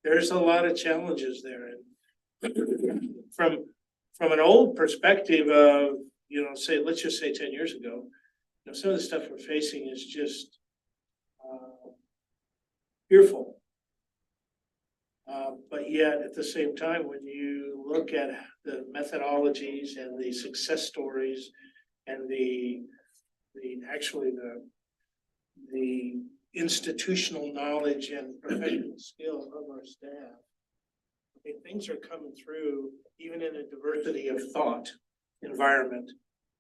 there's a lot of challenges there. And from an old perspective of, let's just say 10 years ago, some of the stuff we're facing is just fearful. But yet at the same time, when you look at the methodologies and the success stories and the institutional knowledge and professional skill of our staff, I think things are coming through even in a diversity of thought environment.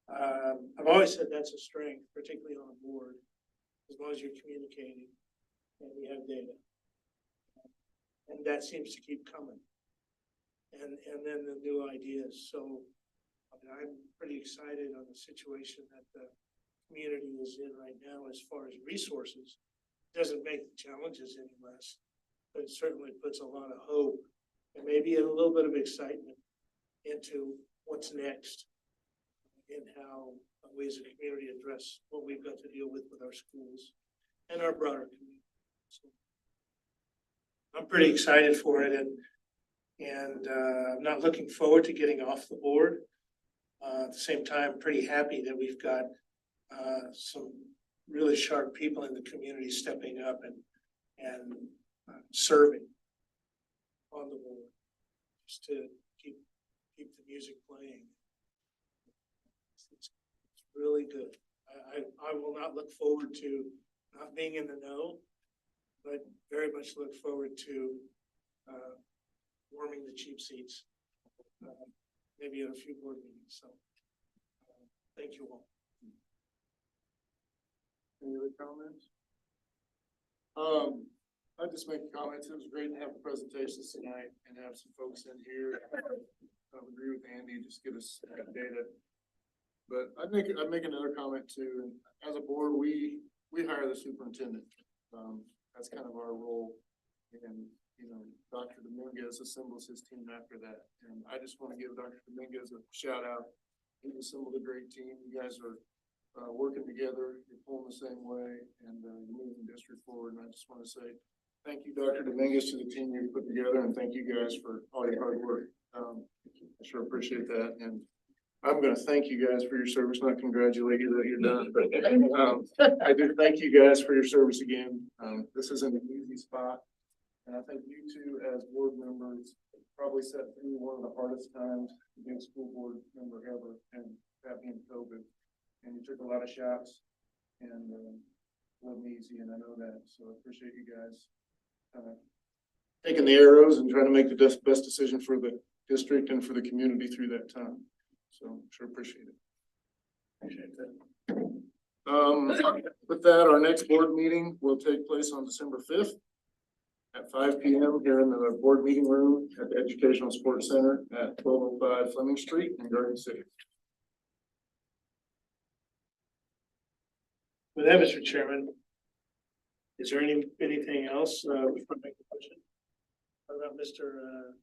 I've always said that's a strength, particularly on a board, as long as you're communicating and you have data. And that seems to keep coming. And then the new ideas. So I'm pretty excited on the situation that the community is in right now as far as resources. It doesn't make the challenges any less, but it certainly puts a lot of hope and maybe a little bit of excitement into what's next and how we as a community address what we've got to deal with our schools and our broader community. So I'm pretty excited for it and I'm not looking forward to getting off the board. At the same time, pretty happy that we've got some really sharp people in the community stepping up and serving on the board just to keep the music playing. It's really good. I will not look forward to not being in the know, but very much look forward to warming the cheap seats, maybe at a few board meetings. So thank you all. Any other comments? I'll just make comments. It was great to have the presentations tonight and have some folks in here. I agree with Andy, just get us data. But I'd make another comment too. And as a board, we hire the superintendent. That's kind of our role. And, Dr. Dominguez assembles his team after that. And I just want to give Dr. Dominguez a shout out. He's assembled a great team. You guys are working together, you're pulling the same way, and you're moving the district forward. And I just want to say thank you, Dr. Dominguez, to the team you put together, and thank you guys for all your hard work. I sure appreciate that. And I'm going to thank you guys for your service, not congratulate you that you're done. But I do thank you guys for your service again. This isn't an easy spot. And I think you two, as board members, probably sat through one of the hardest times to be a school board member ever, and that being COVID. And you took a lot of shots, and it wasn't easy, and I know that. So I appreciate you guys taking the arrows and trying to make the best decision for the district and for the community through that time. So sure appreciate it. Appreciate that. With that, our next board meeting will take place on December 5th. At 5 p.m. here in the board meeting room at the Educational Sports Center at 1205 Fleming Street in Garden City. With that, Mr. Chairman, is there anything else before I make the motion? What about Mr.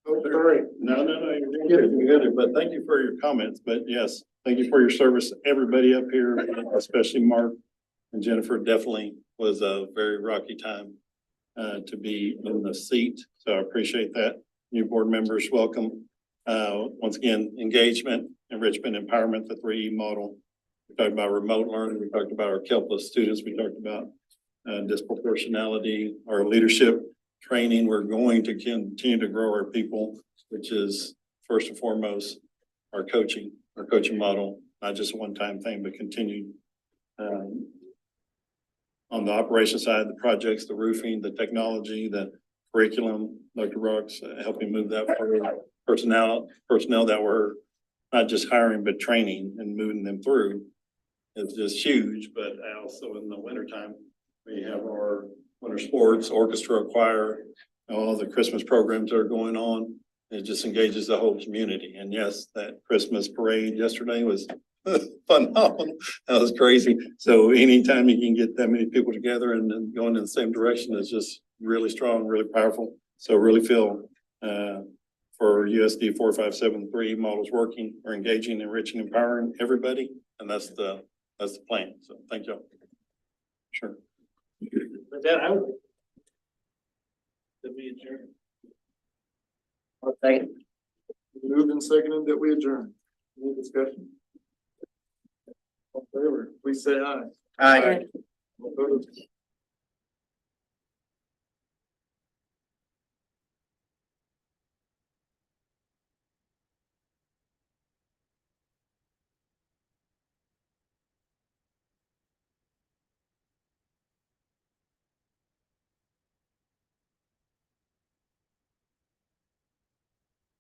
Oh, sorry. No, you're good, but thank you for your comments. But yes, thank you for your service, everybody up here, especially Mark and Jennifer. Definitely was a very rocky time to be in the seat. So I appreciate that. New board members, welcome. Once again, engagement, enrichment, empowerment, the 3E model. We talked about remote learning, we talked about our helpless students, we talked about disproportionality, our leadership training. We're going to continue to grow our people, which is first and foremost our coaching model, not just a one-time thing, but continued. On the operation side, the projects, the roofing, the technology, the curriculum, Dr. Rocks helping move that forward. Personnel that we're not just hiring, but training and moving them through is just huge. But also in the wintertime, we have our winter sports, orchestra, choir, all the Christmas programs that are going on. It just engages the whole community. And yes, that Christmas parade yesterday was phenomenal. That was crazy. So anytime you can get that many people together and then going in the same direction is just really strong, really powerful. So really feel for USD 4573 models working, we're engaging, enriching, empowering everybody. And that's the plan. So thank you. Sure. With that, I would. That we adjourn. Okay. Moved and seconded that we adjourn. Any discussion? All in favor, please say aye. Aye. Opposed?